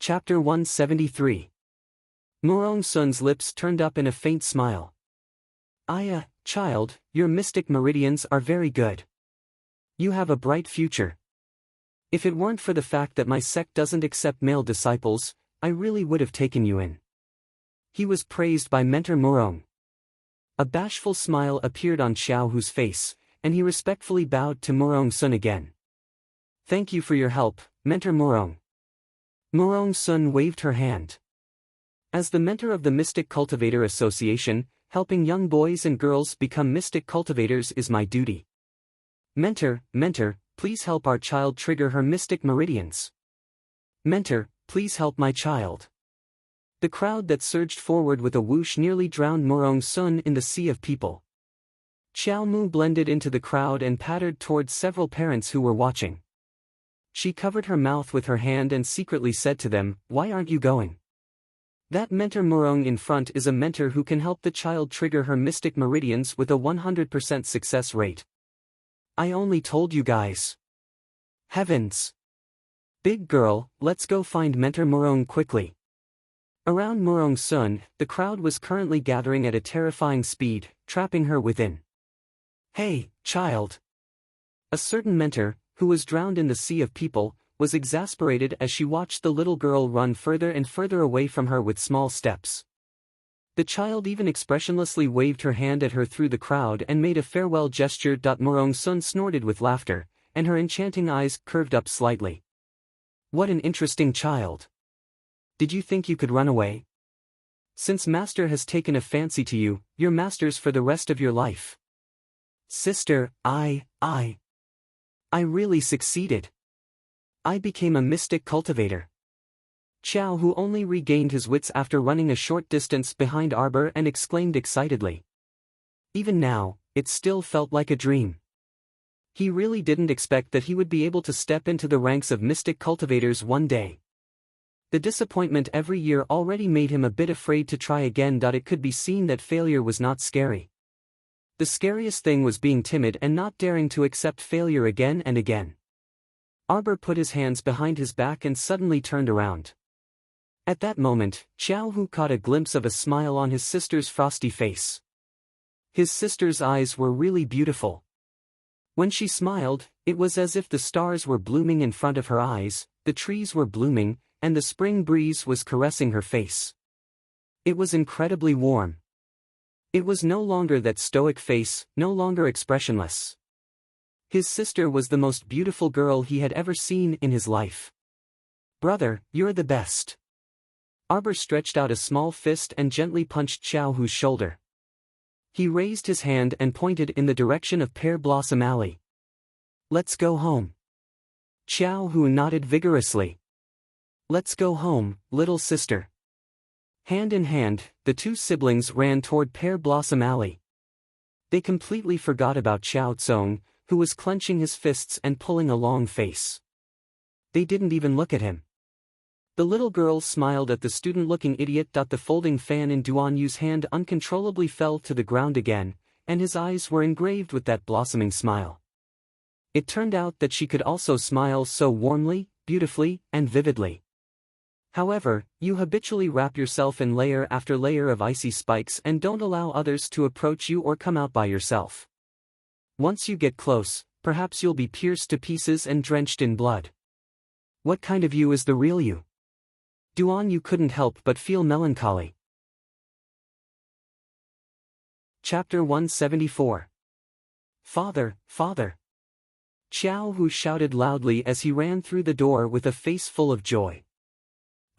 Chapter 173. Murong Sun's lips turned up in a faint smile. Child, your mystic meridians are very good. You have a bright future. If it weren't for the fact that my sect doesn't accept male disciples, I really would have taken you in. He was praised by Mentor Murong. A bashful smile appeared on Xiao Hu's face, and he respectfully bowed to Murong Sun again. Thank you for your help, Mentor Murong. Murong Sun waved her hand. As the mentor of the Mystic Cultivator Association, helping young boys and girls become mystic cultivators is my duty. Mentor, please help our child trigger her mystic meridians. Mentor, please help my child. The crowd that surged forward with a whoosh nearly drowned Murong Sun in the sea of people. Xiao Mu blended into the crowd and pattered towards several parents who were watching. She covered her mouth with her hand and secretly said to them, "Why aren't you going? That Mentor Murong in front is a mentor who can help the child trigger her mystic meridians with a 100% success rate. I only told you guys. Heavens! Big girl, let's go find Mentor Murong quickly." Around Murong Sun, the crowd was currently gathering at a terrifying speed, trapping her within. Hey, child! A certain mentor, who was drowned in the sea of people, was exasperated as she watched the little girl run further and further away from her with small steps. The child even expressionlessly waved her hand at her through the crowd and made a farewell gesture. Murong Sun snorted with laughter, and her enchanting eyes curved up slightly. What an interesting child. Did you think you could run away? Since Master has taken a fancy to you, you're masters for the rest of your life. Sister, I really succeeded. I became a mystic cultivator. Xiao Hu only regained his wits after running a short distance behind Arbor and exclaimed excitedly. Even now, it still felt like a dream. He really didn't expect that he would be able to step into the ranks of mystic cultivators one day. The disappointment every year already made him a bit afraid to try again. It could be seen that failure was not scary. The scariest thing was being timid and not daring to accept failure again and again. Arbor put his hands behind his back and suddenly turned around. At that moment, Xiao Hu caught a glimpse of a smile on his sister's frosty face. His sister's eyes were really beautiful. When she smiled, it was as if the stars were blooming in front of her eyes, the trees were blooming, and the spring breeze was caressing her face. It was incredibly warm. It was no longer that stoic face, no longer expressionless. His sister was the most beautiful girl he had ever seen in his life. Brother, you're the best. Arbor stretched out a small fist and gently punched Xiao Hu's shoulder. He raised his hand and pointed in the direction of Pear Blossom Alley. Let's go home. Xiao Hu nodded vigorously. Let's go home, little sister. Hand in hand, the two siblings ran toward Pear Blossom Alley. They completely forgot about Xiao Zong, who was clenching his fists and pulling a long face. They didn't even look at him. The little girl smiled at the student-looking idiot. The folding fan in Duan Yu's hand uncontrollably fell to the ground again, and his eyes were engraved with that blossoming smile. It turned out that she could also smile so warmly, beautifully, and vividly. However, you habitually wrap yourself in layer after layer of icy spikes and don't allow others to approach you or come out by yourself. Once you get close, perhaps you'll be pierced to pieces and drenched in blood. What kind of you is the real you? Duan Yu couldn't help but feel melancholy. Chapter 174. Father, Father! Xiao Hu shouted loudly as he ran through the door with a face full of joy.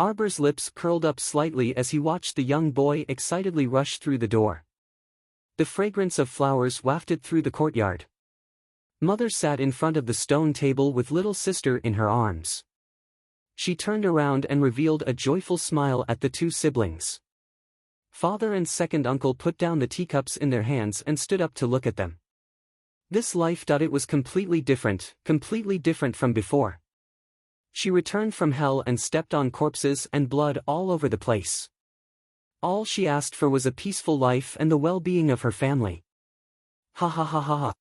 Arbor's lips curled up slightly as he watched the young boy excitedly rush through the door. The fragrance of flowers wafted through the courtyard. Mother sat in front of the stone table with little sister in her arms. She turned around and revealed a joyful smile at the two siblings. Father and second uncle put down the teacups in their hands and stood up to look at them. This life. It was completely different from before. She returned from hell and stepped on corpses and blood all over the place. All she asked for was a peaceful life and the well-being of her family. Ha ha ha ha ha.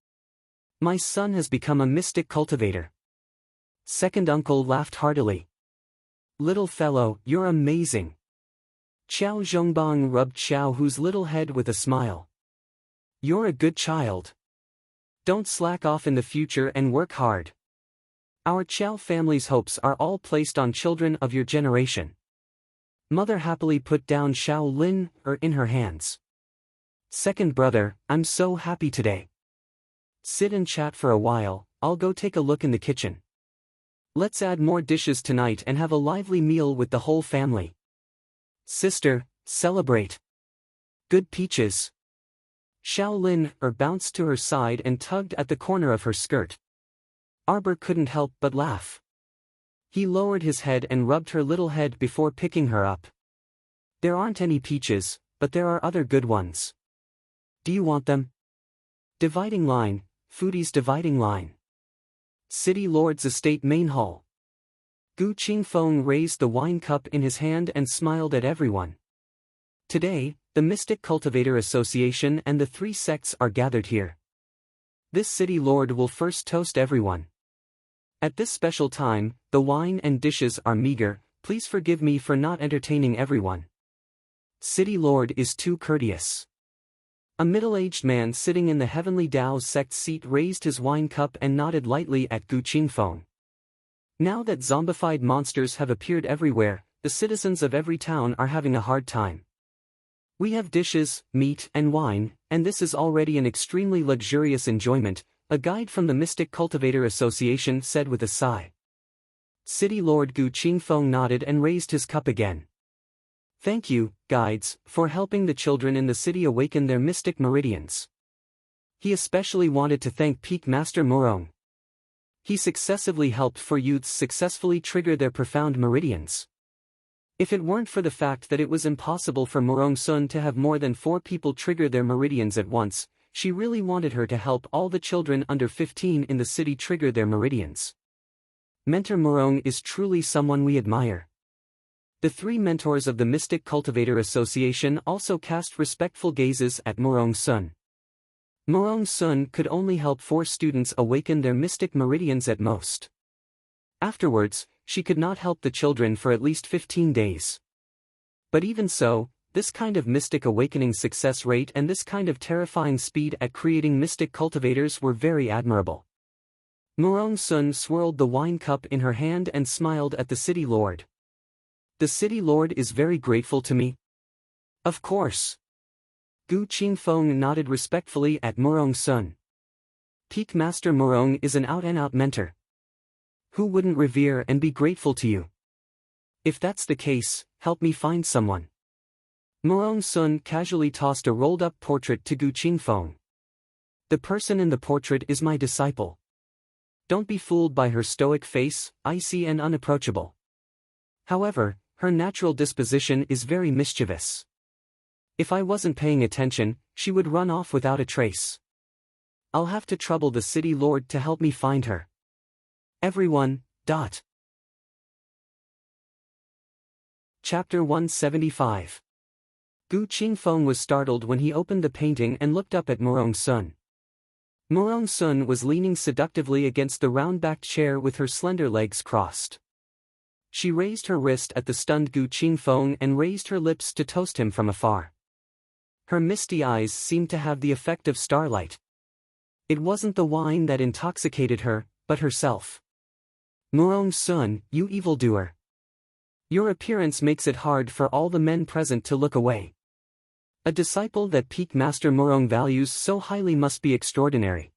My son has become a mystic cultivator. Second uncle laughed heartily. Little fellow, you're amazing. Xiao Zhongbang rubbed Xiao Hu's little head with a smile. You're a good child. Don't slack off in the future and work hard. Our Qiao family's hopes are all placed on children of your generation. Mother happily put down Xiao Lin in her hands. Second brother, I'm so happy today. Sit and chat for a while, I'll go take a look in the kitchen. Let's add more dishes tonight and have a lively meal with the whole family. Sister, celebrate. Good peaches. Xiao Lin bounced to her side and tugged at the corner of her skirt. Arbor couldn't help but laugh. He lowered his head and rubbed her little head before picking her up. There aren't any peaches, but there are other good ones. Do you want them? Dividing line, foodie's dividing line. City Lord's Estate Main Hall. Gu Qingfeng raised the wine cup in his hand and smiled at everyone. Today, the Mystic Cultivator Association and the three sects are gathered here. This City Lord will first toast everyone. At this special time, the wine and dishes are meager, please forgive me for not entertaining everyone. City Lord is too courteous. A middle-aged man sitting in the Heavenly Dao sect seat raised his wine cup and nodded lightly at Gu Qingfeng. Now that zombified monsters have appeared everywhere, the citizens of every town are having a hard time. We have dishes, meat, and wine, and this is already an extremely luxurious enjoyment, a guide from the Mystic Cultivator Association said with a sigh. City Lord Gu Qingfeng nodded and raised his cup again. Thank you, guides, for helping the children in the city awaken their mystic meridians. He especially wanted to thank Peak Master Morong. He successively helped four youths successfully trigger their profound meridians. If it weren't for the fact that it was impossible for Morong Sun to have more than 4 people trigger their meridians at once, she really wanted her to help all the children under 15 in the city trigger their meridians. Mentor Morong is truly someone we admire. The 3 mentors of the Mystic Cultivator Association also cast respectful gazes at Morong Sun. Morong Sun could only help 4 students awaken their mystic meridians at most. Afterwards, she could not help the children for at least 15 days. But even so, this kind of mystic awakening success rate and this kind of terrifying speed at creating mystic cultivators were very admirable. Morong Sun swirled the wine cup in her hand and smiled at the City Lord. The City Lord is very grateful to me. Of course. Gu Qingfeng nodded respectfully at Morong Sun. Peak Master Morong is an out-and-out mentor. Who wouldn't revere and be grateful to you? If that's the case, help me find someone. Morong Sun casually tossed a rolled-up portrait to Gu Qingfeng. The person in the portrait is my disciple. Don't be fooled by her stoic face, icy and unapproachable. However, her natural disposition is very mischievous. If I wasn't paying attention, she would run off without a trace. I'll have to trouble the City Lord to help me find her. Everyone. Chapter 175. Gu Qingfeng was startled when he opened the painting and looked up at Morong Sun. Morong Sun was leaning seductively against the round-backed chair with her slender legs crossed. She raised her wrist at the stunned Gu Qingfeng and raised her lips to toast him from afar. Her misty eyes seemed to have the effect of starlight. It wasn't the wine that intoxicated her, but herself. Morong Sun, you evildoer. Your appearance makes it hard for all the men present to look away. A disciple that Peak Master Morong values so highly must be extraordinary.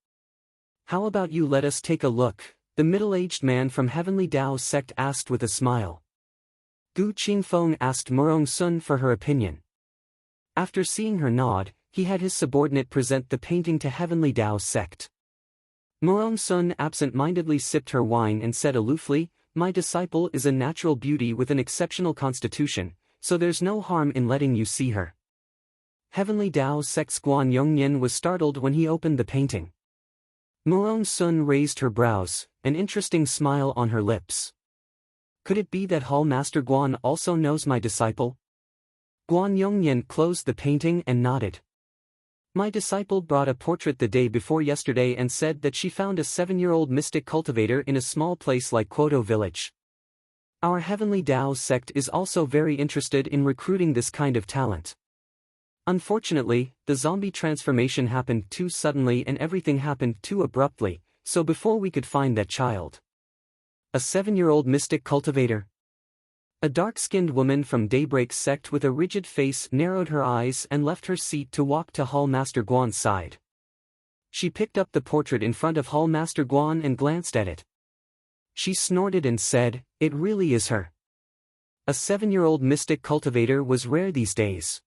How about you let us take a look? The middle-aged man from Heavenly Dao sect asked with a smile. Gu Qingfeng asked Morong Sun for her opinion. After seeing her nod, he had his subordinate present the painting to Heavenly Dao sect. Morong Sun absent-mindedly sipped her wine and said aloofly, "My disciple is a natural beauty with an exceptional constitution, so there's no harm in letting you see her." Heavenly Dao sect's Guan Yongnian was startled when he opened the painting. Morong Sun raised her brows, an interesting smile on her lips. Could it be that Hall Master Guan also knows my disciple? Guan Yongnian closed the painting and nodded. My disciple brought a portrait the day before yesterday and said that she found a 7-year-old mystic cultivator in a small place like Quoto village. Our Heavenly Dao sect is also very interested in recruiting this kind of talent. Unfortunately, the zombie transformation happened too suddenly and everything happened too abruptly, so before we could find that child. A 7-year-old mystic cultivator. A dark-skinned woman from Daybreak's sect with a rigid face narrowed her eyes and left her seat to walk to Hall Master Guan's side. She picked up the portrait in front of Hall Master Guan and glanced at it. She snorted and said, "It really is her." A 7-year-old mystic cultivator was rare these days.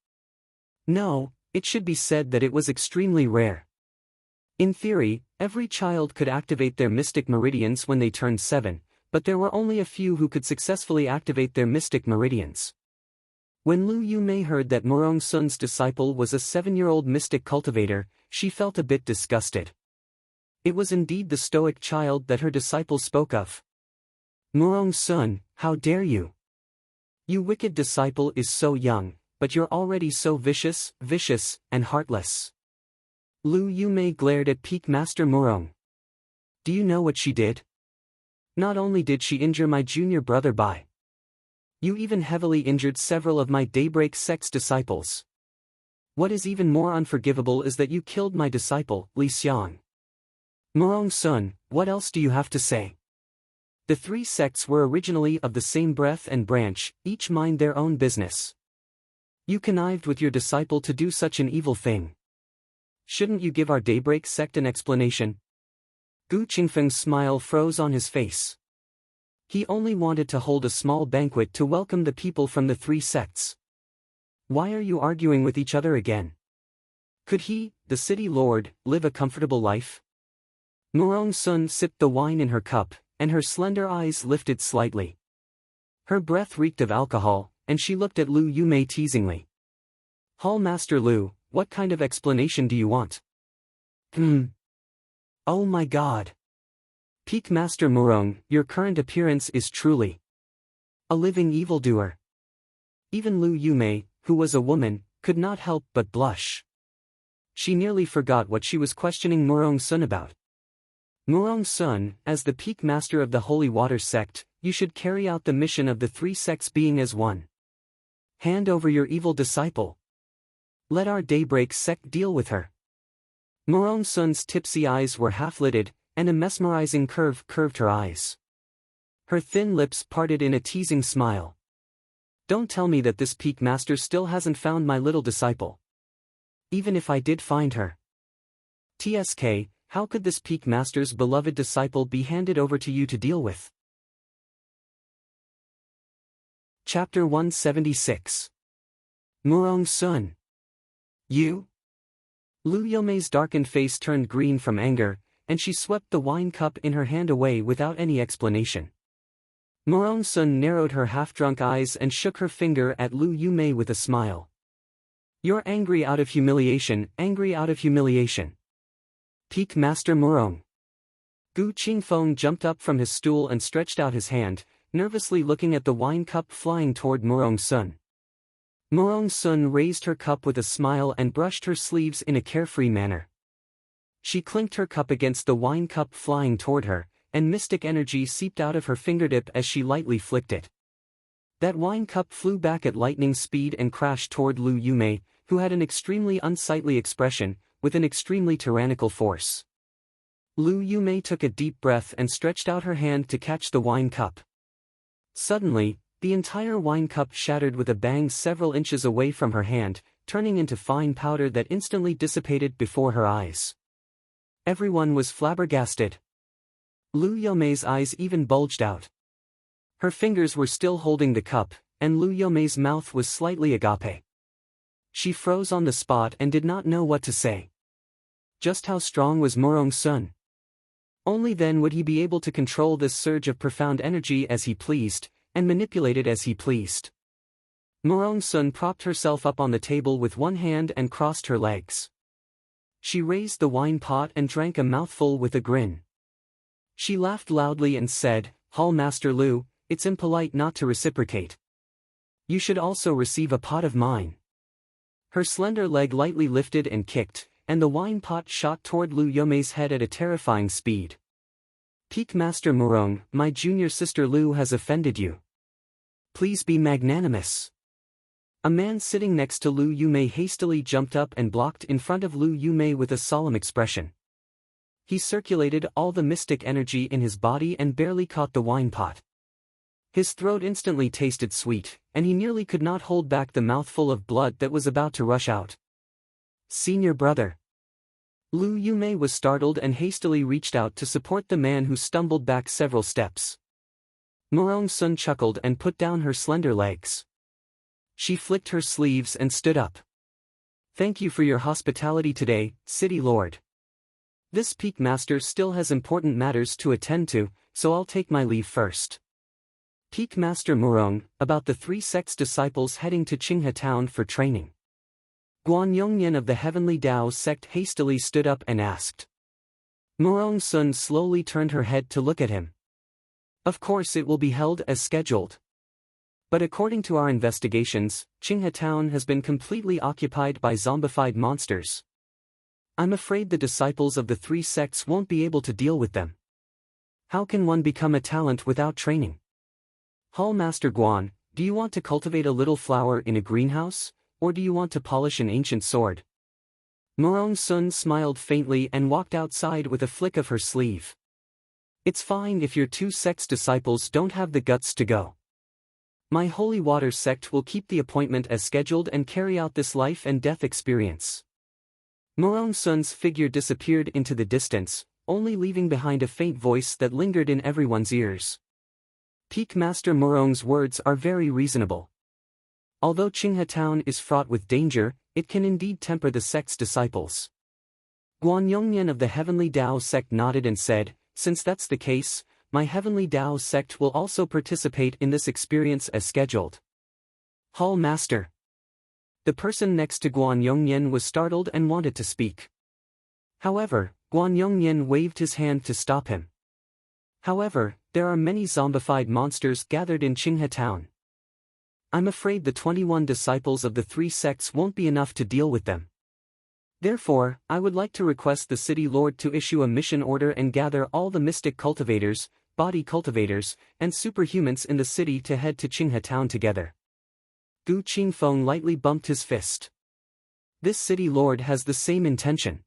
No, it should be said that it was extremely rare. In theory, every child could activate their mystic meridians when they turned 7, but there were only a few who could successfully activate their mystic meridians. When Lu Yumei heard that Murong Sun's disciple was a 7-year-old mystic cultivator, she felt a bit disgusted. It was indeed the stoic child that her disciple spoke of. "Murong Sun, how dare you? You wicked disciple is so young, but you're already so vicious, and heartless." Lu Yumei glared at Peak Master Murong. "Do you know what she did? Not only did she injure my junior brother Bai, you even heavily injured several of my Daybreak sect's disciples. What is even more unforgivable is that you killed my disciple, Li Xiang. Murong Sun, what else do you have to say?" The 3 sects were originally of the same breath and branch, each mind their own business. You connived with your disciple to do such an evil thing. Shouldn't you give our Daybreak sect an explanation? Gu Qingfeng's smile froze on his face. He only wanted to hold a small banquet to welcome the people from the 3 sects. Why are you arguing with each other again? Could he, the city lord, live a comfortable life? Murong Sun sipped the wine in her cup, and her slender eyes lifted slightly. Her breath reeked of alcohol, and she looked at Lu Yumei teasingly. "Hall Master Lu, what kind of explanation do you want?" Oh my god. Peak Master Murong, your current appearance is truly a living evildoer." Even Lu Yumei, who was a woman, could not help but blush. She nearly forgot what she was questioning Murong Sun about. "Murong Sun, as the Peak Master of the Holy Water sect, you should carry out the mission of the 3 sects being as one. Hand over your evil disciple. Let our Daybreak sect deal with her." Murong Sun's tipsy eyes were half-lidded, and a mesmerizing curve curved her eyes. Her thin lips parted in a teasing smile. "Don't tell me that this Peak Master still hasn't found my little disciple. Even if I did find her. TSK, how could this Peak Master's beloved disciple be handed over to you to deal with?" Chapter 176. Murong Sun. You? Lu Yomei's darkened face turned green from anger, and she swept the wine cup in her hand away without any explanation. Murong Sun narrowed her half-drunk eyes and shook her finger at Lu Yumei with a smile. "You're angry out of humiliation, angry out of humiliation. Peak Master Murong." Gu Qingfeng jumped up from his stool and stretched out his hand, nervously looking at the wine cup flying toward Murong Sun. Murong Sun raised her cup with a smile and brushed her sleeves in a carefree manner. She clinked her cup against the wine cup flying toward her, and mystic energy seeped out of her fingertip as she lightly flicked it. That wine cup flew back at lightning speed and crashed toward Lu Yumei, who had an extremely unsightly expression, with an extremely tyrannical force. Lu Yumei took a deep breath and stretched out her hand to catch the wine cup. Suddenly, the entire wine cup shattered with a bang several inches away from her hand, turning into fine powder that instantly dissipated before her eyes. Everyone was flabbergasted. Lu Yomei's eyes even bulged out. Her fingers were still holding the cup, and Lu Yomei's mouth was slightly agape. She froze on the spot and did not know what to say. Just how strong was Murong Sun? Only then would he be able to control this surge of profound energy as he pleased, and manipulate it as he pleased. Murong Sun propped herself up on the table with one hand and crossed her legs. She raised the wine pot and drank a mouthful with a grin. She laughed loudly and said, "Hall Master Lu, it's impolite not to reciprocate. You should also receive a pot of mine." Her slender leg lightly lifted and kicked, and the wine pot shot toward Lu Yomei's head at a terrifying speed. "Peak Master Murong, my junior sister Lu has offended you. Please be magnanimous. A man sitting next to Lu Yumei hastily jumped up and blocked in front of Lu Yumei with a solemn expression. He circulated all the mystic energy in his body and barely caught the wine pot. His throat instantly tasted sweet, and he nearly could not hold back the mouthful of blood that was about to rush out. Senior brother. Lu Yumei was startled and hastily reached out to support the man who stumbled back several steps. Morong Sun chuckled and put down her slender legs. She flicked her sleeves and stood up. Thank you for your hospitality today, City Lord. This Peak Master still has important matters to attend to, so I'll take my leave first. Peak Master Morong, about the 3 sect's disciples heading to Qinghe Town for training. Guan Yongyan of the Heavenly Tao sect hastily stood up and asked. Morong Sun slowly turned her head to look at him. Of course it will be held as scheduled. But according to our investigations, Qinghe Town has been completely occupied by zombified monsters. I'm afraid the disciples of the 3 sects won't be able to deal with them. How can one become a talent without training? Hall Master Guan, do you want to cultivate a little flower in a greenhouse, or do you want to polish an ancient sword? Morong Sun smiled faintly and walked outside with a flick of her sleeve. It's fine if your 2 sects' disciples don't have the guts to go. My Holy Water sect will keep the appointment as scheduled and carry out this life and death experience. Morong Sun's figure disappeared into the distance, only leaving behind a faint voice that lingered in everyone's ears. Peak Master Morong's words are very reasonable. Although Qinghe Town is fraught with danger, it can indeed temper the sect's disciples. Guan Yongyan of the Heavenly Tao sect nodded and said, since that's the case, my Heavenly Tao sect will also participate in this experience as scheduled. Hall Master. The person next to Guan Yongyan was startled and wanted to speak. However, Guan Yongyan waved his hand to stop him. However, there are many zombified monsters gathered in Qinghe Town. I'm afraid the 21 disciples of the 3 sects won't be enough to deal with them. Therefore, I would like to request the City Lord to issue a mission order and gather all the mystic cultivators, body cultivators, and superhumans in the city to head to Qinghe Town together. Gu Qingfeng lightly bumped his fist. This City Lord has the same intention.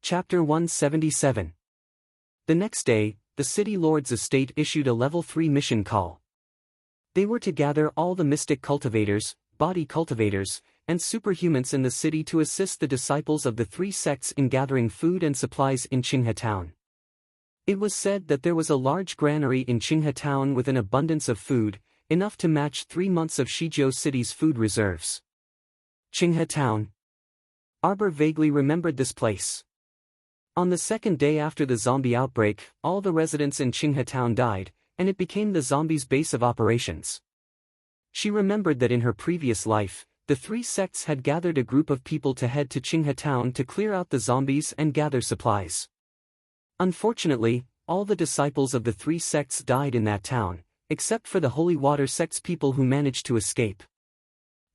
Chapter 177. The next day, the City Lord's estate issued a Level 3 mission call. They were to gather all the mystic cultivators, body cultivators, and superhumans in the city to assist the disciples of the 3 sects in gathering food and supplies in Qinghe Town. It was said that there was a large granary in Qinghe Town with an abundance of food, enough to match 3 months of Shizhou City's food reserves. Qinghe Town. Arbor vaguely remembered this place. On the 2nd day after the zombie outbreak, all the residents in Qinghe Town died, and it became the zombies' base of operations. She remembered that in her previous life, the 3 sects had gathered a group of people to head to Qinghe Town to clear out the zombies and gather supplies. Unfortunately, all the disciples of the 3 sects died in that town, except for the Holy Water sect's people who managed to escape.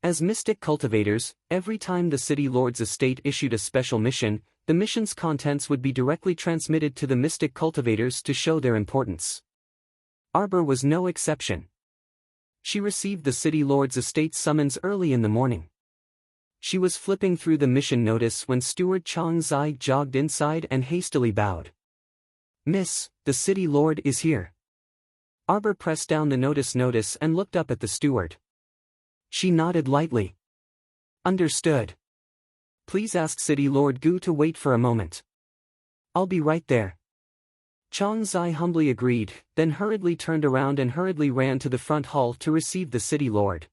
As mystic cultivators, every time the City Lord's estate issued a special mission, the mission's contents would be directly transmitted to the mystic cultivators to show their importance. Arbor was no exception. She received the City Lord's estate summons early in the morning. She was flipping through the mission notice when Steward Chang Zai jogged inside and hastily bowed. Miss, the City Lord is here. Arbor pressed down the notice and looked up at the steward. She nodded lightly. Understood. Please ask City Lord Gu to wait for a moment. I'll be right there. Chang Zai humbly agreed, then hurriedly turned around and hurriedly ran to the front hall to receive the City Lord.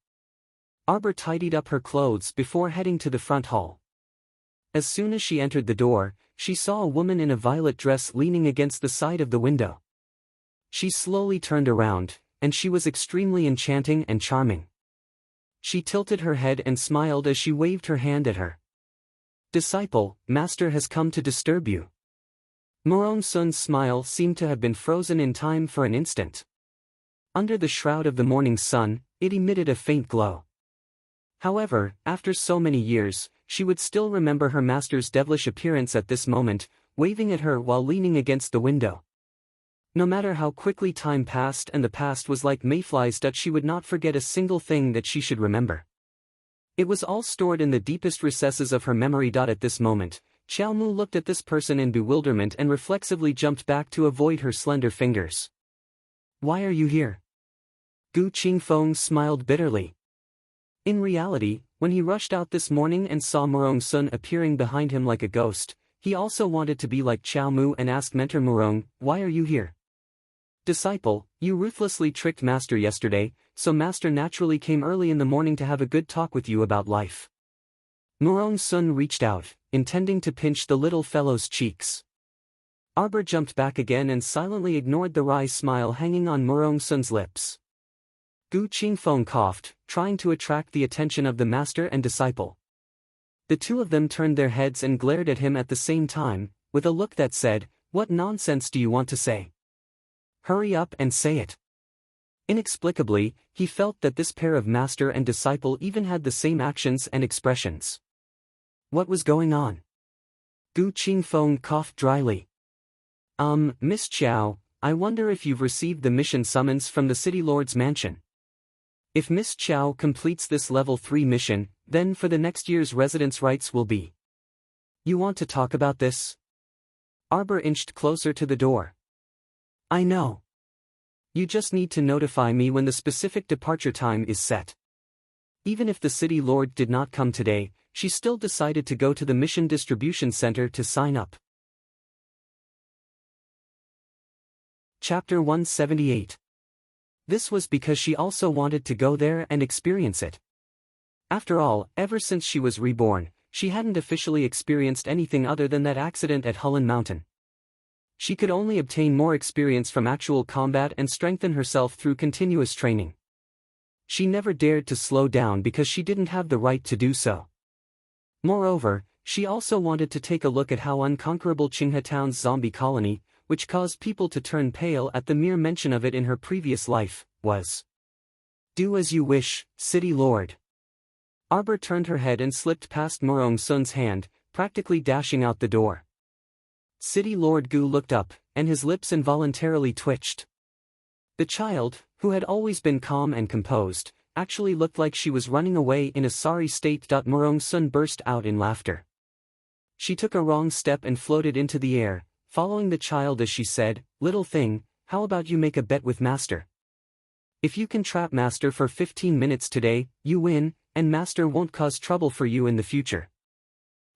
Arbor tidied up her clothes before heading to the front hall. As soon as she entered the door, she saw a woman in a violet dress leaning against the side of the window. She slowly turned around, and she was extremely enchanting and charming. She tilted her head and smiled as she waved her hand at her. Disciple, Master has come to disturb you. Morong Sun's smile seemed to have been frozen in time for an instant. Under the shroud of the morning sun, it emitted a faint glow. However, after so many years, she would still remember her master's devilish appearance at this moment, waving at her while leaning against the window. No matter how quickly time passed and the past was like mayflies, that she would not forget a single thing that she should remember. It was all stored in the deepest recesses of her memory. At this moment, Xiao Mu looked at this person in bewilderment and reflexively jumped back to avoid her slender fingers. "Why are you here?" Gu Qingfeng smiled bitterly. In reality, when he rushed out this morning and saw Murong Sun appearing behind him like a ghost, he also wanted to be like Xiao Mu and asked Mentor Murong, "Why are you here?" "Disciple, you ruthlessly tricked Master yesterday, so Master naturally came early in the morning to have a good talk with you about life." Murong Sun reached out, intending to pinch the little fellow's cheeks. Arbor jumped back again and silently ignored the wry smile hanging on Murong Sun's lips. Gu Qingfeng coughed, trying to attract the attention of the master and disciple. The two of them turned their heads and glared at him at the same time, with a look that said, "What nonsense do you want to say? Hurry up and say it." Inexplicably, he felt that this pair of master and disciple even had the same actions and expressions. What was going on? Gu Qingfeng coughed dryly. Miss Qiao, I wonder if you've received the mission summons from the City Lord's mansion. If Miss Qiao completes this level 3 mission, then for the next year's residence rights will be. You want to talk about this? Arbor inched closer to the door. I know. You just need to notify me when the specific departure time is set. Even if the City Lord did not come today, she still decided to go to the Mission Distribution Center to sign up. Chapter 178. This was because she also wanted to go there and experience it. After all, ever since she was reborn, she hadn't officially experienced anything other than that accident at Hulun Mountain. She could only obtain more experience from actual combat and strengthen herself through continuous training. She never dared to slow down because she didn't have the right to do so. Moreover, she also wanted to take a look at how unconquerable Qinghe Town's zombie colony, which caused people to turn pale at the mere mention of it in her previous life, was. Do as you wish, City Lord. Arbor turned her head and slipped past Murong Sun's hand, practically dashing out the door. City Lord Gu looked up, and his lips involuntarily twitched. The child, who had always been calm and composed, actually looked like she was running away in a sorry state. Murong Sun burst out in laughter. She took a wrong step and floated into the air, following the child as she said, "Little thing, how about you make a bet with Master? If you can trap Master for 15 minutes today, you win, and Master won't cause trouble for you in the future."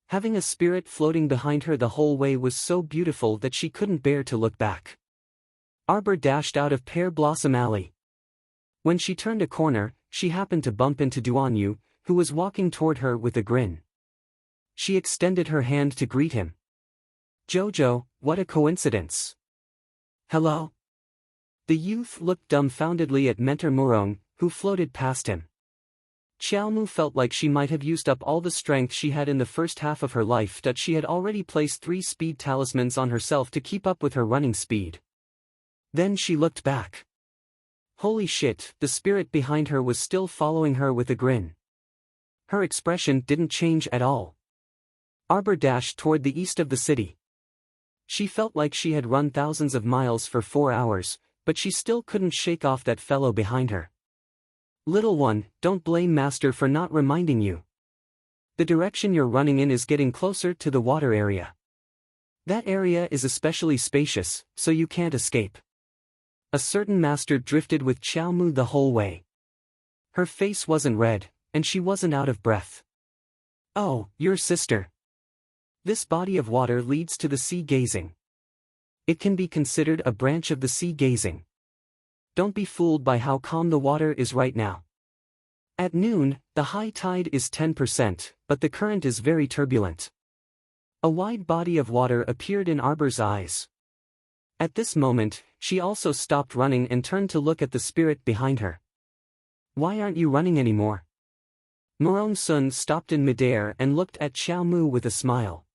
Having a spirit floating behind her the whole way was so beautiful that she couldn't bear to look back. Arbor dashed out of Pear Blossom Alley. When she turned a corner, she happened to bump into Duan Yu, who was walking toward her with a grin. She extended her hand to greet him. "Jojo, what a coincidence." "Hello?" The youth looked dumbfoundedly at Mentor Murong, who floated past him. Xiaomu felt like she might have used up all the strength she had in the first half of her life. She had already placed 3 speed talismans on herself to keep up with her running speed. Then she looked back. Holy shit, the spirit behind her was still following her with a grin. Her expression didn't change at all. Arbor dashed toward the east of the city. She felt like she had run thousands of miles for 4 hours, but she still couldn't shake off that fellow behind her. "Little one, don't blame Master for not reminding you. The direction you're running in is getting closer to the water area. That area is especially spacious, so you can't escape." A certain master drifted with Xiaomu the whole way. Her face wasn't red, and she wasn't out of breath. "Oh, your sister. This body of water leads to the sea gazing. It can be considered a branch of the sea gazing. Don't be fooled by how calm the water is right now. At noon, the high tide is 10%, but the current is very turbulent." A wide body of water appeared in Arbor's eyes. At this moment, she also stopped running and turned to look at the spirit behind her. "Why aren't you running anymore?" Murong Sun stopped in midair and looked at Xiaomu with a smile.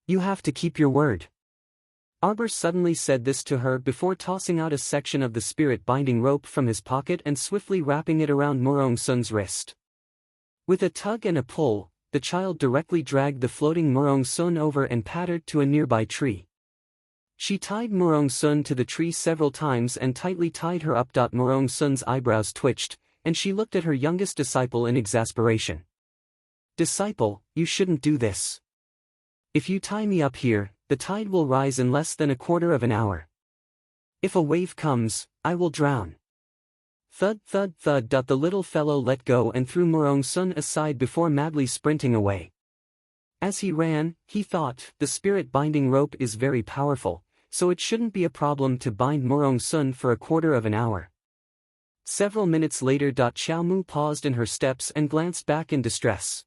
"You have to keep your word." Arbor suddenly said this to her before tossing out a section of the spirit binding rope from his pocket and swiftly wrapping it around Murong Sun's wrist. With a tug and a pull, the child directly dragged the floating Murong Sun over and pattered to a nearby tree. She tied Morong Sun to the tree several times and tightly tied her up. Morong Sun's eyebrows twitched, and she looked at her youngest disciple in exasperation. Disciple, you shouldn't do this. If you tie me up here, the tide will rise in less than a quarter of an hour. If a wave comes, I will drown. Thud thud thud. The little fellow let go and threw Morong Sun aside before madly sprinting away. As he ran, he thought, the spirit binding rope is very powerful, so it shouldn't be a problem to bind Morong Sun for a quarter of an hour. Several minutes later. Xiao Mu paused in her steps and glanced back in distress.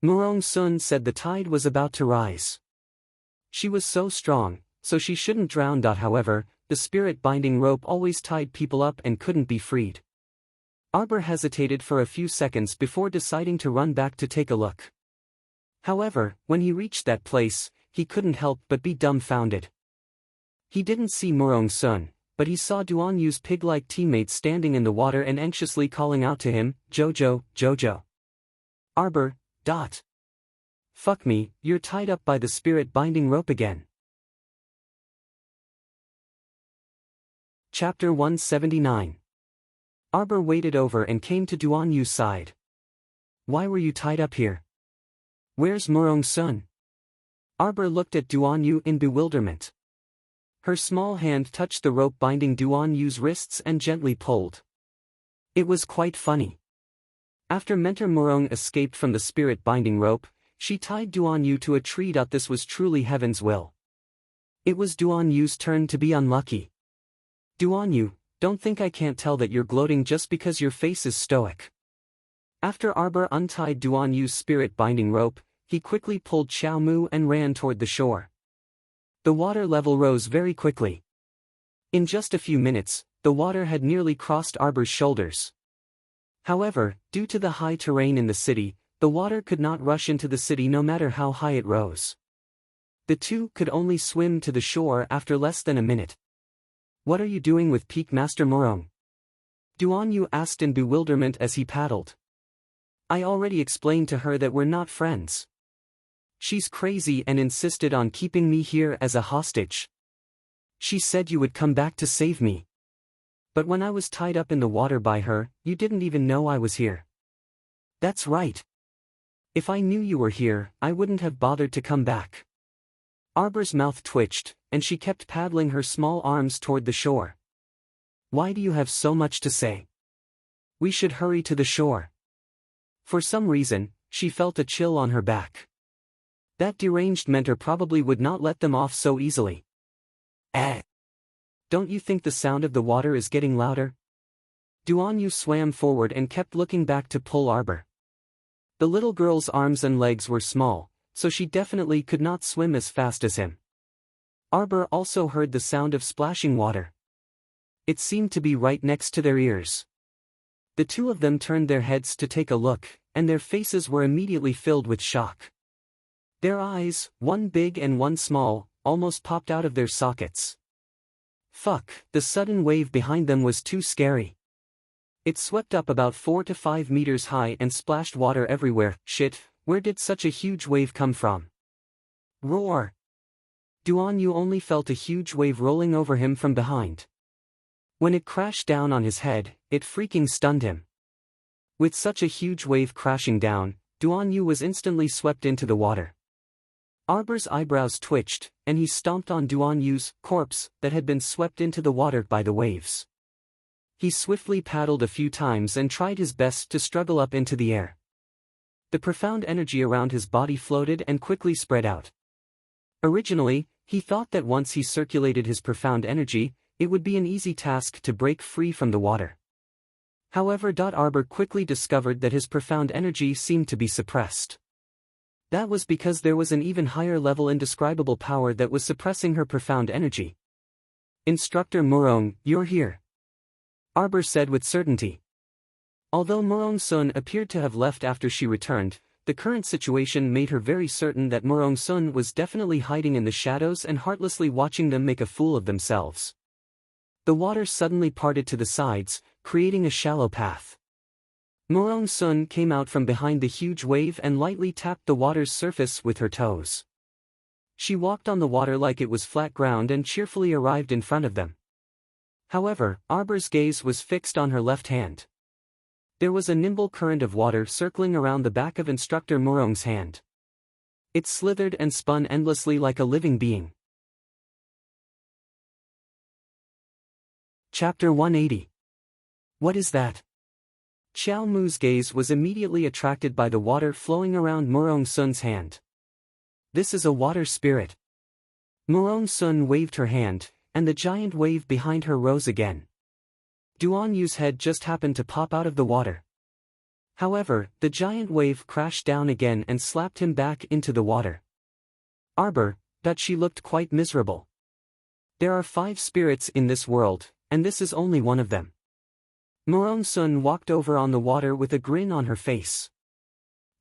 Morong Sun said the tide was about to rise. She was so strong, so she shouldn't drown. However, the spirit binding rope always tied people up and couldn't be freed. Arbor hesitated for a few seconds before deciding to run back to take a look. However, when he reached that place, he couldn't help but be dumbfounded. He didn't see Morong Sun, but he saw Duan Yu's pig-like teammate standing in the water and anxiously calling out to him, Jojo, Jojo. Arbor, Fuck me, you're tied up by the spirit binding rope again. Chapter 179. Arbor waded over and came to Duan Yu's side. Why were you tied up here? Where's Morong Sun? Arbor looked at Duan Yu in bewilderment. Her small hand touched the rope binding Duan Yu's wrists and gently pulled. It was quite funny. After Mentor Morong escaped from the spirit binding rope, she tied Duan Yu to a tree. This was truly heaven's will. It was Duan Yu's turn to be unlucky. Duan Yu, don't think I can't tell that you're gloating just because your face is stoic. After Arbor untied Duan Yu's spirit binding rope, he quickly pulled Xiao Mu and ran toward the shore. The water level rose very quickly. In just a few minutes, the water had nearly crossed Arbor's shoulders. However, due to the high terrain in the city, the water could not rush into the city no matter how high it rose. The two could only swim to the shore after less than a minute. What are you doing with Peak Master Morong? Duan Yu asked in bewilderment as he paddled. I already explained to her that we're not friends. She's crazy and insisted on keeping me here as a hostage. She said you would come back to save me. But when I was tied up in the water by her, you didn't even know I was here. That's right. If I knew you were here, I wouldn't have bothered to come back. Arbor's mouth twitched, and she kept paddling her small arms toward the shore. Why do you have so much to say? We should hurry to the shore. For some reason, she felt a chill on her back. That deranged mentor probably would not let them off so easily. Don't you think the sound of the water is getting louder? Duan Yu swam forward and kept looking back to pull Arbor. The little girl's arms and legs were small, so she definitely could not swim as fast as him. Arbor also heard the sound of splashing water. It seemed to be right next to their ears. The two of them turned their heads to take a look, and their faces were immediately filled with shock. Their eyes, one big and one small, almost popped out of their sockets. Fuck, the sudden wave behind them was too scary. It swept up about 4 to 5 meters high and splashed water everywhere. Shit, where did such a huge wave come from? Roar! Duan Yu only felt a huge wave rolling over him from behind. When it crashed down on his head, it freaking stunned him. With such a huge wave crashing down, Duan Yu was instantly swept into the water. Arbor's eyebrows twitched, and he stomped on Duan Yu's corpse that had been swept into the water by the waves. He swiftly paddled a few times and tried his best to struggle up into the air. The profound energy around his body floated and quickly spread out. Originally, he thought that once he circulated his profound energy, it would be an easy task to break free from the water. However, Arbor quickly discovered that his profound energy seemed to be suppressed. That was because there was an even higher level indescribable power that was suppressing her profound energy. Instructor Morong, you're here. Arbor said with certainty. Although Morong Sun appeared to have left after she returned, the current situation made her very certain that Morong Sun was definitely hiding in the shadows and heartlessly watching them make a fool of themselves. The water suddenly parted to the sides, creating a shallow path. Morong Sun came out from behind the huge wave and lightly tapped the water's surface with her toes. She walked on the water like it was flat ground and cheerfully arrived in front of them. However, Arbor's gaze was fixed on her left hand. There was a nimble current of water circling around the back of Instructor Murong's hand. It slithered and spun endlessly like a living being. Chapter 180. What is that? Xiao Mu's gaze was immediately attracted by the water flowing around Murong Sun's hand. This is a water spirit. Murong Sun waved her hand, and the giant wave behind her rose again. Duan Yu's head just happened to pop out of the water. However, the giant wave crashed down again and slapped him back into the water. Arbor, that she looked quite miserable. There are 5 spirits in this world, and this is only one of them. Murong Sun walked over on the water with a grin on her face.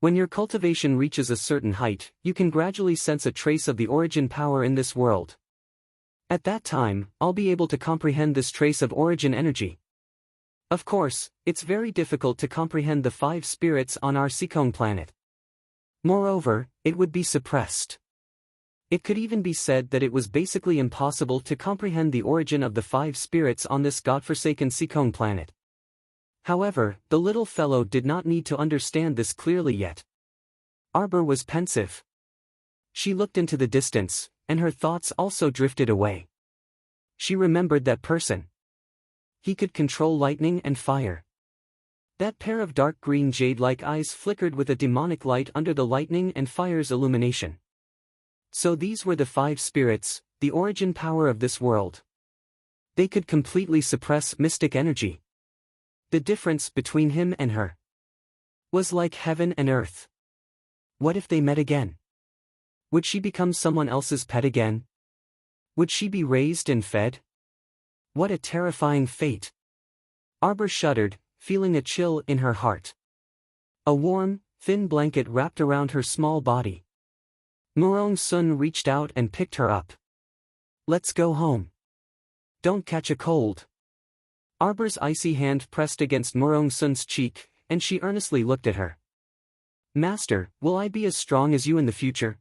When your cultivation reaches a certain height, you can gradually sense a trace of the origin power in this world. At that time, I'll be able to comprehend this trace of origin energy. Of course, it's very difficult to comprehend the 5 spirits on our Sikong planet. Moreover, it would be suppressed. It could even be said that it was basically impossible to comprehend the origin of the 5 spirits on this godforsaken Sikong planet. However, the little fellow did not need to understand this clearly yet. Arbor was pensive. She looked into the distance, and her thoughts also drifted away. She remembered that person. He could control lightning and fire. That pair of dark green jade-like eyes flickered with a demonic light under the lightning and fire's illumination. So these were the 5 spirits, the origin power of this world. They could completely suppress mystic energy. The difference between him and her was like heaven and earth. What if they met again? Would she become someone else's pet again? Would she be raised and fed? What a terrifying fate. Arbor shuddered, feeling a chill in her heart. A warm, thin blanket wrapped around her small body. Murong Sun reached out and picked her up. Let's go home. Don't catch a cold. Arbor's icy hand pressed against Murong Sun's cheek, and she earnestly looked at her. Master, will I be as strong as you in the future?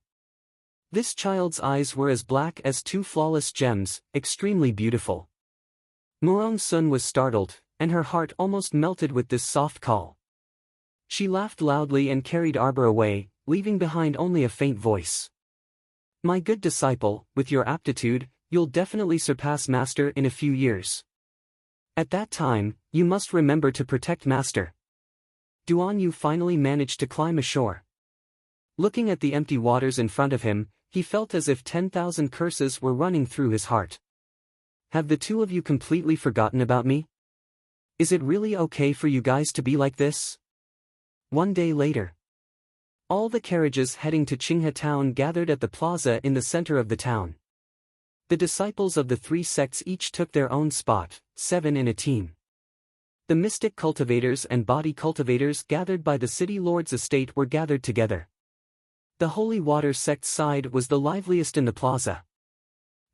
This child's eyes were as black as 2 flawless gems, extremely beautiful. Murong Sun was startled, and her heart almost melted with this soft call. She laughed loudly and carried Arbor away, leaving behind only a faint voice. My good disciple, with your aptitude, you'll definitely surpass Master in a few years. At that time, you must remember to protect Master. Duan Yu finally managed to climb ashore. Looking at the empty waters in front of him, he felt as if 10,000 curses were running through his heart. Have the 2 of you completely forgotten about me? Is it really okay for you guys to be like this? One day later. All the carriages heading to Qinghe town gathered at the plaza in the center of the town. The disciples of the 3 sects each took their own spot, 7 in a team. The mystic cultivators and body cultivators gathered by the city lord's estate were gathered together. The holy water sect side was the liveliest in the plaza.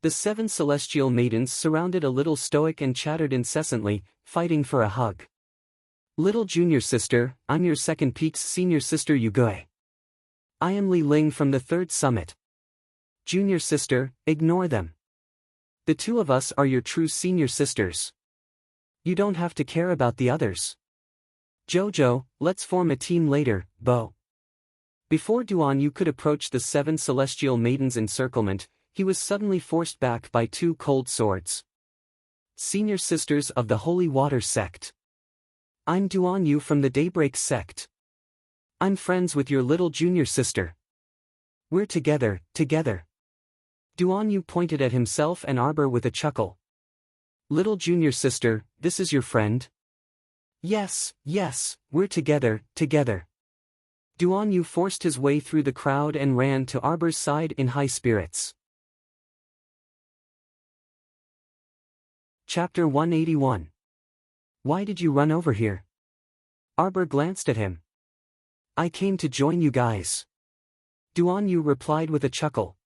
The 7 celestial maidens surrounded a little stoic and chattered incessantly, fighting for a hug. Little junior sister, I'm your second peak's senior sister Yugui. I am Li Ling from the 3rd summit. Junior sister, ignore them. The 2 of us are your true senior sisters. You don't have to care about the others. Jojo, let's form a team later, Bo. Before Duan Yu could approach the 7 celestial maidens' encirclement, he was suddenly forced back by 2 cold swords. Senior sisters of the Holy Water sect. I'm Duan Yu from the Daybreak sect. I'm friends with your little junior sister. We're together. Duan Yu pointed at himself and Arbor with a chuckle. Little junior sister, this is your friend? Yes, we're together. Duan Yu forced his way through the crowd and ran to Arbor's side in high spirits. Chapter 181. Why did you run over here? Arbor glanced at him. I came to join you guys. Duan Yu replied with a chuckle.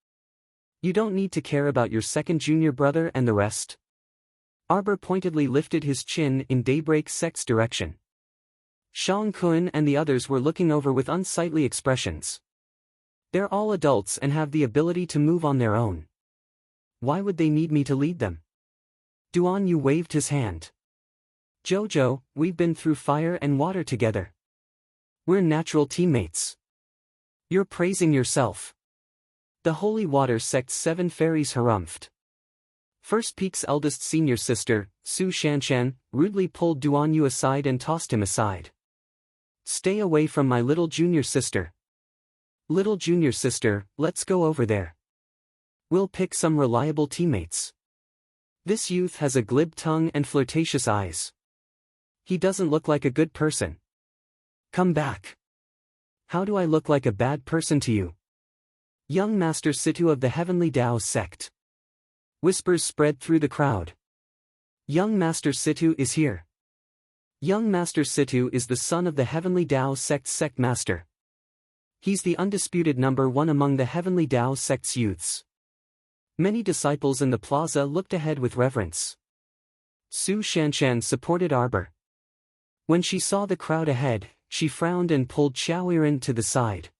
You don't need to care about your second junior brother and the rest. Arbor pointedly lifted his chin in Daybreak sect's direction. Shang Kun and the others were looking over with unsightly expressions. They're all adults and have the ability to move on their own. Why would they need me to lead them? Duan Yu waved his hand. Jojo, we've been through fire and water together. We're natural teammates. You're praising yourself. The Holy Water Sect's 7 fairies harumphed. First Peak's eldest senior sister, Su Shanshan, rudely pulled Duan Yu aside and tossed him aside. Stay away from my little junior sister. Little junior sister, let's go over there. We'll pick some reliable teammates. This youth has a glib tongue and flirtatious eyes. He doesn't look like a good person. Come back. How do I look like a bad person to you? Young Master Situ of the Heavenly Tao Sect. Whispers spread through the crowd. Young Master Situ is here. Young Master Situ is the son of the Heavenly Tao Sect's sect master. He's the undisputed number 1 among the Heavenly Tao Sect's youths. Many disciples in the plaza looked ahead with reverence. Su Shanshan supported Arbor. When she saw the crowd ahead, she frowned and pulled Xiaoyiren to the side.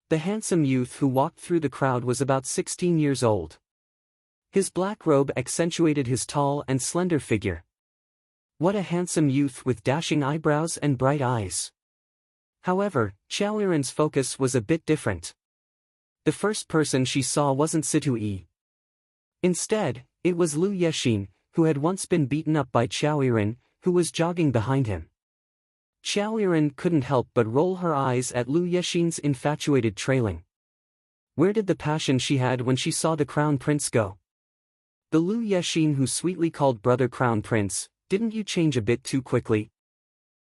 The handsome youth who walked through the crowd was about 16 years old. His black robe accentuated his tall and slender figure. What a handsome youth with dashing eyebrows and bright eyes. However, Xiaoyiren's focus was a bit different. The first person she saw wasn't Situ Yi. Instead, it was Lu Yexin, who had once been beaten up by Xiaoyiren, who was jogging behind him. Xiaoyiren couldn't help but roll her eyes at Lu Yexin's infatuated trailing. Where did the passion she had when she saw the Crown Prince go? The Lu Yexin who sweetly called brother Crown Prince, didn't you change a bit too quickly?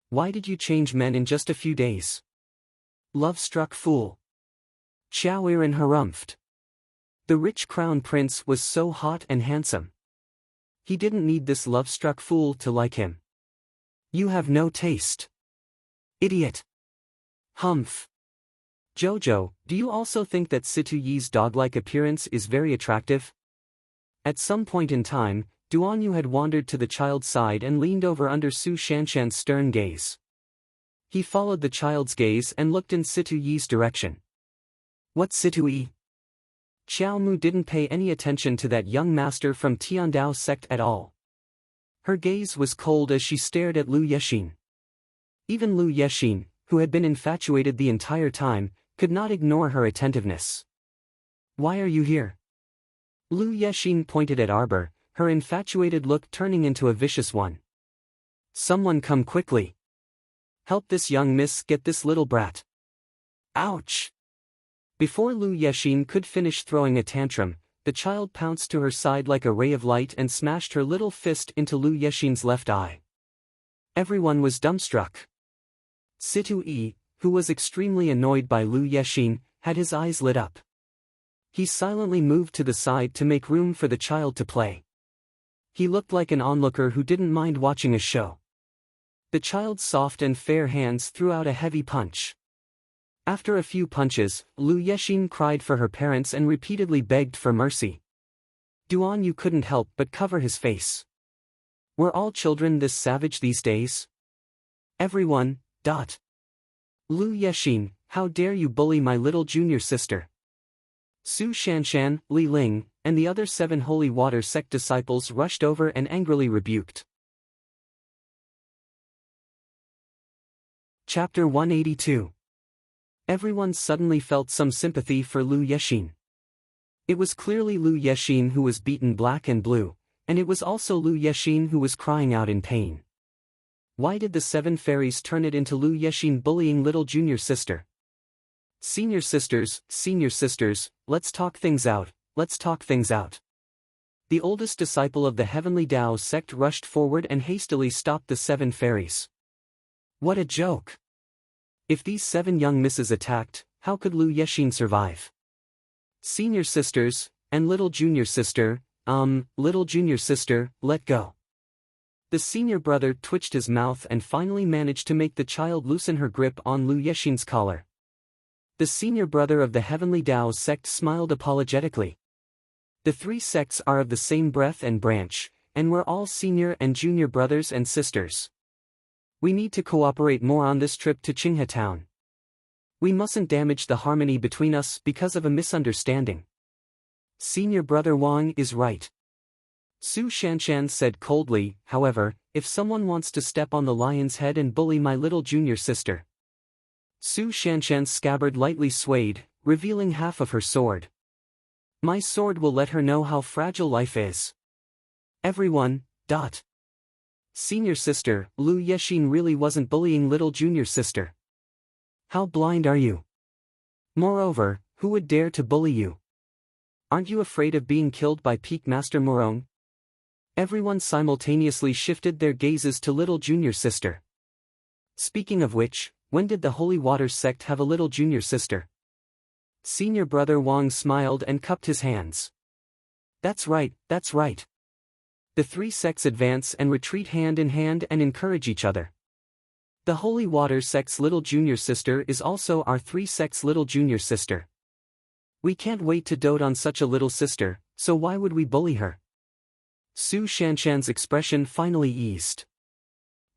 Why did you change men in just a few days? Love-struck fool. Xiaoyiren harumphed. The rich Crown Prince was so hot and handsome. He didn't need this love-struck fool to like him. You have no taste. Idiot. Humph. Jojo, do you also think that Situ Yi's dog-like appearance is very attractive? At some point in time, Duan Yu had wandered to the child's side and leaned over under Su Shanshan's stern gaze. He followed the child's gaze and looked in Situ Yi's direction. What Situ Yi? Xiao Mu didn't pay any attention to that young master from Tiandao sect at all. Her gaze was cold as she stared at Lu Yexin. Even Lu Yexin, who had been infatuated the entire time, could not ignore her attentiveness. Why are you here? Lu Yexin pointed at Arbor, her infatuated look turning into a vicious one. Someone come quickly. Help this young miss get this little brat. Ouch! Before Lu Yexin could finish throwing a tantrum, the child pounced to her side like a ray of light and smashed her little fist into Lu Yexin's left eye. Everyone was dumbstruck. Situ Yi, who was extremely annoyed by Lu Yexin, had his eyes lit up. He silently moved to the side to make room for the child to play. He looked like an onlooker who didn't mind watching a show. The child's soft and fair hands threw out a heavy punch. After a few punches, Lu Yexin cried for her parents and repeatedly begged for mercy. Duan Yu couldn't help but cover his face. Were all children this savage these days? Everyone. Lu Yexin, how dare you bully my little junior sister? Su Shanshan, Li Ling, and the other 7 Holy Water Sect disciples rushed over and angrily rebuked. Chapter 182. Everyone suddenly felt some sympathy for Lu Yexin. It was clearly Lu Yexin who was beaten black and blue, and it was also Lu Yexin who was crying out in pain. Why did the 7 fairies turn it into Lu Yexin bullying little junior sister? Senior sisters, let's talk things out, let's talk things out. The oldest disciple of the Heavenly Tao sect rushed forward and hastily stopped the 7 fairies. What a joke! If these 7 young misses attacked, how could Lu Yexin survive? Senior sisters, and little junior sister, let go. The senior brother twitched his mouth and finally managed to make the child loosen her grip on Lu Yexin's collar. The senior brother of the Heavenly Tao sect smiled apologetically. The 3 sects are of the same breath and branch, and we're all senior and junior brothers and sisters. We need to cooperate more on this trip to Qinghe Town. We mustn't damage the harmony between us because of a misunderstanding. Senior brother Wang is right. Su Shanshan said coldly. However, if someone wants to step on the lion's head and bully my little junior sister. Su Shanshan's scabbard lightly swayed, revealing half of her sword. My sword will let her know how fragile life is. Everyone. Senior sister, Lu Yexin really wasn't bullying little junior sister. How blind are you? Moreover, who would dare to bully you? Aren't you afraid of being killed by Peak Master Morong? Everyone simultaneously shifted their gazes to little junior sister. Speaking of which, when did the Holy Waters sect have a little junior sister? Senior brother Wang smiled and cupped his hands. That's right, that's right. The three sects advance and retreat hand in hand and encourage each other. The Holy Waters sect's little junior sister is also our three sects' little junior sister. We can't wait to dote on such a little sister, so why would we bully her? Su Shanshan's expression finally eased.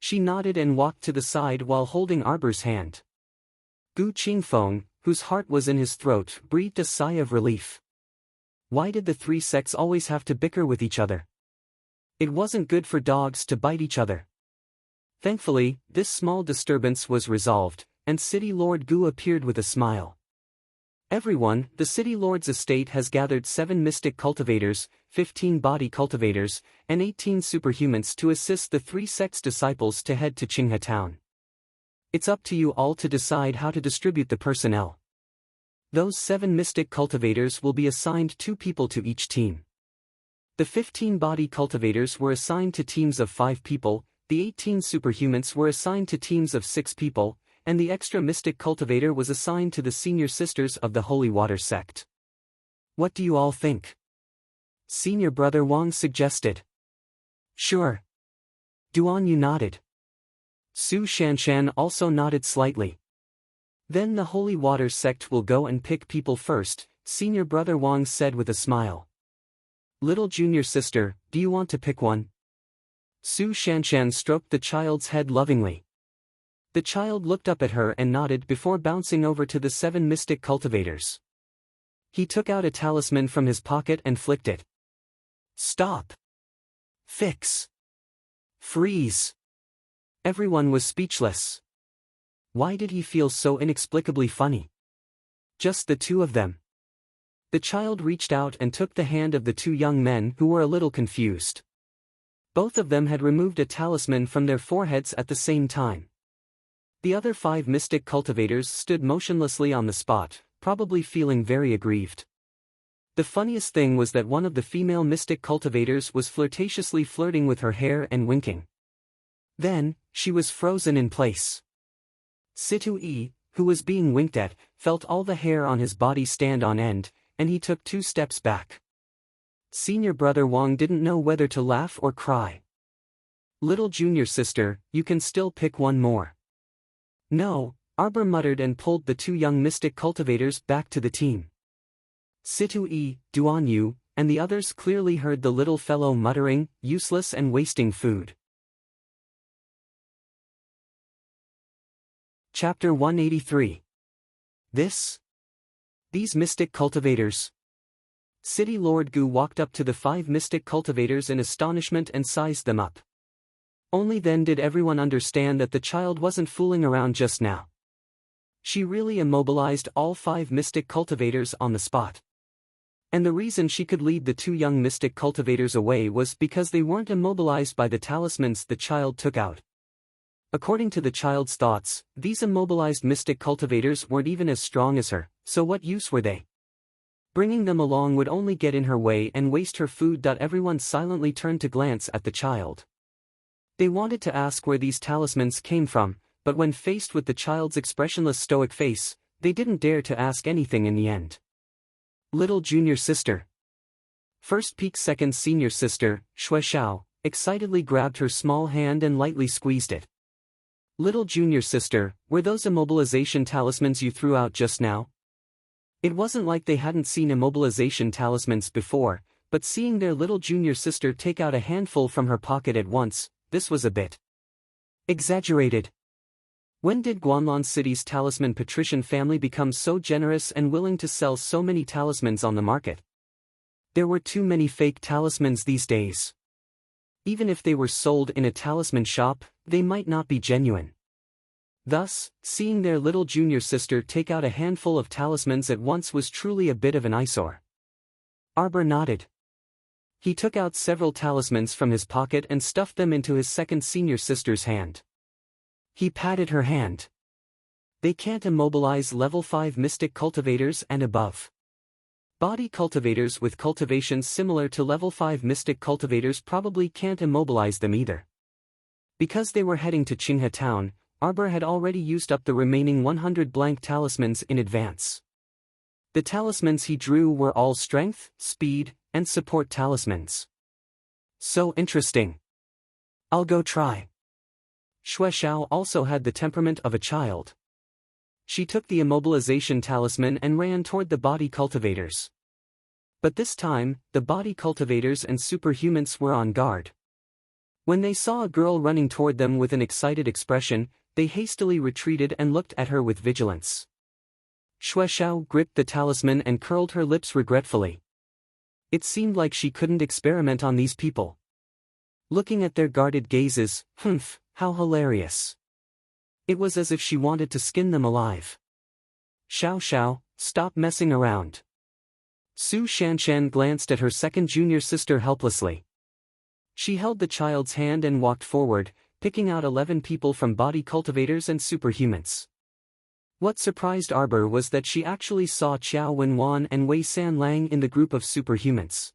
She nodded and walked to the side while holding Arbor's hand. Gu Qingfeng, whose heart was in his throat, breathed a sigh of relief. Why did the three sects always have to bicker with each other? It wasn't good for dogs to bite each other. Thankfully, this small disturbance was resolved, and City Lord Gu appeared with a smile. Everyone, the City Lord's estate has gathered 7 mystic cultivators, 15 body cultivators, and 18 superhumans to assist the three sects' disciples to head to Qinghe Town. It's up to you all to decide how to distribute the personnel. Those 7 mystic cultivators will be assigned 2 people to each team. The 15 body cultivators were assigned to teams of 5 people, the 18 superhumans were assigned to teams of 6 people, and the extra mystic cultivator was assigned to the senior sisters of the Holy Water sect. What do you all think? Senior brother Wang suggested. Sure. Duan Yu nodded. Su Shanshan also nodded slightly. Then the Holy Water sect will go and pick people first, Senior brother Wang said with a smile. Little junior sister, do you want to pick one? Su Shanshan stroked the child's head lovingly. The child looked up at her and nodded before bouncing over to the 7 mystic cultivators. He took out a talisman from his pocket and flicked it. Stop. Fix. Freeze. Everyone was speechless. Why did he feel so inexplicably funny? Just the 2 of them. The child reached out and took the hand of the 2 young men who were a little confused. Both of them had removed a talisman from their foreheads at the same time. The other 5 mystic cultivators stood motionlessly on the spot, probably feeling very aggrieved. The funniest thing was that one of the female mystic cultivators was flirtatiously flirting with her hair and winking. Then, she was frozen in place. Situ Yi, who was being winked at, felt all the hair on his body stand on end, and he took 2 steps back. Senior brother Wang didn't know whether to laugh or cry. Little junior sister, you can still pick one more. No, Arbor muttered and pulled the 2 young mystic cultivators back to the team. Situ Yi, Duan Yu, and the others clearly heard the little fellow muttering, useless and wasting food. Chapter 183. These mystic cultivators. City Lord Gu walked up to the 5 mystic cultivators in astonishment and sized them up. Only then did everyone understand that the child wasn't fooling around just now. She really immobilized all 5 mystic cultivators on the spot. And the reason she could lead the 2 young mystic cultivators away was because they weren't immobilized by the talismans the child took out. According to the child's thoughts, these immobilized mystic cultivators weren't even as strong as her, so what use were they? Bringing them along would only get in her way and waste her food. Everyone silently turned to glance at the child. They wanted to ask where these talismans came from, but when faced with the child's expressionless stoic face, they didn't dare to ask anything in the end. Little junior sister. First peak second senior sister, Shui Xiao, excitedly grabbed her small hand and lightly squeezed it. Little junior sister, were those immobilization talismans you threw out just now? It wasn't like they hadn't seen immobilization talismans before, but seeing their little junior sister take out a handful from her pocket at once, this was a bit exaggerated. When did Guanlon City's talisman patrician family become so generous and willing to sell so many talismans on the market? There were too many fake talismans these days. Even if they were sold in a talisman shop, they might not be genuine. Thus, seeing their little junior sister take out a handful of talismans at once was truly a bit of an eyesore. Arbor nodded. He took out several talismans from his pocket and stuffed them into his second senior sister's hand. He patted her hand. They can't immobilize level 5 mystic cultivators and above. Body cultivators with cultivations similar to level 5 mystic cultivators probably can't immobilize them either. Because they were heading to Qinghe town, Arbor had already used up the remaining 100 blank talismans in advance. The talismans he drew were all strength, speed, and support talismans. So interesting. I'll go try. Xue Xiao also had the temperament of a child. She took the immobilization talisman and ran toward the body cultivators. But this time, the body cultivators and superhumans were on guard. When they saw a girl running toward them with an excited expression, they hastily retreated and looked at her with vigilance. Xue Xiao gripped the talisman and curled her lips regretfully. It seemed like she couldn't experiment on these people. Looking at their guarded gazes, humph, how hilarious. It was as if she wanted to skin them alive. Xiao Xiao, stop messing around. Su Shanshan glanced at her second junior sister helplessly. She held the child's hand and walked forward, picking out 11 people from body cultivators and superhumans. What surprised Arbor was that she actually saw Qiao Wenwan and Wei San Lang in the group of superhumans.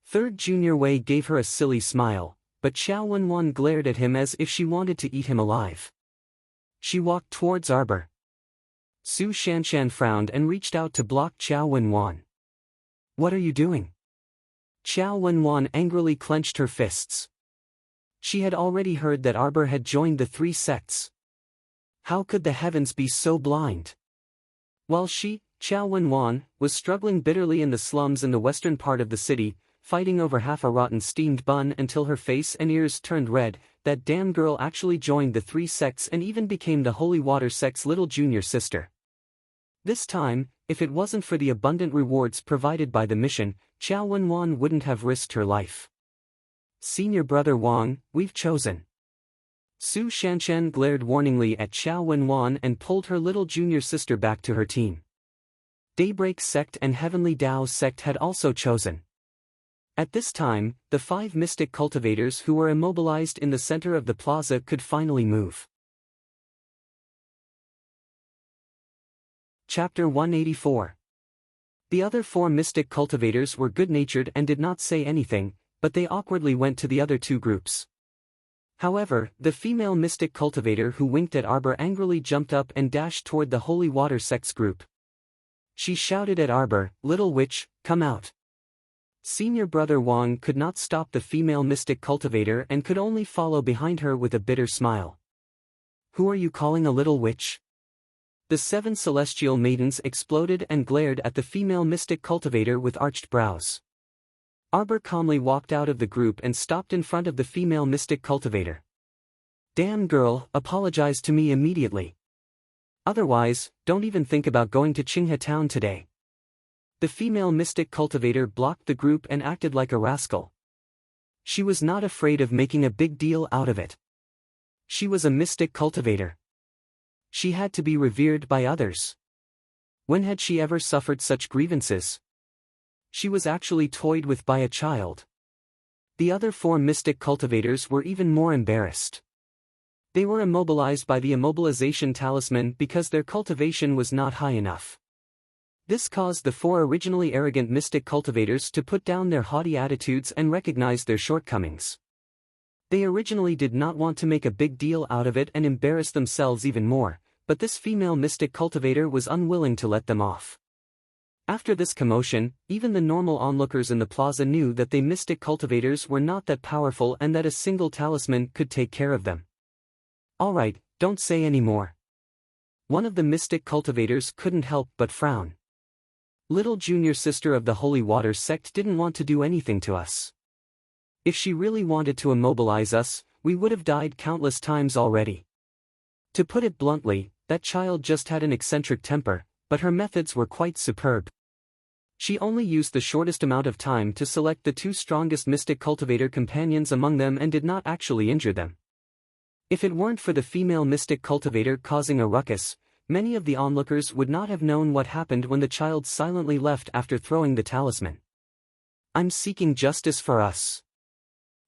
Third junior Wei gave her a silly smile, but Qiao Wenwan glared at him as if she wanted to eat him alive. She walked towards Arbor. Su Shanshan frowned and reached out to block Qiao Wenwan. What are you doing? Qiao Wenwan angrily clenched her fists. She had already heard that Arbor had joined the 3 sects. How could the heavens be so blind? While she, Qiao Wenwan, was struggling bitterly in the slums in the western part of the city, fighting over half a rotten steamed bun until her face and ears turned red, that damn girl actually joined the 3 sects and even became the Holy Water sect's little junior sister. This time, if it wasn't for the abundant rewards provided by the mission, Qiao Wenwan wouldn't have risked her life. Senior brother Wang, we've chosen. Su Shanshan glared warningly at Qiao Wenwan and pulled her little junior sister back to her team. Daybreak sect and Heavenly Dao sect had also chosen. At this time, the 5 mystic cultivators who were immobilized in the center of the plaza could finally move. Chapter 184. The other 4 mystic cultivators were good-natured and did not say anything, but they awkwardly went to the other 2 groups. However, the female mystic cultivator who winked at Arbor angrily jumped up and dashed toward the Holy Water sect's group. She shouted at Arbor, "Little witch, come out." Senior brother Wang could not stop the female mystic cultivator and could only follow behind her with a bitter smile. Who are you calling a little witch? The 7 celestial maidens exploded and glared at the female mystic cultivator with arched brows. Arbor calmly walked out of the group and stopped in front of the female mystic cultivator. Damn girl, apologize to me immediately. Otherwise, don't even think about going to Qinghe town today. The female mystic cultivator blocked the group and acted like a rascal. She was not afraid of making a big deal out of it. She was a mystic cultivator. She had to be revered by others. When had she ever suffered such grievances? She was actually toyed with by a child. The other 4 mystic cultivators were even more embarrassed. They were immobilized by the immobilization talisman because their cultivation was not high enough. This caused the 4 originally arrogant mystic cultivators to put down their haughty attitudes and recognize their shortcomings. They originally did not want to make a big deal out of it and embarrass themselves even more, but this female mystic cultivator was unwilling to let them off. After this commotion, even the normal onlookers in the plaza knew that they mystic cultivators were not that powerful and that a single talisman could take care of them. Alright, don't say any more. One of the mystic cultivators couldn't help but frown. Little junior sister of the Holy Water sect didn't want to do anything to us. If she really wanted to immobilize us, we would have died countless times already. To put it bluntly, that child just had an eccentric temper, but her methods were quite superb. She only used the shortest amount of time to select the two strongest mystic cultivator companions among them and did not actually injure them. If it weren't for the female mystic cultivator causing a ruckus, many of the onlookers would not have known what happened when the child silently left after throwing the talisman. I'm seeking justice for us.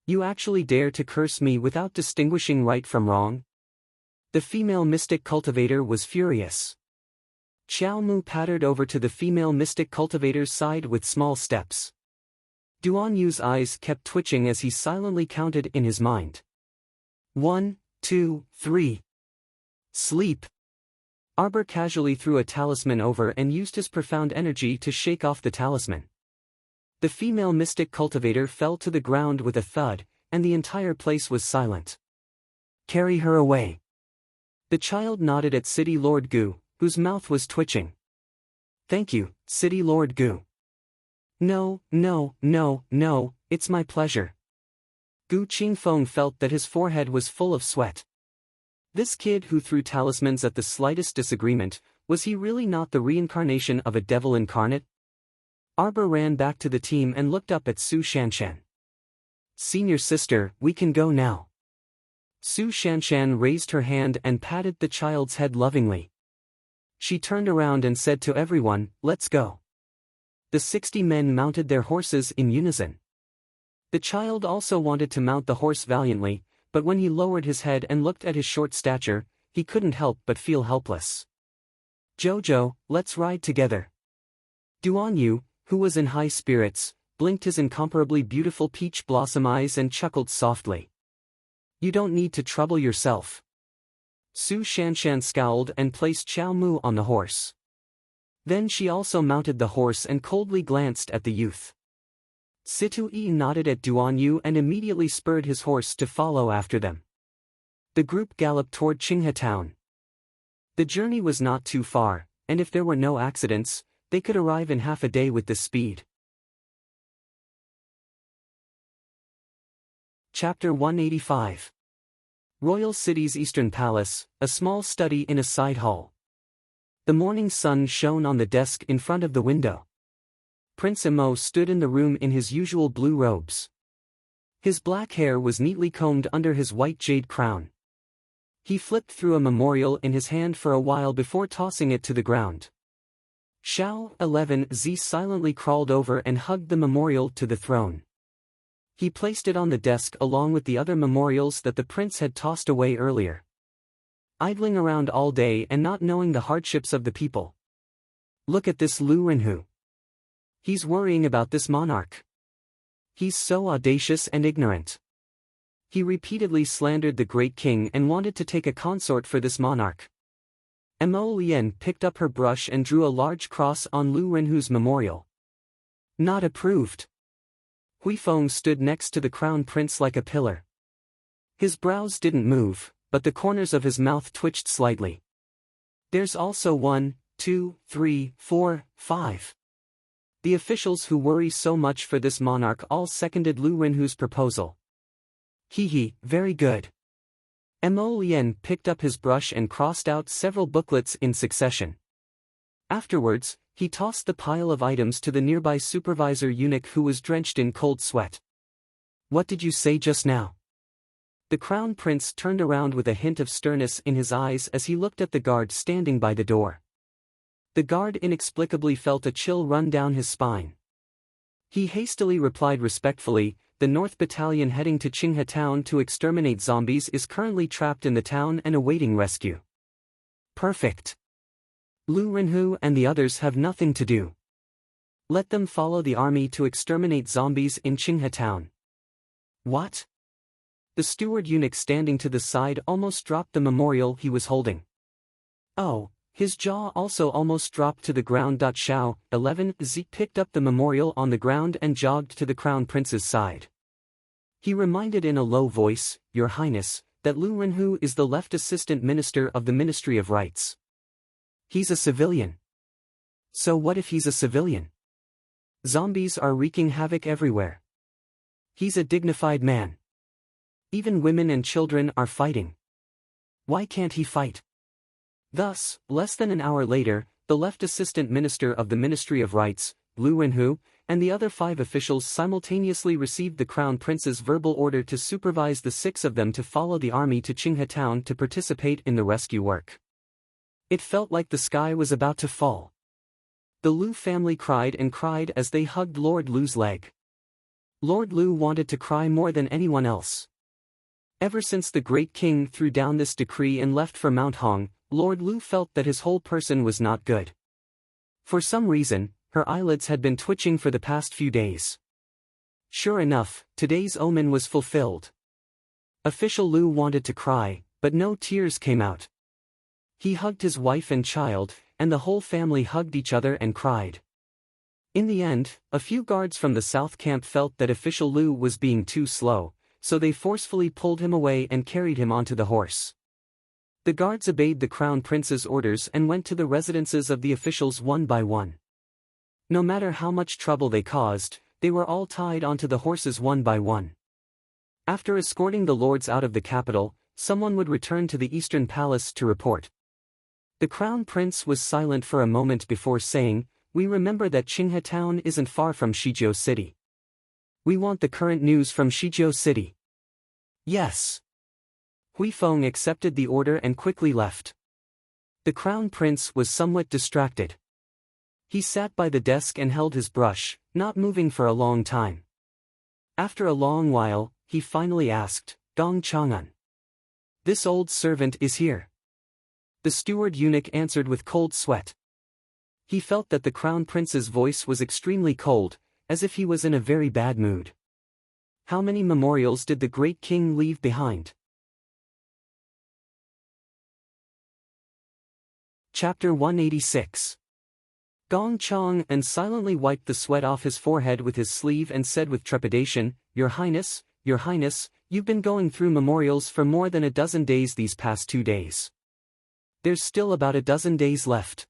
You actually dare to curse me without distinguishing right from wrong? The female mystic cultivator was furious. Xiao Mu pattered over to the female mystic cultivator's side with small steps. Duan Yu's eyes kept twitching as he silently counted in his mind. 1, 2, 3. Sleep. Arbor casually threw a talisman over and used his profound energy to shake off the talisman. The female mystic cultivator fell to the ground with a thud, and the entire place was silent. Carry her away. The child nodded at City Lord Gu, whose mouth was twitching. Thank you, City Lord Gu. No, it's my pleasure. Gu Qingfeng felt that his forehead was full of sweat. This kid who threw talismans at the slightest disagreement, was he really not the reincarnation of a devil incarnate? Arbor ran back to the team and looked up at Su Shanshan. Senior sister, we can go now. Su Shanshan raised her hand and patted the child's head lovingly. She turned around and said to everyone, let's go. The 60 men mounted their horses in unison. The child also wanted to mount the horse valiantly, but when he lowered his head and looked at his short stature, he couldn't help but feel helpless. Jojo, let's ride together. Duan Yu, who was in high spirits, blinked his incomparably beautiful peach blossom eyes and chuckled softly. You don't need to trouble yourself. Su Shanshan scowled and placed Xiao Mu on the horse. Then she also mounted the horse and coldly glanced at the youth. Situ Yi nodded at Duan Yu and immediately spurred his horse to follow after them. The group galloped toward Qinghe town. The journey was not too far, and if there were no accidents, they could arrive in half a day with this speed. Chapter 185. Royal City's Eastern Palace, a small study in a side hall. The morning sun shone on the desk in front of the window. Prince Emo stood in the room in his usual blue robes. His black hair was neatly combed under his white jade crown. He flipped through a memorial in his hand for a while before tossing it to the ground. Xiao 11Z silently crawled over and hugged the memorial to the throne. He placed it on the desk along with the other memorials that the prince had tossed away earlier. Idling around all day and not knowing the hardships of the people. Look at this Lu Renhu. He's worrying about this monarch. He's so audacious and ignorant. He repeatedly slandered the great king and wanted to take a consort for this monarch. Mo Lian picked up her brush and drew a large cross on Lu Renhu's memorial. Not approved. Hui Feng stood next to the crown prince like a pillar. His brows didn't move, but the corners of his mouth twitched slightly. There's also 1, 2, 3, 4, 5. The officials who worry so much for this monarch all seconded Lu Renhu's proposal. Very good. Mo Lian picked up his brush and crossed out several booklets in succession. Afterwards, he tossed the pile of items to the nearby supervisor eunuch who was drenched in cold sweat. What did you say just now? The crown prince turned around with a hint of sternness in his eyes as he looked at the guard standing by the door. The guard inexplicably felt a chill run down his spine. He hastily replied respectfully, the North Battalion heading to Qinghe town to exterminate zombies is currently trapped in the town and awaiting rescue. Perfect. Lu Renhu and the others have nothing to do. Let them follow the army to exterminate zombies in Qinghe town. What? The steward eunuch standing to the side almost dropped the memorial he was holding. Oh. His jaw also almost dropped to the ground. Xiao 11Z picked up the memorial on the ground and jogged to the crown prince's side. He reminded in a low voice, Your Highness, that Lu Renhu is the left assistant minister of the Ministry of Rights. He's a civilian. So what if he's a civilian? Zombies are wreaking havoc everywhere. He's a dignified man. Even women and children are fighting. Why can't he fight? Thus, less than an hour later, the left assistant minister of the Ministry of Rights, Lu Wenhu, and the other 5 officials simultaneously received the Crown Prince's verbal order to supervise the 6 of them to follow the army to Qinghe town to participate in the rescue work. It felt like the sky was about to fall. The Lu family cried and cried as they hugged Lord Lu's leg. Lord Lu wanted to cry more than anyone else. Ever since the great king threw down this decree and left for Mount Hong, Lord Lu felt that his whole person was not good. For some reason, her eyelids had been twitching for the past few days. Sure enough, today's omen was fulfilled. Official Lu wanted to cry, but no tears came out. He hugged his wife and child, and the whole family hugged each other and cried. In the end, a few guards from the south camp felt that Official Lu was being too slow, so they forcefully pulled him away and carried him onto the horse. The guards obeyed the Crown Prince's orders and went to the residences of the officials one by one. No matter how much trouble they caused, they were all tied onto the horses one by one. After escorting the lords out of the capital, someone would return to the Eastern Palace to report. The Crown Prince was silent for a moment before saying, "We remember that Qinghe town isn't far from Shijiao City. We want the current news from Shijiao City." Yes. Hui Feng accepted the order and quickly left. The Crown Prince was somewhat distracted. He sat by the desk and held his brush, not moving for a long time. After a long while, he finally asked, "Gong Chang'an. This old servant is here." The steward eunuch answered with cold sweat. He felt that the Crown Prince's voice was extremely cold, as if he was in a very bad mood. How many memorials did the great king leave behind? Chapter 186. Gong Chang'an silently wiped the sweat off his forehead with his sleeve and said with trepidation, Your Highness, you've been going through memorials for more than a dozen days these past 2 days. There's still about a dozen days left."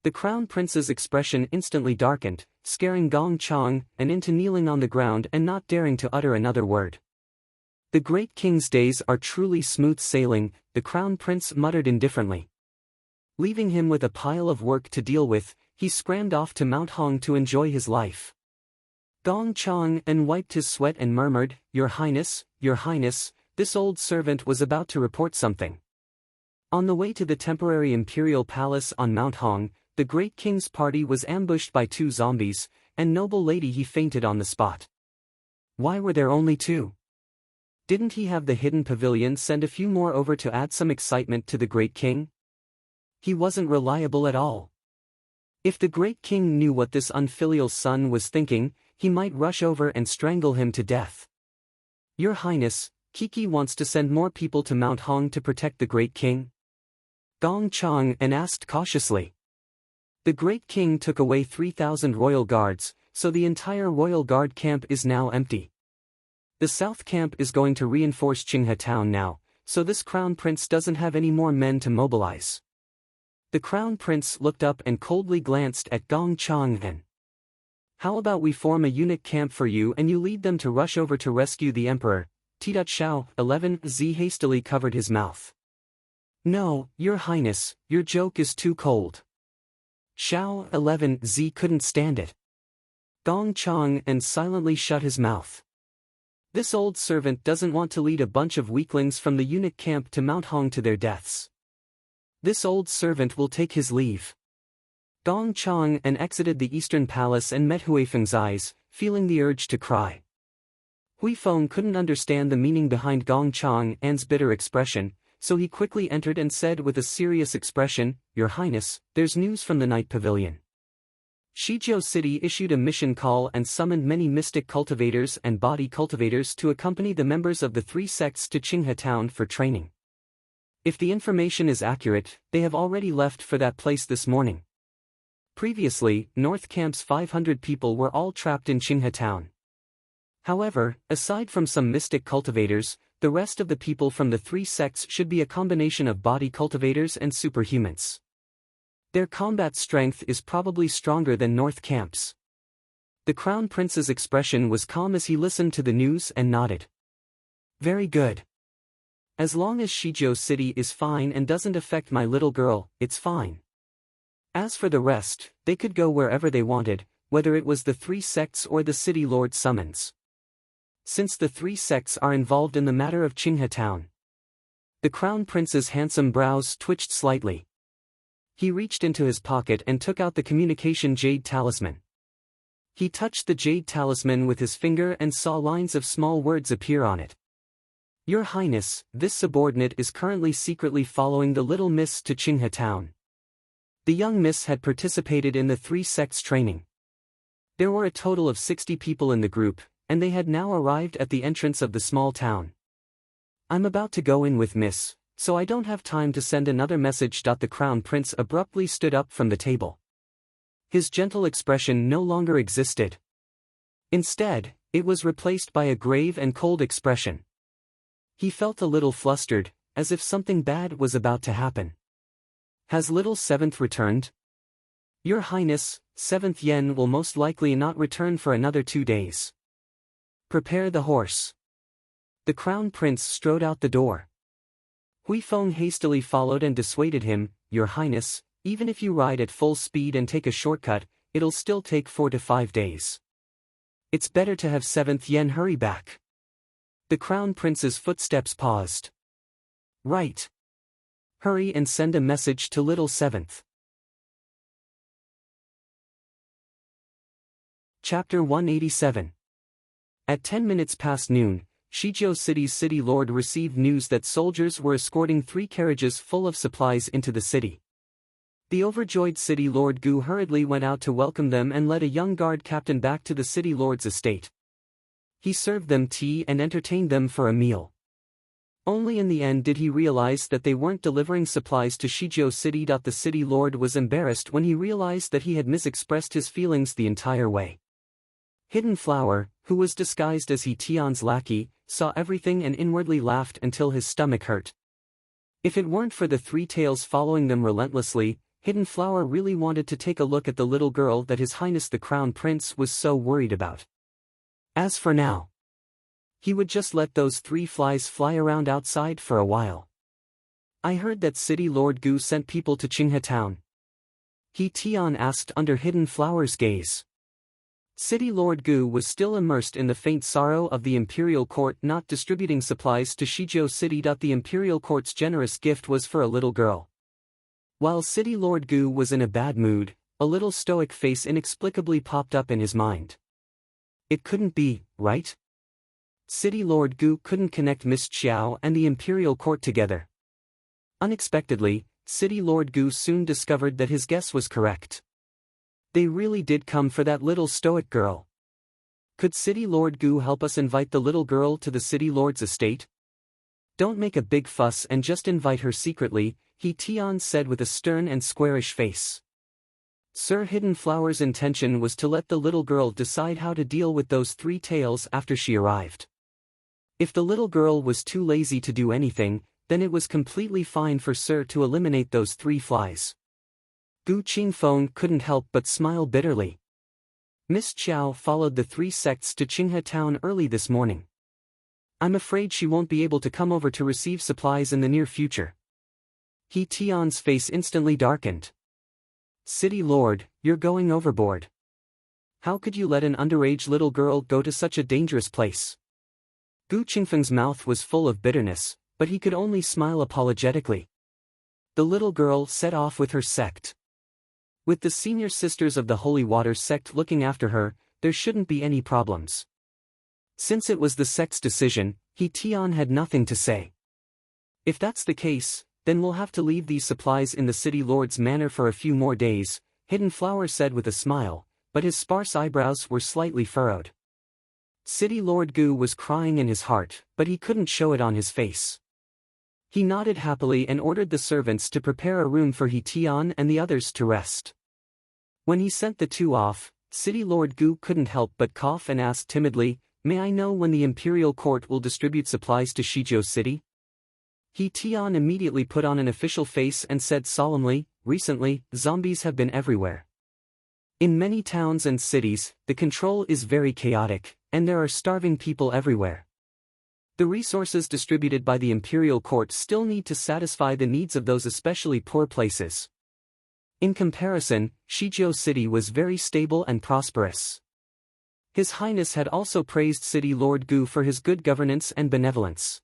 The Crown Prince's expression instantly darkened, scaring Gong Chang'an into kneeling on the ground and not daring to utter another word. "The great king's days are truly smooth sailing," the Crown Prince muttered indifferently. Leaving him with a pile of work to deal with, he scrambled off to Mount Hong to enjoy his life. Gong Chang'an wiped his sweat and murmured, Your Highness, this old servant was about to report something. On the way to the temporary imperial palace on Mount Hong, the great king's party was ambushed by 2 zombies, and noble lady he fainted on the spot. Why were there only 2? Didn't he have the hidden pavilion send a few more over to add some excitement to the great king? He wasn't reliable at all. If the great king knew what this unfilial son was thinking, he might rush over and strangle him to death. Your Highness, Kiki wants to send more people to Mount Hong to protect the great king? Gong Chang'an asked cautiously. The great king took away 3,000 royal guards, so the entire royal guard camp is now empty. The south camp is going to reinforce Qinghe town now, so this crown prince doesn't have any more men to mobilize. The crown prince looked up and coldly glanced at Gong Chang'an. How about we form a eunuch camp for you and you lead them to rush over to rescue the emperor? Xiao 11Z hastily covered his mouth. No, Your Highness, your joke is too cold. Xiao 11Z couldn't stand it. Gong Chang'an silently shut his mouth. This old servant doesn't want to lead a bunch of weaklings from the eunuch camp to Mount Hong to their deaths. This old servant will take his leave. Gong Chang'an exited the eastern palace and met Hui Feng's eyes, feeling the urge to cry. Hui Feng couldn't understand the meaning behind Gong Chang'an's bitter expression, so he quickly entered and said with a serious expression, Your Highness, there's news from the Night Pavilion. Shijiao City issued a mission call and summoned many mystic cultivators and body cultivators to accompany the members of the 3 sects to Qinghe town for training. If the information is accurate, they have already left for that place this morning. Previously, North Camp's 500 people were all trapped in Qinghe town. However, aside from some mystic cultivators, the rest of the people from the 3 sects should be a combination of body cultivators and superhumans. Their combat strength is probably stronger than North Camp's. The Crown Prince's expression was calm as he listened to the news and nodded. Very good. As long as Shizhou City is fine and doesn't affect my little girl, it's fine. As for the rest, they could go wherever they wanted, whether it was the 3 sects or the city lord summons. Since the 3 sects are involved in the matter of Qinghe Town. The Crown Prince's handsome brows twitched slightly. He reached into his pocket and took out the communication jade talisman. He touched the jade talisman with his finger and saw lines of small words appear on it. Your Highness, this subordinate is currently secretly following the little miss to Qinghe Town. The young miss had participated in the 3 sects training. There were a total of 60 people in the group, and they had now arrived at the entrance of the small town. I'm about to go in with Miss, so I don't have time to send another message. The Crown Prince abruptly stood up from the table. His gentle expression no longer existed. Instead, it was replaced by a grave and cold expression. He felt a little flustered, as if something bad was about to happen. Has little Seventh returned? Your Highness, 7th Yen will most likely not return for another 2 days. Prepare the horse. The Crown Prince strode out the door. Hui Feng hastily followed and dissuaded him, Your Highness, even if you ride at full speed and take a shortcut, it'll still take 4 to 5 days. It's better to have 7th Yen hurry back. The Crown Prince's footsteps paused. Right. Hurry and send a message to little 7th. Chapter 187. At 10 minutes past noon, Shizhou City's city lord received news that soldiers were escorting 3 carriages full of supplies into the city. The overjoyed city lord Gu hurriedly went out to welcome them and led a young guard captain back to the city lord's estate. He served them tea and entertained them for a meal. Only in the end did he realize that they weren't delivering supplies to Shizhou City. The city lord was embarrassed when he realized that he had misexpressed his feelings the entire way. Hidden Flower, who was disguised as He Tian's lackey, saw everything and inwardly laughed until his stomach hurt. If it weren't for the 3 tails following them relentlessly, Hidden Flower really wanted to take a look at the little girl that His Highness the Crown Prince was so worried about. As for now, he would just let those 3 flies fly around outside for a while. I heard that City Lord Gu sent people to Qinghe Town. He Tian asked under Hidden Flower's gaze. City Lord Gu was still immersed in the faint sorrow of the Imperial Court not distributing supplies to Shizhou City. The Imperial Court's generous gift was for a little girl. While City Lord Gu was in a bad mood, a little stoic face inexplicably popped up in his mind. It couldn't be, right? City Lord Gu couldn't connect Miss Xiao and the Imperial Court together. Unexpectedly, City Lord Gu soon discovered that his guess was correct. They really did come for that little stoic girl. Could City Lord Gu help us invite the little girl to the City Lord's estate? Don't make a big fuss and just invite her secretly, He Tian said with a stern and squarish face. Sir Hidden Flower's intention was to let the little girl decide how to deal with those 3 tails after she arrived. If the little girl was too lazy to do anything, then it was completely fine for Sir to eliminate those 3 flies. Gu Qingfeng couldn't help but smile bitterly. Miss Qiao followed the 3 sects to Qinghe Town early this morning. I'm afraid she won't be able to come over to receive supplies in the near future. He Tian's face instantly darkened. City Lord, you're going overboard. How could you let an underage little girl go to such a dangerous place? Gu Qingfeng's mouth was full of bitterness, but he could only smile apologetically. The little girl set off with her sect. With the senior sisters of the Holy Water sect looking after her, there shouldn't be any problems. Since it was the sect's decision, He Tian had nothing to say. If that's the case, then we'll have to leave these supplies in the City Lord's manor for a few more days, Hidden Flower said with a smile, but his sparse eyebrows were slightly furrowed. City Lord Gu was crying in his heart, but he couldn't show it on his face. He nodded happily and ordered the servants to prepare a room for He Tian and the others to rest. When he sent the 2 off, City Lord Gu couldn't help but cough and ask timidly, May I know when the Imperial Court will distribute supplies to Shizhou City? He Tian immediately put on an official face and said solemnly, Recently, zombies have been everywhere. In many towns and cities, the control is very chaotic, and there are starving people everywhere. The resources distributed by the imperial court still need to satisfy the needs of those especially poor places. In comparison, Shijiao City was very stable and prosperous. His Highness had also praised City Lord Gu for his good governance and benevolence.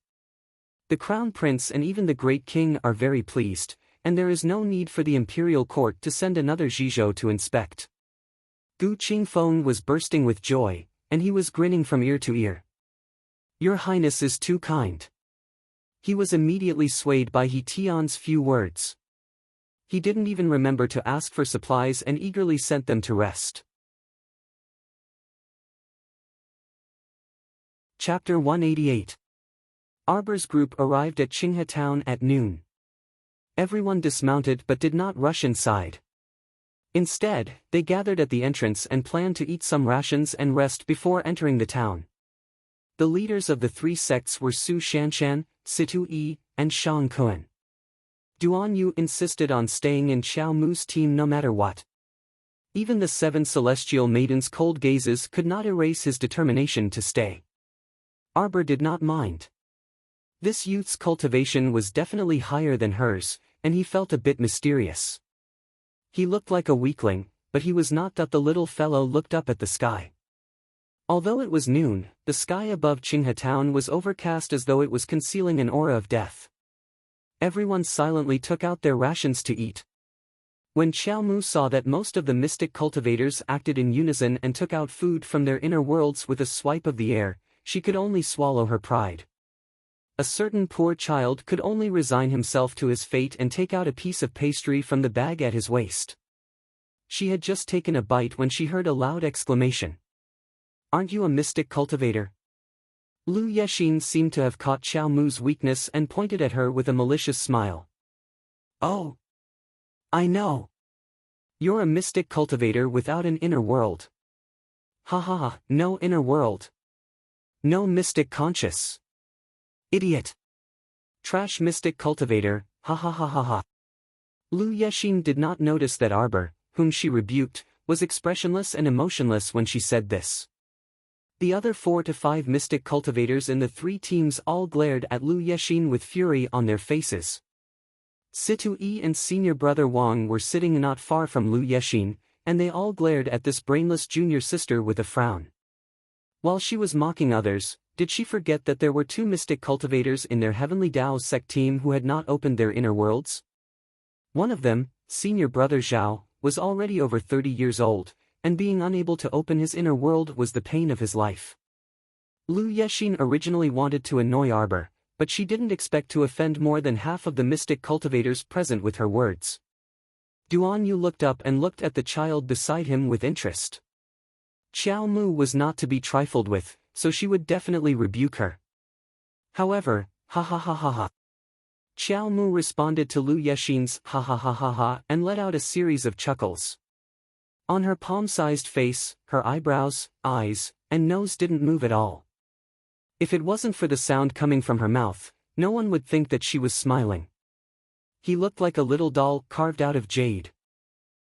The Crown Prince and even the Great King are very pleased, and there is no need for the imperial court to send another Zhizhou to inspect. Gu Qingfeng was bursting with joy, and he was grinning from ear to ear. Your Highness is too kind. He was immediately swayed by He Tian's few words. He didn't even remember to ask for supplies and eagerly sent them to rest. Chapter 188. Arbor's group arrived at Qinghe town at noon. Everyone dismounted but did not rush inside. Instead, they gathered at the entrance and planned to eat some rations and rest before entering the town. The leaders of the three sects were Su Shanshan, Situ Yi, and Shang Kuan. Duan Yu insisted on staying in Xiao Mu's team no matter what. Even the 7 celestial maidens' cold gazes could not erase his determination to stay. Arbor did not mind. This youth's cultivation was definitely higher than hers, and he felt a bit mysterious. He looked like a weakling, but he was not. The little fellow looked up at the sky. Although it was noon, the sky above Qinghe town was overcast as though it was concealing an aura of death. Everyone silently took out their rations to eat. When Xiao Mu saw that most of the mystic cultivators acted in unison and took out food from their inner worlds with a swipe of the air, she could only swallow her pride. A certain poor child could only resign himself to his fate and take out a piece of pastry from the bag at his waist. She had just taken a bite when she heard a loud exclamation. Aren't you a mystic cultivator? Lu Yexin seemed to have caught Xiao Mu's weakness and pointed at her with a malicious smile. Oh! I know! You're a mystic cultivator without an inner world. Ha ha ha, no inner world. No mystic conscious. Idiot! Trash mystic cultivator, ha ha ha ha ha. Lu Yexin did not notice that Arbor, whom she rebuked, was expressionless and emotionless when she said this. The other 4 to 5 mystic cultivators in the 3 teams all glared at Lu Yexin with fury on their faces. Situ Yi and senior brother Wang were sitting not far from Lu Yexin, and they all glared at this brainless junior sister with a frown. While she was mocking others, did she forget that there were 2 mystic cultivators in their Heavenly Dao sect team who had not opened their inner worlds? One of them, senior brother Zhao, was already over 30 years old, and being unable to open his inner world was the pain of his life. Lu Yexin originally wanted to annoy Arbor, but she didn't expect to offend more than half of the mystic cultivators present with her words. Duan Yu looked up and looked at the child beside him with interest. Xiao Mu was not to be trifled with, so she would definitely rebuke her. However, ha ha ha ha ha. Xiao Mu responded to Lu Yexin's ha ha ha ha ha and let out a series of chuckles. On her palm-sized face, her eyebrows, eyes, and nose didn't move at all. If it wasn't for the sound coming from her mouth, no one would think that she was smiling. He looked like a little doll carved out of jade.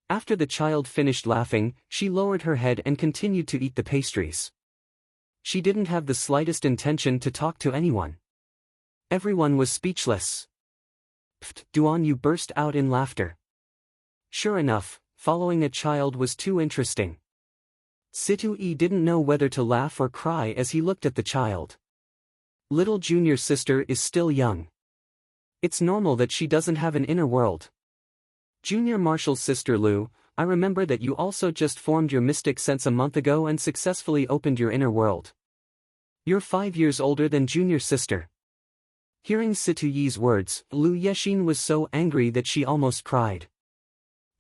After the child finished laughing, she lowered her head and continued to eat the pastries. She didn't have the slightest intention to talk to anyone. Everyone was speechless. Pfft! Duan Yu burst out in laughter. Sure enough, following a child was too interesting. Situ Yi didn't know whether to laugh or cry as he looked at the child. Little junior sister is still young. It's normal that she doesn't have an inner world. Junior Marshall's sister Lu, I remember that you also just formed your mystic sense a month ago and successfully opened your inner world. You're 5 years older than junior sister. Hearing Situ Yi's words, Lu Yexin was so angry that she almost cried.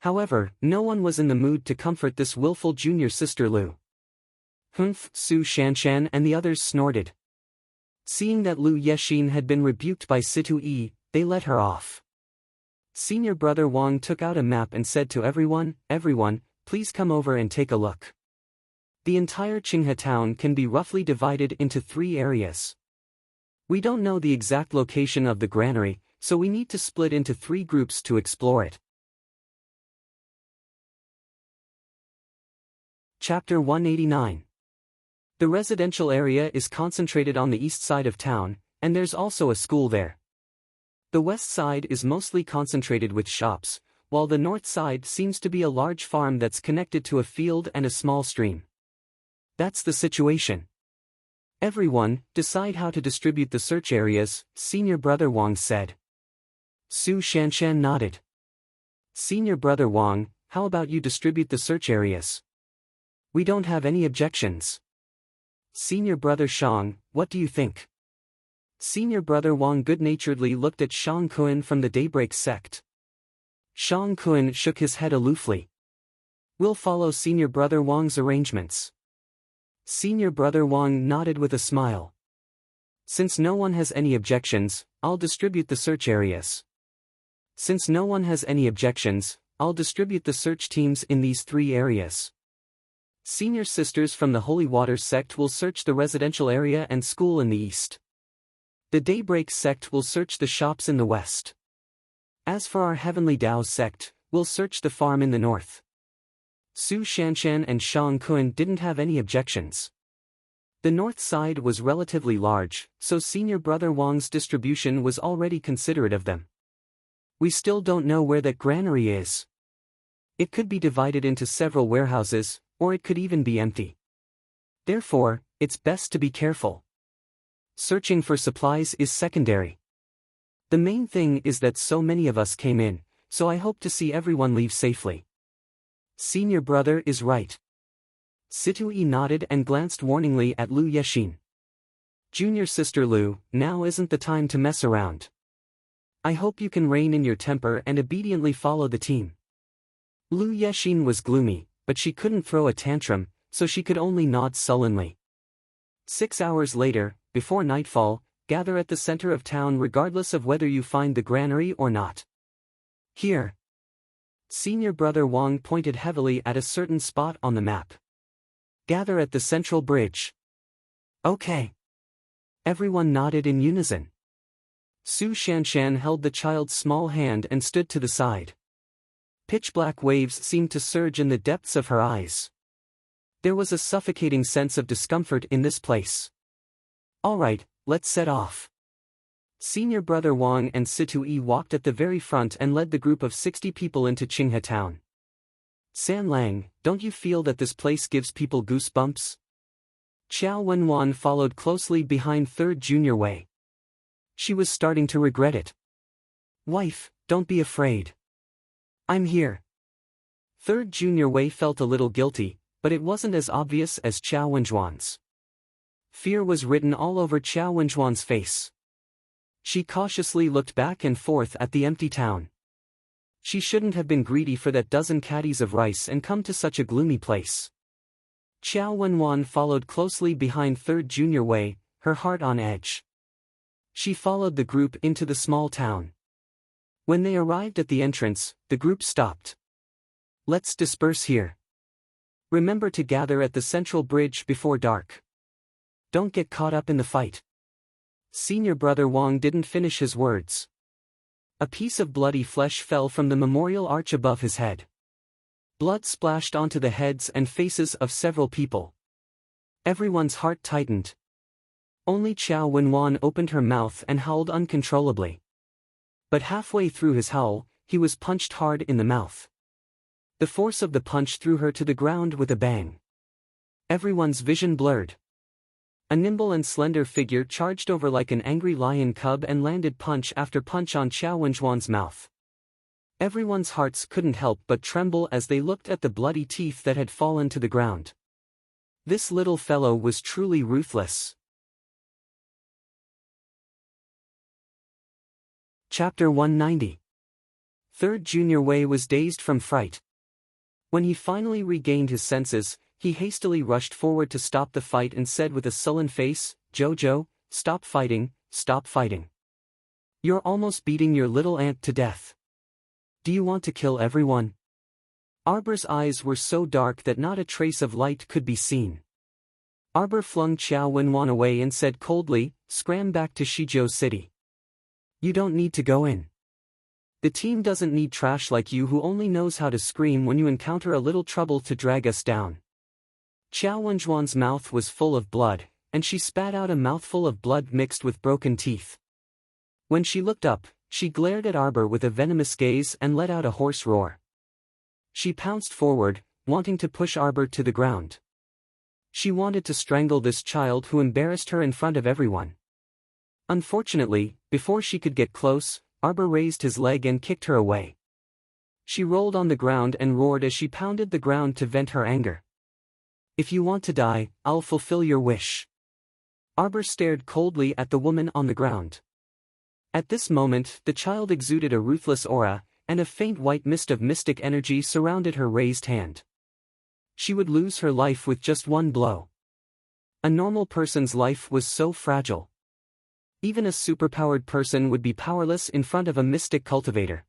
However, no one was in the mood to comfort this willful junior sister Lu. Humph! Su Shanshan and the others snorted. Seeing that Lu Yexin had been rebuked by Situ Yi, they let her off. Senior brother Wang took out a map and said to everyone, please come over and take a look. The entire Qinghe town can be roughly divided into 3 areas. We don't know the exact location of the granary, so we need to split into 3 groups to explore it. Chapter 189. The residential area is concentrated on the east side of town, and there's also a school there. The west side is mostly concentrated with shops, while the north side seems to be a large farm that's connected to a field and a small stream. That's the situation. Everyone, decide how to distribute the search areas, Senior Brother Wang said. Su Shanshan nodded. Senior Brother Wang, how about you distribute the search areas? We don't have any objections. Senior Brother Shang, what do you think? Senior Brother Wang good-naturedly looked at Shang Kun from the Daybreak sect. Shang Kun shook his head aloofly. We'll follow Senior Brother Wang's arrangements. Senior Brother Wang nodded with a smile. Since no one has any objections, I'll distribute the search areas. Since no one has any objections, I'll distribute the search teams in these 3 areas. Senior Sisters from the Holy Water sect will search the residential area and school in the east. The Daybreak sect will search the shops in the west. As for our Heavenly Tao sect, we'll search the farm in the north. Su Shanshan and Shang Kun didn't have any objections. The north side was relatively large, so Senior Brother Wang's distribution was already considerate of them. We still don't know where that granary is. It could be divided into several warehouses, or it could even be empty. Therefore, it's best to be careful. Searching for supplies is secondary. The main thing is that so many of us came in, so I hope to see everyone leave safely. Senior Brother is right. Situi nodded and glanced warningly at Lu Yexin. Junior Sister Lu, now isn't the time to mess around. I hope you can rein in your temper and obediently follow the team. Lu Yexin was gloomy, but she couldn't throw a tantrum, so she could only nod sullenly. 6 hours later, before nightfall, gather at the center of town regardless of whether you find the granary or not. Here. Senior Brother Wang pointed heavily at a certain spot on the map. Gather at the central bridge. Okay. Everyone nodded in unison. Su Shanshan held the child's small hand and stood to the side. Pitch-black waves seemed to surge in the depths of her eyes. There was a suffocating sense of discomfort in this place. All right, let's set off. Senior Brother Wang and Situi walked at the very front and led the group of 60 people into Qinghe town. San Lang, don't you feel that this place gives people goosebumps? Qiao Wenwan followed closely behind 3rd Junior Wei. She was starting to regret it. Wife, don't be afraid. I'm here. 3rd Junior Wei felt a little guilty, but it wasn't as obvious as Qiao Wenjuan's. Fear was written all over Qiao Wenjuan's face. She cautiously looked back and forth at the empty town. She shouldn't have been greedy for that dozen caddies of rice and come to such a gloomy place. Qiao Wenwan followed closely behind 3rd Junior Wei, her heart on edge. She followed the group into the small town. When they arrived at the entrance, the group stopped. Let's disperse here. Remember to gather at the central bridge before dark. Don't get caught up in the fight. Senior Brother Wang didn't finish his words. A piece of bloody flesh fell from the memorial arch above his head. Blood splashed onto the heads and faces of several people. Everyone's heart tightened. Only Qiao Wenwan opened her mouth and howled uncontrollably. But halfway through his howl, he was punched hard in the mouth. The force of the punch threw her to the ground with a bang. Everyone's vision blurred. A nimble and slender figure charged over like an angry lion cub and landed punch after punch on Qiao Wenjuan's mouth. Everyone's hearts couldn't help but tremble as they looked at the bloody teeth that had fallen to the ground. This little fellow was truly ruthless. Chapter 190. 3rd Junior Wei was dazed from fright. When he finally regained his senses, he hastily rushed forward to stop the fight and said with a sullen face, "Jojo, stop fighting, stop fighting. You're almost beating your little aunt to death. Do you want to kill everyone?" Arbor's eyes were so dark that not a trace of light could be seen. Arbor flung Qiao Wenwan away and said coldly, "Scram back to Shizhou City. You don't need to go in. The team doesn't need trash like you who only knows how to scream when you encounter a little trouble to drag us down." Qiao Wenjuan's mouth was full of blood, and she spat out a mouthful of blood mixed with broken teeth. When she looked up, she glared at Arbor with a venomous gaze and let out a hoarse roar. She pounced forward, wanting to push Arbor to the ground. She wanted to strangle this child who embarrassed her in front of everyone. Unfortunately, before she could get close, Arbor raised his leg and kicked her away. She rolled on the ground and roared as she pounded the ground to vent her anger. "If you want to die, I'll fulfill your wish." Arbor stared coldly at the woman on the ground. At this moment, the child exuded a ruthless aura, and a faint white mist of mystic energy surrounded her raised hand. She would lose her life with just one blow. A normal person's life was so fragile. Even a superpowered person would be powerless in front of a mystic cultivator.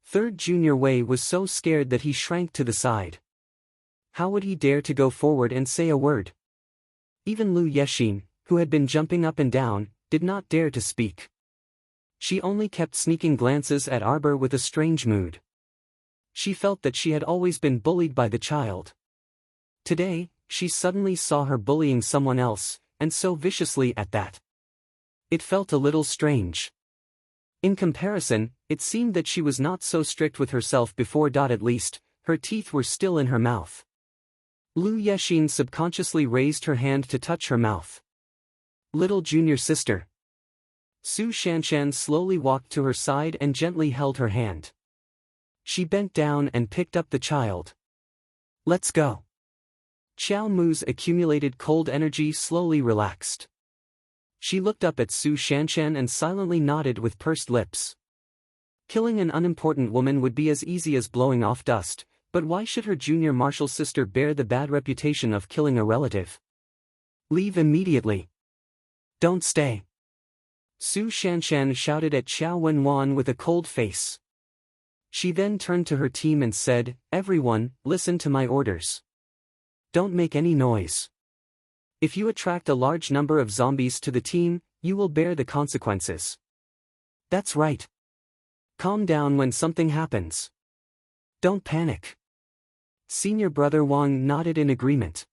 Third Junior Wei was so scared that he shrank to the side. How would he dare to go forward and say a word? Even Lu Yexin, who had been jumping up and down, did not dare to speak. She only kept sneaking glances at Arbor with a strange mood. She felt that she had always been bullied by the child. Today, she suddenly saw her bullying someone else, and so viciously at that. It felt a little strange. In comparison, it seemed that she was not so strict with herself before. At least, her teeth were still in her mouth. Lu Yexin subconsciously raised her hand to touch her mouth. "Little junior sister." Su Shanshan slowly walked to her side and gently held her hand. She bent down and picked up the child. "Let's go." Qiao Mu's accumulated cold energy slowly relaxed. She looked up at Su Shanshan and silently nodded with pursed lips. Killing an unimportant woman would be as easy as blowing off dust, but why should her junior martial sister bear the bad reputation of killing a relative? "Leave immediately. Don't stay." Su Shanshan shouted at Qiao Wenwan with a cold face. She then turned to her team and said, "Everyone, listen to my orders. Don't make any noise. If you attract a large number of zombies to the team, you will bear the consequences." "That's right. Calm down when something happens. Don't panic." Senior brother Wang nodded in agreement.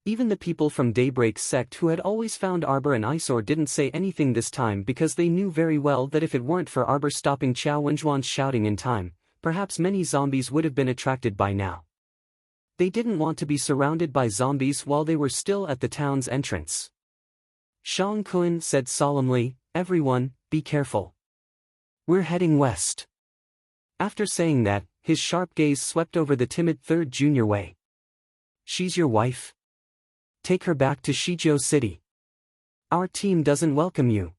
Even the people from Daybreak's sect who had always found Arbor an eyesore didn't say anything this time because they knew very well that if it weren't for Arbor stopping Qiao Wenjuan's shouting in time, perhaps many zombies would have been attracted by now. They didn't want to be surrounded by zombies while they were still at the town's entrance. Shang Kun said solemnly, "Everyone, be careful. We're heading west." After saying that, his sharp gaze swept over the timid Third Junior Wei. "She's your wife? Take her back to Shijiao City. Our team doesn't welcome you."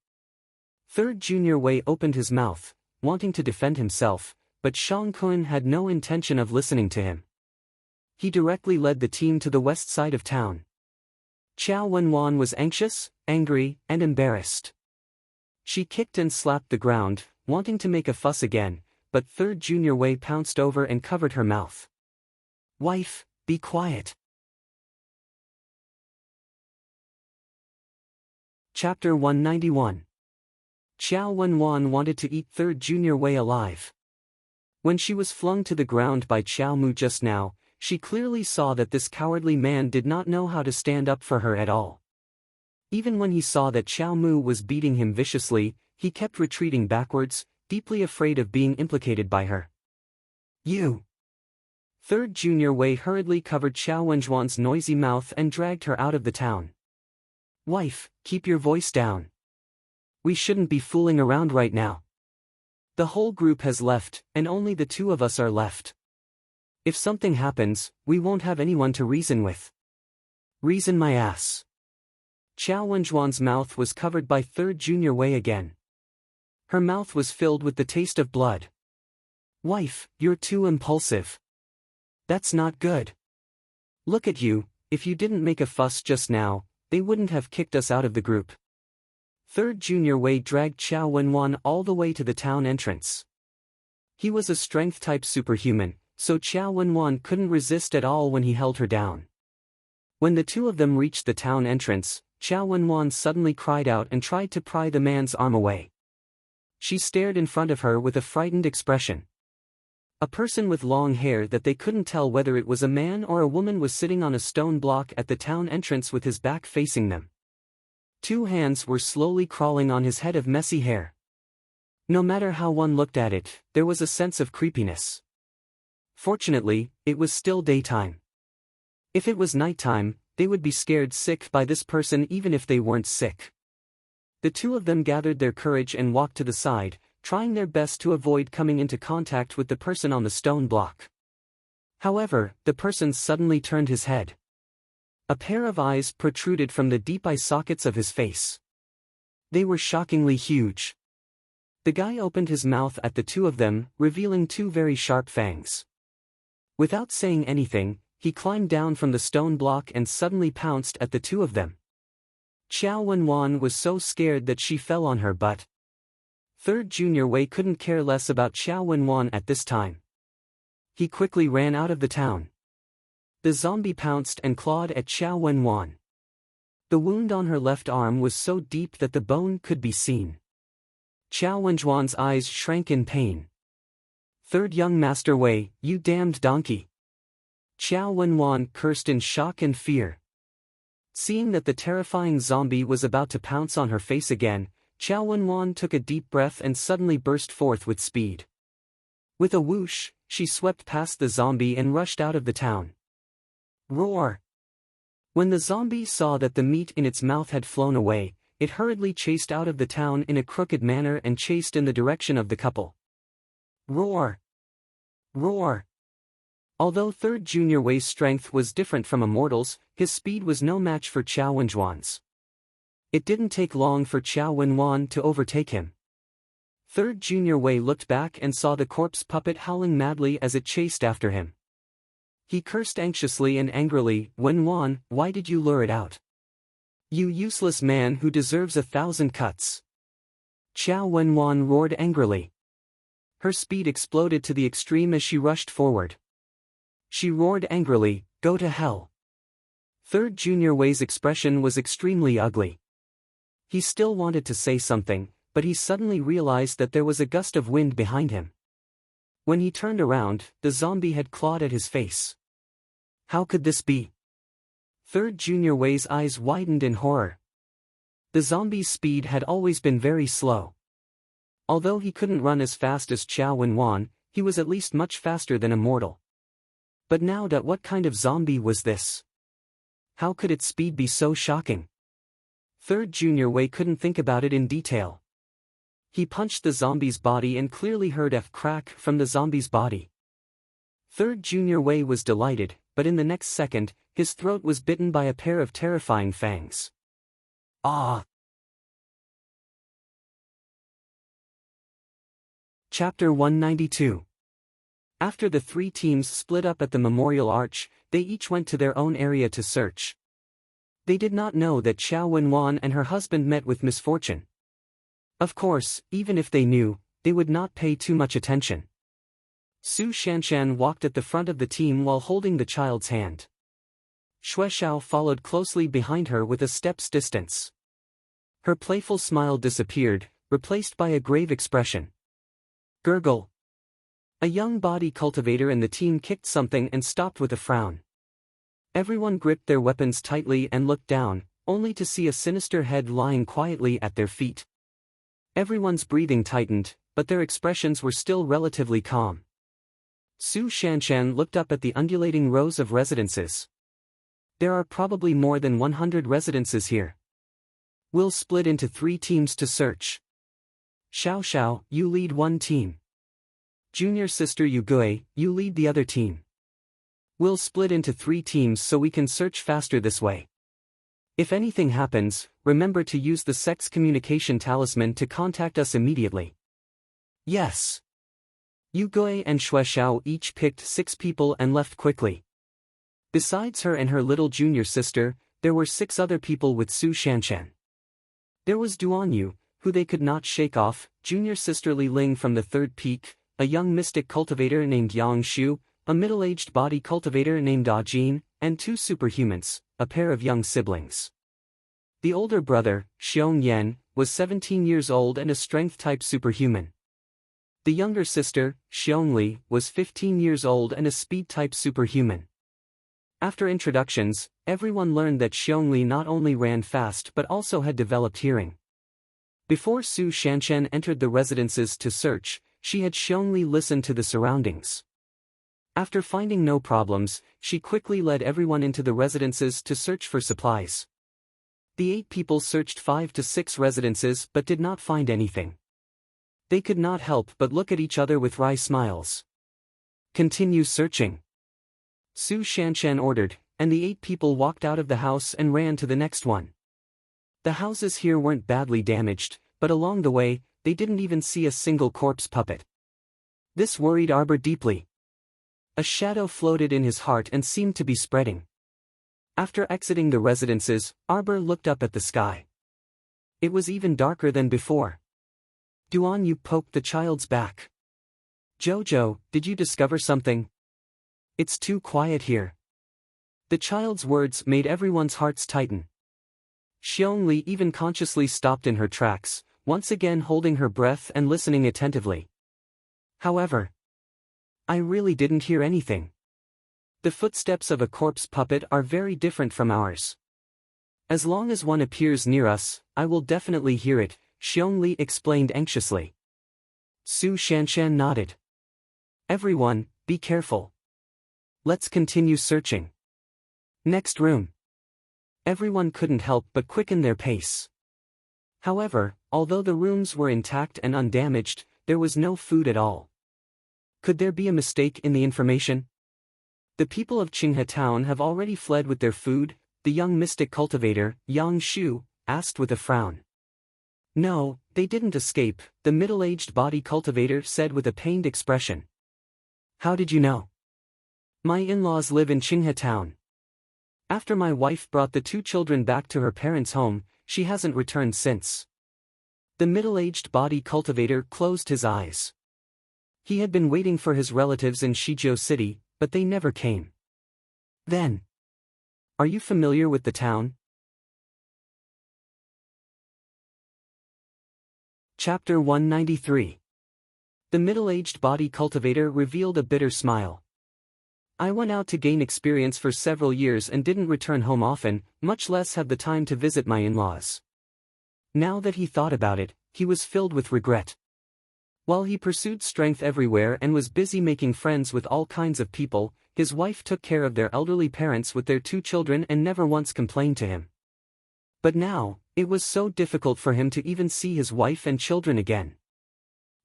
Third Junior Wei opened his mouth, wanting to defend himself, but Shang Kun had no intention of listening to him. He directly led the team to the west side of town. Qiao Wenwan was anxious, angry, and embarrassed. She kicked and slapped the ground, wanting to make a fuss again, but Third Junior Wei pounced over and covered her mouth. "Wife, be quiet." Chapter 191. Qiao Wenwan wanted to eat Third Junior Wei alive. When she was flung to the ground by Qiao Mu just now, she clearly saw that this cowardly man did not know how to stand up for her at all. Even when he saw that Qiao Mu was beating him viciously, he kept retreating backwards, deeply afraid of being implicated by her. "You!" Third Junior Wei hurriedly covered Qiao Wenjuan's noisy mouth and dragged her out of the town. "Wife, keep your voice down. We shouldn't be fooling around right now. The whole group has left, and only the two of us are left. If something happens, we won't have anyone to reason with." "Reason my ass." Qiao Wenjuan's mouth was covered by Third Junior Wei again. Her mouth was filled with the taste of blood. "Wife, you're too impulsive. That's not good. Look at you, if you didn't make a fuss just now, they wouldn't have kicked us out of the group." Third Junior Wei dragged Qiao Wenwan all the way to the town entrance. He was a strength-type superhuman, so Qiao Wenwan couldn't resist at all when he held her down. When the two of them reached the town entrance, Qiao Wenwan suddenly cried out and tried to pry the man's arm away. She stared in front of her with a frightened expression. A person with long hair that they couldn't tell whether it was a man or a woman was sitting on a stone block at the town entrance with his back facing them. 2 hands were slowly crawling on his head of messy hair. No matter how one looked at it, there was a sense of creepiness. Fortunately, it was still daytime. If it was nighttime, they would be scared sick by this person even if they weren't sick. The 2 of them gathered their courage and walked to the side, trying their best to avoid coming into contact with the person on the stone block. However, the person suddenly turned his head. A pair of eyes protruded from the deep eye sockets of his face. They were shockingly huge. The guy opened his mouth at the 2 of them, revealing 2 very sharp fangs. Without saying anything, he climbed down from the stone block and suddenly pounced at the 2 of them. Xiao Wenwan was so scared that she fell on her butt. 3rd Junior Wei couldn't care less about Xiao Wenwan at this time. He quickly ran out of the town. The zombie pounced and clawed at Xiao Wenwan. The wound on her left arm was so deep that the bone could be seen. Xiao Wenjuan's eyes shrank in pain. 3rd Young Master Wei, you damned donkey! Xiao Wenwan cursed in shock and fear. Seeing that the terrifying zombie was about to pounce on her face again, Xiao Wenwan took a deep breath and suddenly burst forth with speed. With a whoosh, she swept past the zombie and rushed out of the town. Roar! When the zombie saw that the meat in its mouth had flown away, it hurriedly chased out of the town in a crooked manner and chased in the direction of the couple. Roar! Roar! Although 3rd Junior Wei's strength was different from a mortal's, his speed was no match for Xiao Wenjuan's. It didn't take long for Xiao Wenwan to overtake him. 3rd Junior Wei looked back and saw the corpse puppet howling madly as it chased after him. He cursed anxiously and angrily, "Wenwan, why did you lure it out? You useless man who deserves 1,000 cuts." Xiao Wenwan roared angrily. Her speed exploded to the extreme as she rushed forward. She roared angrily, "Go to hell." 3rd Junior Wei's expression was extremely ugly. He still wanted to say something, but he suddenly realized that there was a gust of wind behind him. When he turned around, the zombie had clawed at his face. How could this be? 3rd Junior Wei's eyes widened in horror. The zombie's speed had always been very slow. Although he couldn't run as fast as Xiao Wenwan, he was at least much faster than a mortal. But now what kind of zombie was this? How could its speed be so shocking? 3rd Junior Wei couldn't think about it in detail. He punched the zombie's body and clearly heard a crack from the zombie's body. 3rd Junior Wei was delighted, but in the next second, his throat was bitten by a pair of terrifying fangs. Ah! Chapter 192. After the 3 teams split up at the Memorial Arch, they each went to their own area to search. They did not know that Xiao Wenwan and her husband met with misfortune. Of course, even if they knew, they would not pay too much attention. Su Shanshan walked at the front of the team while holding the child's hand. Xue Xiao followed closely behind her with a step's distance. Her playful smile disappeared, replaced by a grave expression. Gurgle. A young body cultivator in the team kicked something and stopped with a frown. Everyone gripped their weapons tightly and looked down, only to see a sinister head lying quietly at their feet. Everyone's breathing tightened, but their expressions were still relatively calm. Su Shanshan looked up at the undulating rows of residences. There are probably more than 100 residences here. We'll split into 3 teams to search. Xiao Xiao, you lead one team. Junior sister Yugui, you lead the other team. We'll split into 3 teams so we can search faster this way. If anything happens, remember to use the sex communication talisman to contact us immediately. Yes. Yugui and Xue Xiao each picked 6 people and left quickly. Besides her and her little junior sister, there were 6 other people with Su Shanshan. There was Duanyu, who they could not shake off, junior sister Li Ling from the 3rd peak, a young mystic cultivator named Yang Shu, a middle-aged body cultivator named Da Jin, and 2 superhumans, a pair of young siblings. The older brother, Xiong Yan, was 17 years old and a strength-type superhuman. The younger sister, Xiongli, was 15 years old and a speed-type superhuman. After introductions, everyone learned that Xiongli not only ran fast but also had developed hearing. Before Su Shanshan entered the residences to search, she had Xiongli listen to the surroundings. After finding no problems, she quickly led everyone into the residences to search for supplies. The 8 people searched 5 to 6 residences but did not find anything. They could not help but look at each other with wry smiles. Continue searching, Su Shanshan ordered, and the 8 people walked out of the house and ran to the next one. The houses here weren't badly damaged, but along the way, they didn't even see a single corpse puppet. This worried Arbor deeply. A shadow floated in his heart and seemed to be spreading. After exiting the residences, Arbor looked up at the sky. It was even darker than before. Duan Yu poked the child's back. Jojo, did you discover something? It's too quiet here. The child's words made everyone's hearts tighten. Xiongli even consciously stopped in her tracks, once again holding her breath and listening attentively. However, I really didn't hear anything. The footsteps of a corpse puppet are very different from ours. As long as one appears near us, I will definitely hear it, Xiongli explained anxiously. Su Shanshan nodded. Everyone, be careful. Let's continue searching. Next room. Everyone couldn't help but quicken their pace. However, although the rooms were intact and undamaged, there was no food at all. Could there be a mistake in the information? The people of Qinghe town have already fled with their food, the young mystic cultivator, Yang Shu, asked with a frown. No, they didn't escape, the middle-aged body cultivator said with a pained expression. How did you know? My in-laws live in Qinghe town. After my wife brought the 2 children back to her parents' home, she hasn't returned since. The middle-aged body cultivator closed his eyes. He had been waiting for his relatives in Shizhou City, but they never came. Then, are you familiar with the town? Chapter 193. The middle-aged body cultivator revealed a bitter smile. I went out to gain experience for several years and didn't return home often, much less have the time to visit my in-laws. Now that he thought about it, he was filled with regret. While he pursued strength everywhere and was busy making friends with all kinds of people, his wife took care of their elderly parents with their 2 children and never once complained to him. But now, it was so difficult for him to even see his wife and children again.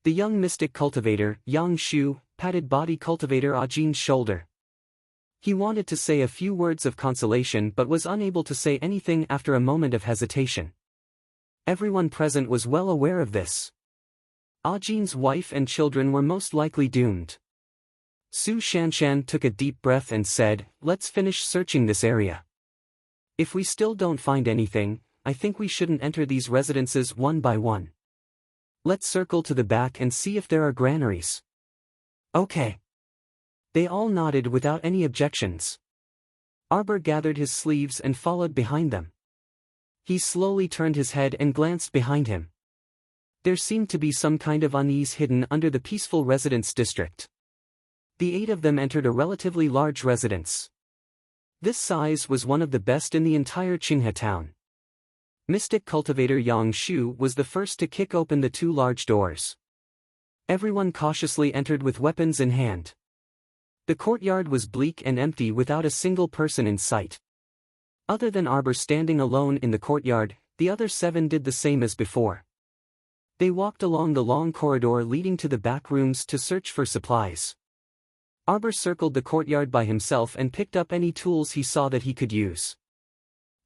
The young mystic cultivator, Yang Shu, patted body cultivator Ajin's shoulder. He wanted to say a few words of consolation but was unable to say anything after a moment of hesitation. Everyone present was well aware of this. Ajin's wife and children were most likely doomed. Su Shanshan took a deep breath and said, let's finish searching this area. If we still don't find anything, I think we shouldn't enter these residences one by one. Let's circle to the back and see if there are granaries. Okay. They all nodded without any objections. Arbor gathered his sleeves and followed behind them. He slowly turned his head and glanced behind him. There seemed to be some kind of unease hidden under the peaceful residence district. The 8 of them entered a relatively large residence. This size was one of the best in the entire Qinghe town. Mystic cultivator Yang Shu was the first to kick open the 2 large doors. Everyone cautiously entered with weapons in hand. The courtyard was bleak and empty without a single person in sight. Other than Arbor standing alone in the courtyard, the other 7 did the same as before. They walked along the long corridor leading to the back rooms to search for supplies. Arbor circled the courtyard by himself and picked up any tools he saw that he could use.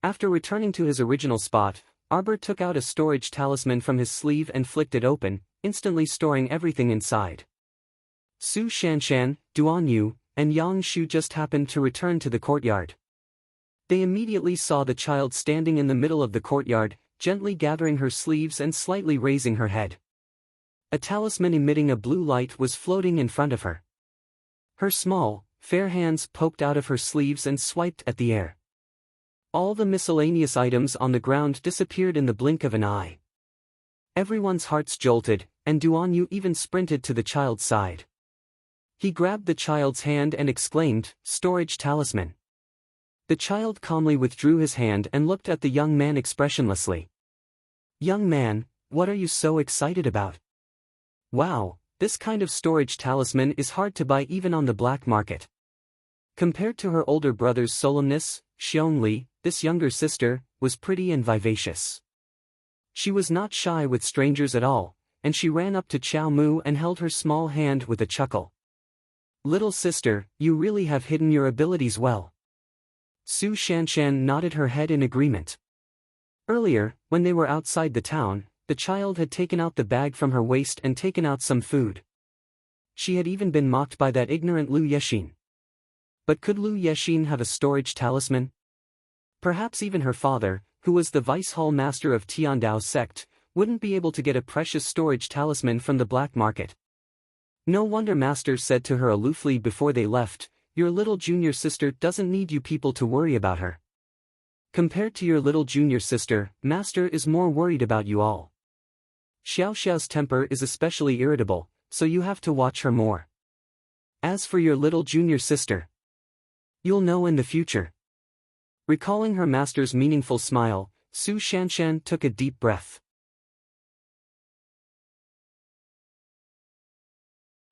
After returning to his original spot, Arbor took out a storage talisman from his sleeve and flicked it open, instantly storing everything inside. Su Shanshan, Duan Yu, and Yang Shu just happened to return to the courtyard. They immediately saw the child standing in the middle of the courtyard, gently gathering her sleeves and slightly raising her head. A talisman emitting a blue light was floating in front of her. Her small, fair hands poked out of her sleeves and swiped at the air. All the miscellaneous items on the ground disappeared in the blink of an eye. Everyone's hearts jolted, and Duan Yu even sprinted to the child's side. He grabbed the child's hand and exclaimed, "Storage talisman." The child calmly withdrew his hand and looked at the young man expressionlessly. "Young man, what are you so excited about?" "Wow, this kind of storage talisman is hard to buy even on the black market." Compared to her older brother's solemnness, Xiongli, this younger sister, was pretty and vivacious. She was not shy with strangers at all, and she ran up to Qiao Mu and held her small hand with a chuckle. "Little sister, you really have hidden your abilities well." Su Shanshan nodded her head in agreement. Earlier, when they were outside the town, the child had taken out the bag from her waist and taken out some food. She had even been mocked by that ignorant Lu Yexin. But could Lu Yexin have a storage talisman? Perhaps even her father, who was the vice hall master of Tiandao sect, wouldn't be able to get a precious storage talisman from the black market. No wonder Master said to her aloofly before they left, "Your little junior sister doesn't need you people to worry about her. Compared to your little junior sister, Master is more worried about you all. Xiao Xiao's temper is especially irritable, so you have to watch her more. As for your little junior sister, you'll know in the future." Recalling her master's meaningful smile, Su Shanshan took a deep breath.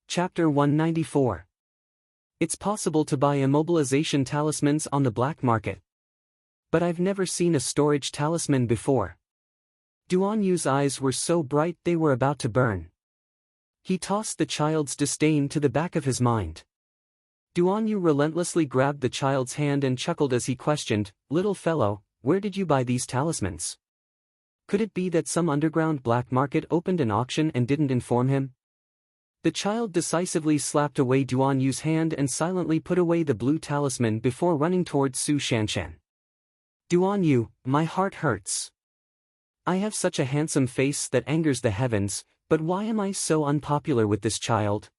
Chapter 194. It's possible to buy immobilization talismans on the black market. But I've never seen a storage talisman before. Duan Yu's eyes were so bright they were about to burn. He tossed the child's disdain to the back of his mind. Duan Yu relentlessly grabbed the child's hand and chuckled as he questioned, "Little fellow, where did you buy these talismans? Could it be that some underground black market opened an auction and didn't inform him?" The child decisively slapped away Duan Yu's hand and silently put away the blue talisman before running towards Su Shanshan. "Duan Yu, my heart hurts. I have such a handsome face that angers the heavens, but why am I so unpopular with this child?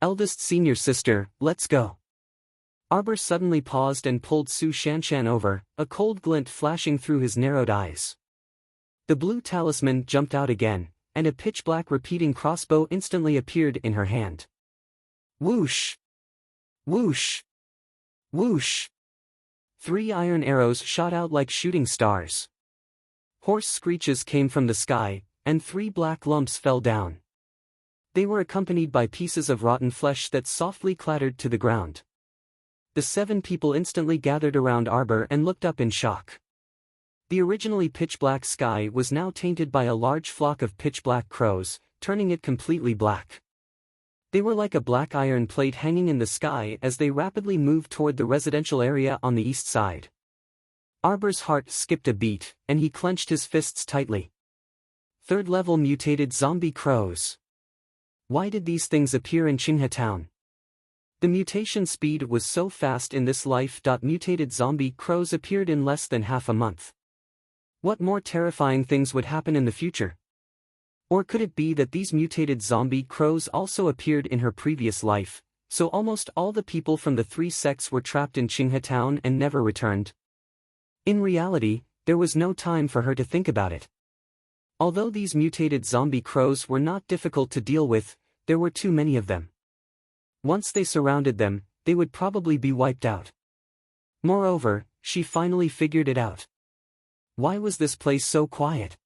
Eldest senior sister, let's go." Arbor suddenly paused and pulled Su Shanshan over, a cold glint flashing through his narrowed eyes. The blue talisman jumped out again, and a pitch-black repeating crossbow instantly appeared in her hand. Whoosh! Whoosh! Whoosh! 3 iron arrows shot out like shooting stars. Hoarse screeches came from the sky, and 3 black lumps fell down. They were accompanied by pieces of rotten flesh that softly clattered to the ground. The 7 people instantly gathered around Arbor and looked up in shock. The originally pitch-black sky was now tainted by a large flock of pitch-black crows, turning it completely black. They were like a black iron plate hanging in the sky as they rapidly moved toward the residential area on the east side. Arbor's heart skipped a beat, and he clenched his fists tightly. 3rd-level mutated zombie crows. Why did these things appear in Qinghe Town? The mutation speed was so fast in this life. Mutated zombie crows appeared in less than half a month. What more terrifying things would happen in the future? Or could it be that these mutated zombie crows also appeared in her previous life, so almost all the people from the 3 sects were trapped in Qinghe Town and never returned? In reality, there was no time for her to think about it. Although these mutated zombie crows were not difficult to deal with, there were too many of them. Once they surrounded them, they would probably be wiped out. Moreover, she finally figured it out. Why was this place so quiet?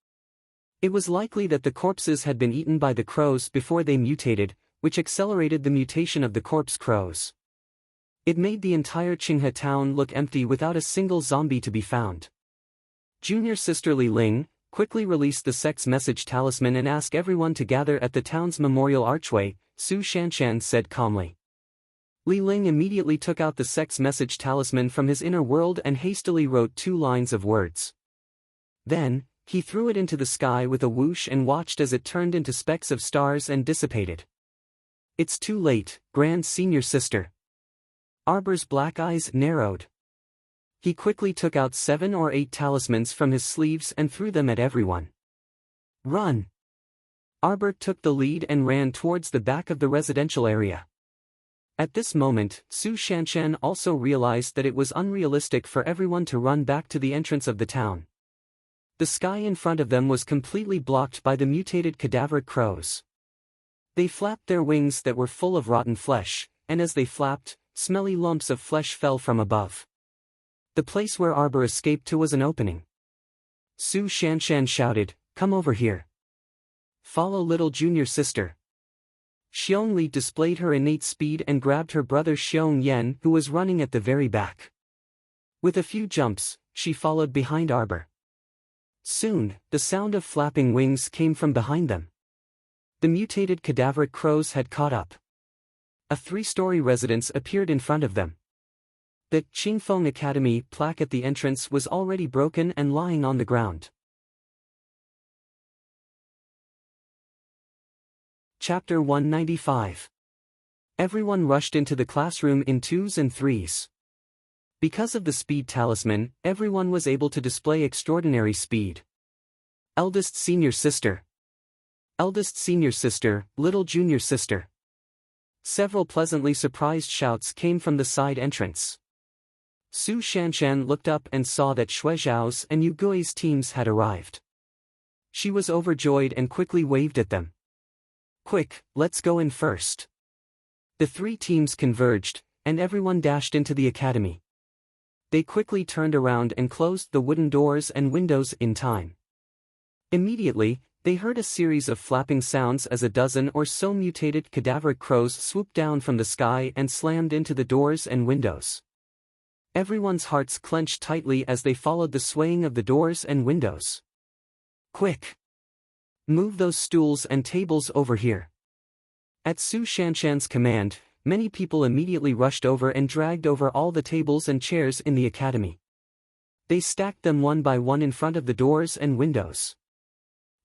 It was likely that the corpses had been eaten by the crows before they mutated, which accelerated the mutation of the corpse crows. It made the entire Qinghe Town look empty without a single zombie to be found. Junior sister Li Ling quickly released the sex message talisman and asked everyone to gather at the town's memorial archway, Su Shanshan said calmly. Li Ling immediately took out the sex message talisman from his inner world and hastily wrote 2 lines of words. Then, he threw it into the sky with a whoosh and watched as it turned into specks of stars and dissipated. "It's too late, grand senior sister." Arbor's black eyes narrowed. He quickly took out 7 or 8 talismans from his sleeves and threw them at everyone. "Run!" Arbor took the lead and ran towards the back of the residential area. At this moment, Su Shanshan also realized that it was unrealistic for everyone to run back to the entrance of the town. The sky in front of them was completely blocked by the mutated cadaveric crows. They flapped their wings that were full of rotten flesh, and as they flapped, smelly lumps of flesh fell from above. The place where Arbor escaped to was an opening. Su Shanshan shouted, "Come over here. Follow little junior sister." Xiong Li displayed her innate speed and grabbed her brother Xiong Yen, who was running at the very back. With a few jumps, she followed behind Arbor. Soon, the sound of flapping wings came from behind them. The mutated cadaveric crows had caught up. A 3-story residence appeared in front of them. The Qingfeng Academy plaque at the entrance was already broken and lying on the ground. Chapter 195. Everyone rushed into the classroom in 2s and 3s. Because of the speed talisman, everyone was able to display extraordinary speed. Eldest senior sister. Eldest senior sister, little junior sister. Several pleasantly surprised shouts came from the side entrance. Su Shanshan looked up and saw that Shui Zhao's and Yu Gui's teams had arrived. She was overjoyed and quickly waved at them. "Quick, let's go in first." The 3 teams converged, and everyone dashed into the academy. They quickly turned around and closed the wooden doors and windows in time. Immediately, they heard a series of flapping sounds as a dozen or so mutated cadaveric crows swooped down from the sky and slammed into the doors and windows. Everyone's hearts clenched tightly as they followed the swaying of the doors and windows. "Quick! Move those stools and tables over here." At Su Shanshan's command, many people immediately rushed over and dragged over all the tables and chairs in the academy. They stacked them one by one in front of the doors and windows.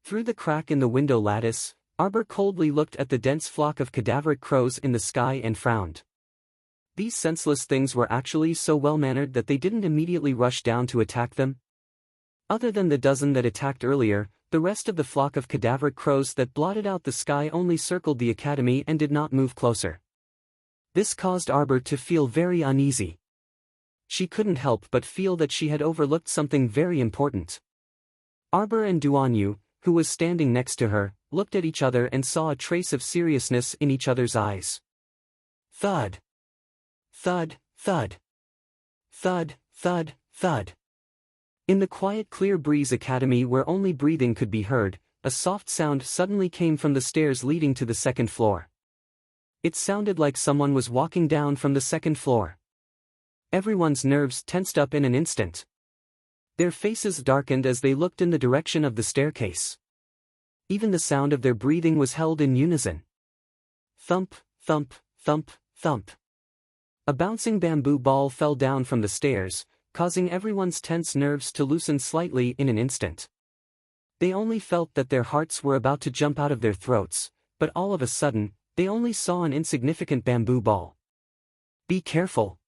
Through the crack in the window lattice, Arbor coldly looked at the dense flock of cadaveric crows in the sky and frowned. These senseless things were actually so well-mannered that they didn't immediately rush down to attack them. Other than the dozen that attacked earlier, the rest of the flock of cadaveric crows that blotted out the sky only circled the academy and did not move closer. This caused Arbor to feel very uneasy. She couldn't help but feel that she had overlooked something very important. Arbor and Duanyu, who was standing next to her, looked at each other and saw a trace of seriousness in each other's eyes. Thud. Thud, thud. Thud, thud, thud. In the quiet clear breeze academy where only breathing could be heard, a soft sound suddenly came from the stairs leading to the 2nd floor. It sounded like someone was walking down from the 2nd floor. Everyone's nerves tensed up in an instant. Their faces darkened as they looked in the direction of the staircase. Even the sound of their breathing was held in unison. Thump, thump, thump, thump. A bouncing bamboo ball fell down from the stairs, causing everyone's tense nerves to loosen slightly in an instant. They only felt that their hearts were about to jump out of their throats, but all of a sudden, they only saw an insignificant bamboo ball. "Be careful."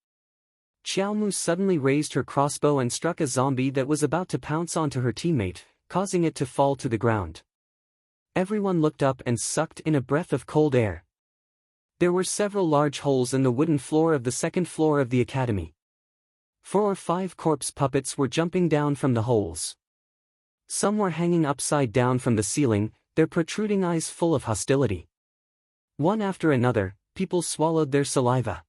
Xiaomu suddenly raised her crossbow and struck a zombie that was about to pounce onto her teammate, causing it to fall to the ground. Everyone looked up and sucked in a breath of cold air. There were several large holes in the wooden floor of the 2nd floor of the academy. 4 or 5 corpse puppets were jumping down from the holes. Some were hanging upside down from the ceiling, their protruding eyes full of hostility. One after another, people swallowed their saliva.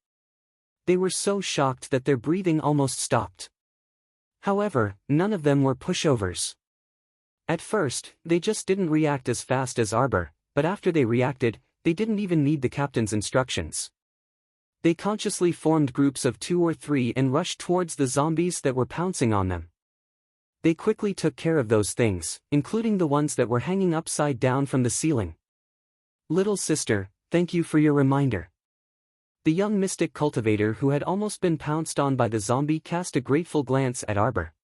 They were so shocked that their breathing almost stopped. However, none of them were pushovers. At first, they just didn't react as fast as Arbor, but after they reacted, they didn't even need the captain's instructions. They consciously formed groups of 2 or 3 and rushed towards the zombies that were pouncing on them. They quickly took care of those things, including the ones that were hanging upside down from the ceiling. "Little sister, thank you for your reminder." The young mystic cultivator who had almost been pounced on by the zombie cast a grateful glance at Arbor.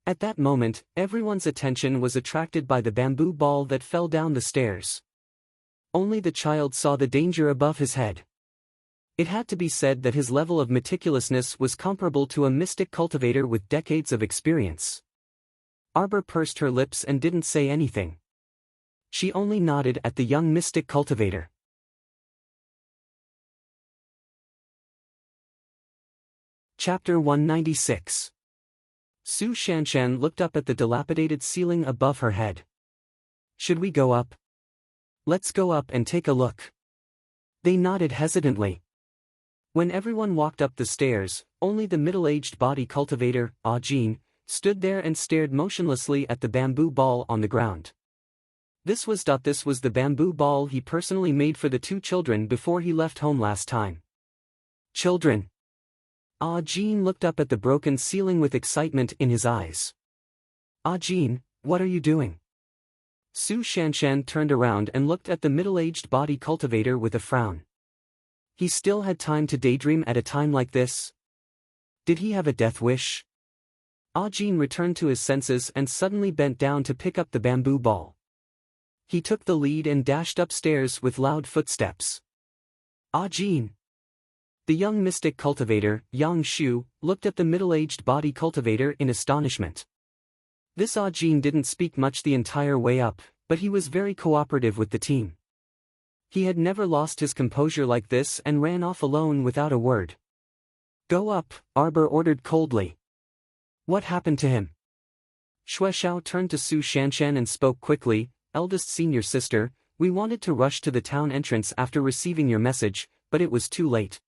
At that moment, everyone's attention was attracted by the bamboo ball that fell down the stairs. Only the child saw the danger above his head. It had to be said that his level of meticulousness was comparable to a mystic cultivator with decades of experience. Arbor pursed her lips and didn't say anything. She only nodded at the young mystic cultivator. Chapter 196. Su Shanshan looked up at the dilapidated ceiling above her head. Should we go up? Let's go up and take a look. They nodded hesitantly. When everyone walked up the stairs, only the middle-aged body cultivator, Jin, stood there and stared motionlessly at the bamboo ball on the ground. This was the bamboo ball he personally made for the two children before he left home last time. Children. Jin looked up at the broken ceiling with excitement in his eyes. Jin, what are you doing? Su Shanshan turned around and looked at the middle-aged body cultivator with a frown. He still had time to daydream at a time like this? Did he have a death wish? Jin returned to his senses and suddenly bent down to pick up the bamboo ball. He took the lead and dashed upstairs with loud footsteps. Jin. The young mystic cultivator, Yang Shu, looked at the middle-aged body cultivator in astonishment. This Jin didn't speak much the entire way up, but he was very cooperative with the team. He had never lost his composure like this and ran off alone without a word. Go up, Arbor ordered coldly. What happened to him? Shueshao turned to Su Shanshan and spoke quickly, eldest senior sister, we wanted to rush to the town entrance after receiving your message, but it was too late.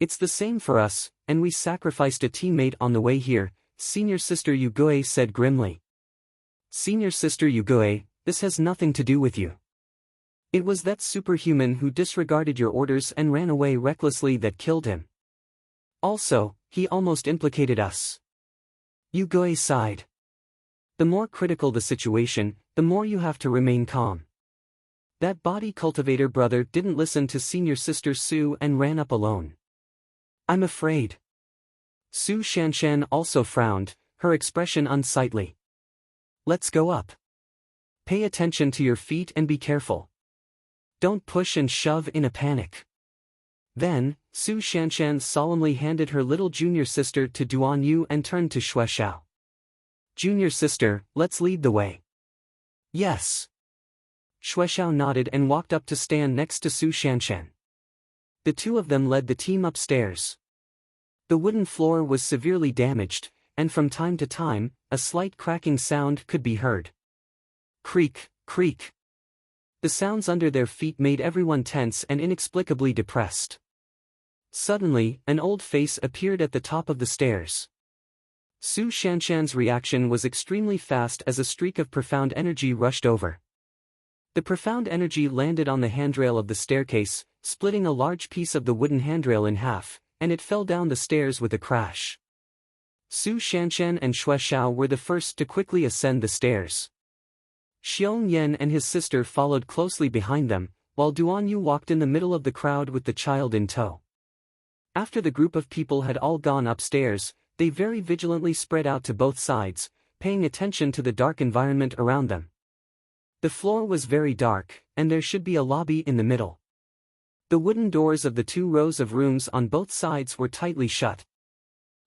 It's the same for us, and we sacrificed a teammate on the way here, senior sister Yugui said grimly. Senior sister Yugui, this has nothing to do with you. It was that superhuman who disregarded your orders and ran away recklessly that killed him. Also, he almost implicated us. Yugui sighed. The more critical the situation, the more you have to remain calm. That body cultivator brother didn't listen to senior sister Su and ran up alone. I'm afraid. Su Shanshan also frowned, her expression unsightly. Let's go up. Pay attention to your feet and be careful. Don't push and shove in a panic. Then, Su Shanshan solemnly handed her little junior sister to Duan Yu and turned to Shueshao. Junior sister, let's lead the way. Yes. Shueshao nodded and walked up to stand next to Su Shanshan. The two of them led the team upstairs. The wooden floor was severely damaged, and from time to time, a slight cracking sound could be heard. Creak, creak. The sounds under their feet made everyone tense and inexplicably depressed. Suddenly, an old face appeared at the top of the stairs. Su Shanshan's reaction was extremely fast as a streak of profound energy rushed over. The profound energy landed on the handrail of the staircase, splitting a large piece of the wooden handrail in half, and it fell down the stairs with a crash. Su Shanshan and Shueshao were the first to quickly ascend the stairs. Xiong Yan and his sister followed closely behind them, while Duan Yu walked in the middle of the crowd with the child in tow. After the group of people had all gone upstairs, they very vigilantly spread out to both sides, paying attention to the dark environment around them. The floor was very dark, and there should be a lobby in the middle. The wooden doors of the 2 rows of rooms on both sides were tightly shut.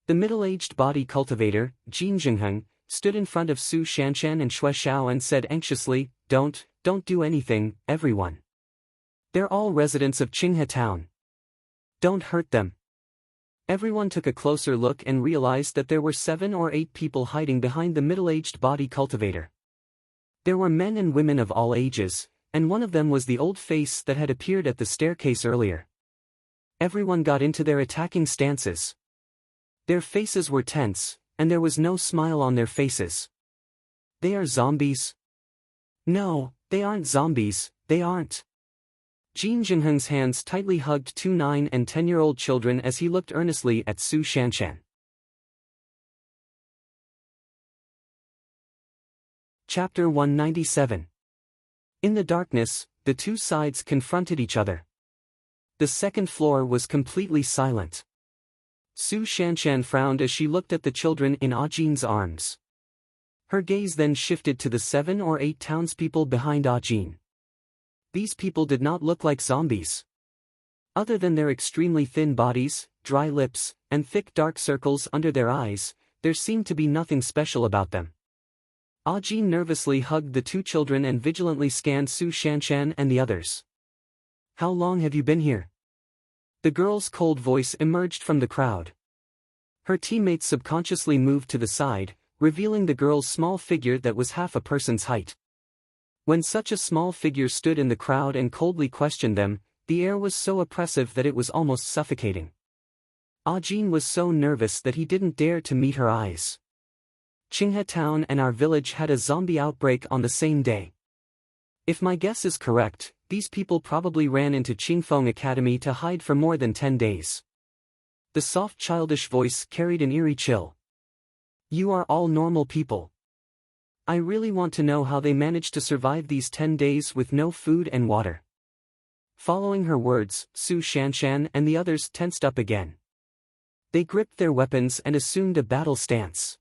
The middle-aged body cultivator, Jin Jingheng, stood in front of Su Shanshan and Shueshao and said anxiously, Don't do anything, everyone. They're all residents of Qinghe Town. Don't hurt them. Everyone took a closer look and realized that there were 7 or 8 people hiding behind the middle-aged body cultivator. There were men and women of all ages, and one of them was the old face that had appeared at the staircase earlier. Everyone got into their attacking stances. Their faces were tense, and there was no smile on their faces. They are zombies? No, they aren't zombies, they aren't. Jin Jinheng's hands tightly hugged 2 9- and 10-year-old children as he looked earnestly at Su Shanshan. Chapter 197. In the darkness, the two sides confronted each other. The second floor was completely silent. Su Shanshan frowned as she looked at the children in Jin's arms. Her gaze then shifted to the 7 or 8 townspeople behind Jin. These people did not look like zombies. Other than their extremely thin bodies, dry lips, and thick dark circles under their eyes, there seemed to be nothing special about them. Jin nervously hugged the 2 children and vigilantly scanned Su Shanshan and the others. How long have you been here? The girl's cold voice emerged from the crowd. Her teammates subconsciously moved to the side, revealing the girl's small figure that was half a person's height. When such a small figure stood in the crowd and coldly questioned them, the air was so oppressive that it was almost suffocating. Ajin was so nervous that he didn't dare to meet her eyes. Qinghe Town and our village had a zombie outbreak on the same day. If my guess is correct, these people probably ran into Qingfeng Academy to hide for more than 10 days. The soft childish voice carried an eerie chill. You are all normal people. I really want to know how they managed to survive these 10 days with no food and water. Following her words, Su Shanshan and the others tensed up again. They gripped their weapons and assumed a battle stance.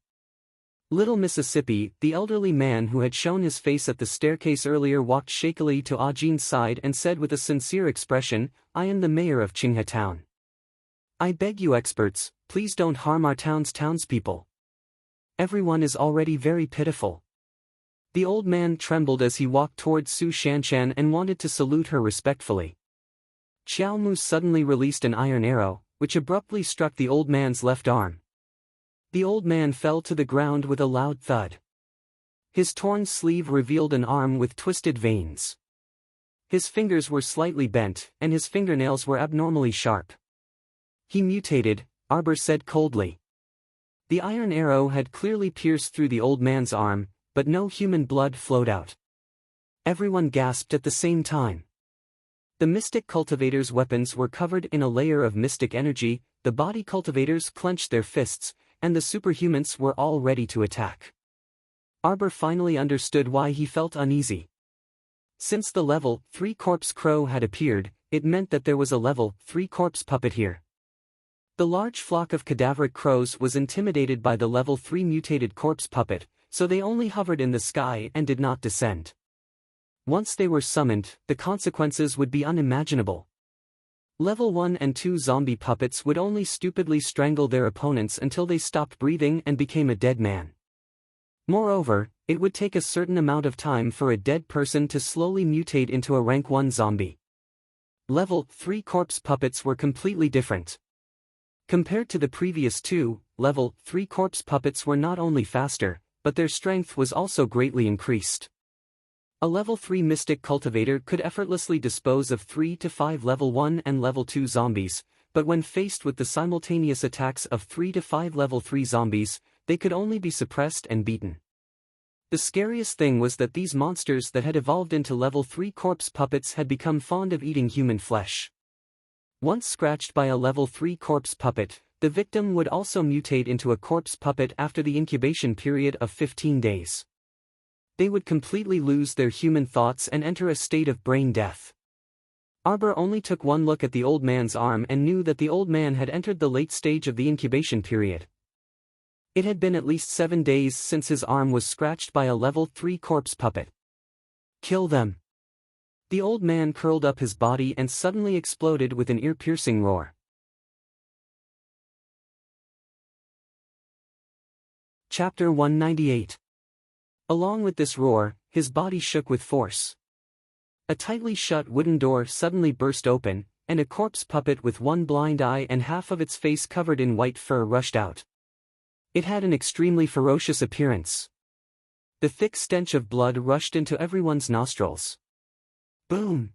Little Mississippi, the elderly man who had shown his face at the staircase earlier, walked shakily to Ajin's side and said with a sincere expression, I am the mayor of Qinghe Town. I beg you experts, please don't harm our town's townspeople. Everyone is already very pitiful. The old man trembled as he walked towards Su Shanshan and wanted to salute her respectfully. Xiao Mu suddenly released an iron arrow, which abruptly struck the old man's left arm. The old man fell to the ground with a loud thud. His torn sleeve revealed an arm with twisted veins. His fingers were slightly bent, and his fingernails were abnormally sharp. He mutated, Arbor said coldly. The iron arrow had clearly pierced through the old man's arm, but no human blood flowed out. Everyone gasped at the same time. The mystic cultivator's weapons were covered in a layer of mystic energy, the body cultivators clenched their fists, and the superhumans were all ready to attack. Arbor finally understood why he felt uneasy. Since the level 3 corpse crow had appeared, it meant that there was a level 3 corpse puppet here. The large flock of cadaveric crows was intimidated by the level 3 mutated corpse puppet, so they only hovered in the sky and did not descend. Once they were summoned, the consequences would be unimaginable. Level 1 and 2 zombie puppets would only stupidly strangle their opponents until they stopped breathing and became a dead man. Moreover, it would take a certain amount of time for a dead person to slowly mutate into a rank 1 zombie. Level 3 corpse puppets were completely different. Compared to the previous two, level 3 corpse puppets were not only faster, but their strength was also greatly increased. A level 3 mystic cultivator could effortlessly dispose of 3 to 5 level 1 and level 2 zombies, but when faced with the simultaneous attacks of 3 to 5 level 3 zombies, they could only be suppressed and beaten. The scariest thing was that these monsters that had evolved into level 3 corpse puppets had become fond of eating human flesh. Once scratched by a level 3 corpse puppet, the victim would also mutate into a corpse puppet after the incubation period of 15 days. They would completely lose their human thoughts and enter a state of brain death. Arbor only took one look at the old man's arm and knew that the old man had entered the late stage of the incubation period. It had been at least 7 days since his arm was scratched by a level 3 corpse puppet. Kill them. The old man curled up his body and suddenly exploded with an ear-piercing roar. Chapter 198. Along with this roar, his body shook with force. A tightly shut wooden door suddenly burst open, and a corpse puppet with one blind eye and half of its face covered in white fur rushed out. It had an extremely ferocious appearance. The thick stench of blood rushed into everyone's nostrils. Boom!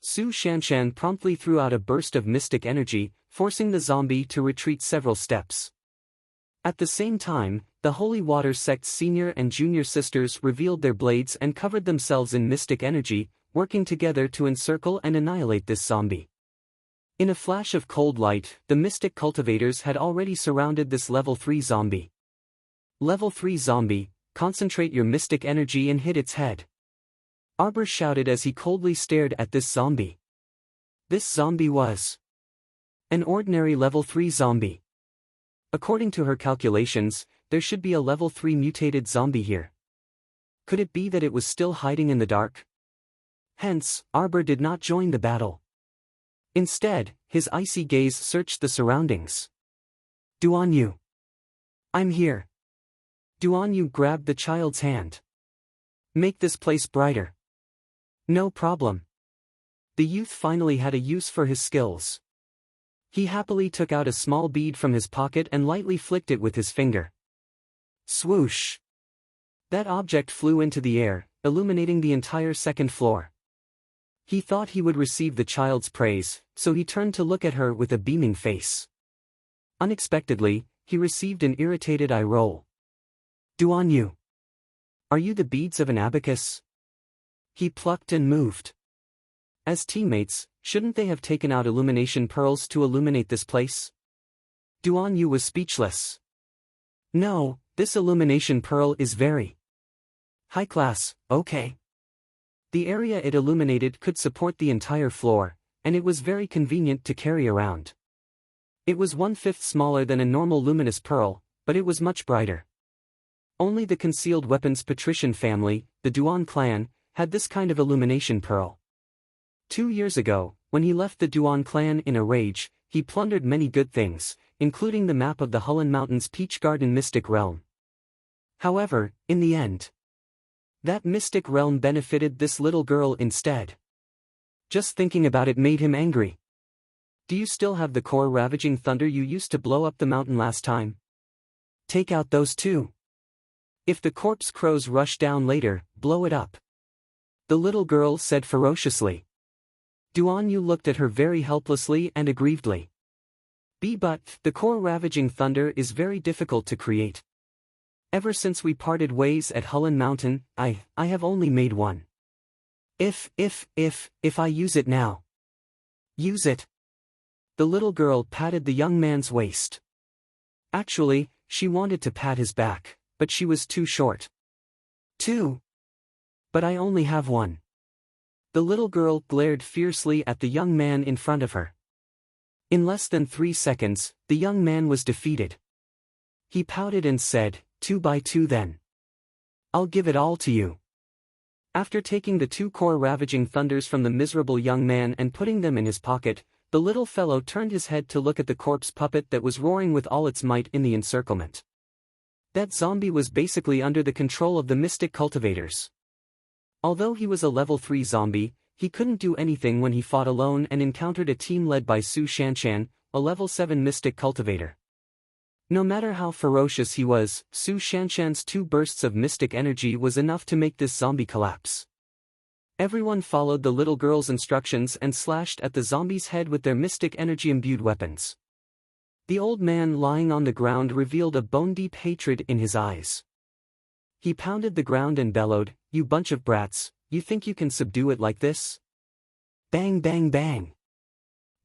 Su Shanshan promptly threw out a burst of mystic energy, forcing the zombie to retreat several steps. At the same time, the Holy Water Sect's senior and junior sisters revealed their blades and covered themselves in mystic energy, working together to encircle and annihilate this zombie. In a flash of cold light, the mystic cultivators had already surrounded this level 3 zombie. Level 3 zombie, concentrate your mystic energy and hit its head. Arbor shouted as he coldly stared at this zombie. This zombie was an ordinary level 3 zombie. According to her calculations, there should be a level 3 mutated zombie here. Could it be that it was still hiding in the dark? Hence, Arbor did not join the battle. Instead, his icy gaze searched the surroundings. Duanyu. I'm here. Duanyu grabbed the child's hand. Make this place brighter. No problem. The youth finally had a use for his skills. He happily took out a small bead from his pocket and lightly flicked it with his finger. Swoosh! That object flew into the air, illuminating the entire second floor. He thought he would receive the child's praise, so he turned to look at her with a beaming face. Unexpectedly, he received an irritated eye roll. Duan Yu. Are you the beads of an abacus? He plucked and moved. As teammates, shouldn't they have taken out illumination pearls to illuminate this place? Duan Yu was speechless. No, this illumination pearl is very high class, okay. The area it illuminated could support the entire floor, and it was very convenient to carry around. It was 1/5 smaller than a normal luminous pearl, but it was much brighter. Only the concealed weapons patrician family, the Duan clan, had this kind of illumination pearl. 2 years ago, when he left the Duan clan in a rage, he plundered many good things, including the map of the Hulun Mountains Peach Garden Mystic Realm. However, in the end, that mystic realm benefited this little girl instead. Just thinking about it made him angry. Do you still have the core ravaging thunder you used to blow up the mountain last time? Take out those too. If the corpse crows rush down later, blow it up. The little girl said ferociously. Duan Yu looked at her very helplessly and aggrievedly. But the core ravaging thunder is very difficult to create. Ever since we parted ways at Hulun Mountain, I have only made one. If I use it now. Use it. The little girl patted the young man's waist. Actually, she wanted to pat his back, but she was too short. Two. But I only have one. The little girl glared fiercely at the young man in front of her. In less than 3 seconds, the young man was defeated. He pouted and said, 2 by 2 then. I'll give it all to you. After taking the 2 core ravaging thunders from the miserable young man and putting them in his pocket, the little fellow turned his head to look at the corpse puppet that was roaring with all its might in the encirclement. That zombie was basically under the control of the mystic cultivators. Although he was a level 3 zombie, he couldn't do anything when he fought alone and encountered a team led by Su Shanshan, a level 7 mystic cultivator. No matter how ferocious he was, Su Shanshan's 2 bursts of mystic energy was enough to make this zombie collapse. Everyone followed the little girl's instructions and slashed at the zombie's head with their mystic energy-imbued weapons. The old man lying on the ground revealed a bone-deep hatred in his eyes. He pounded the ground and bellowed, "You bunch of brats, you think you can subdue it like this?" Bang bang bang.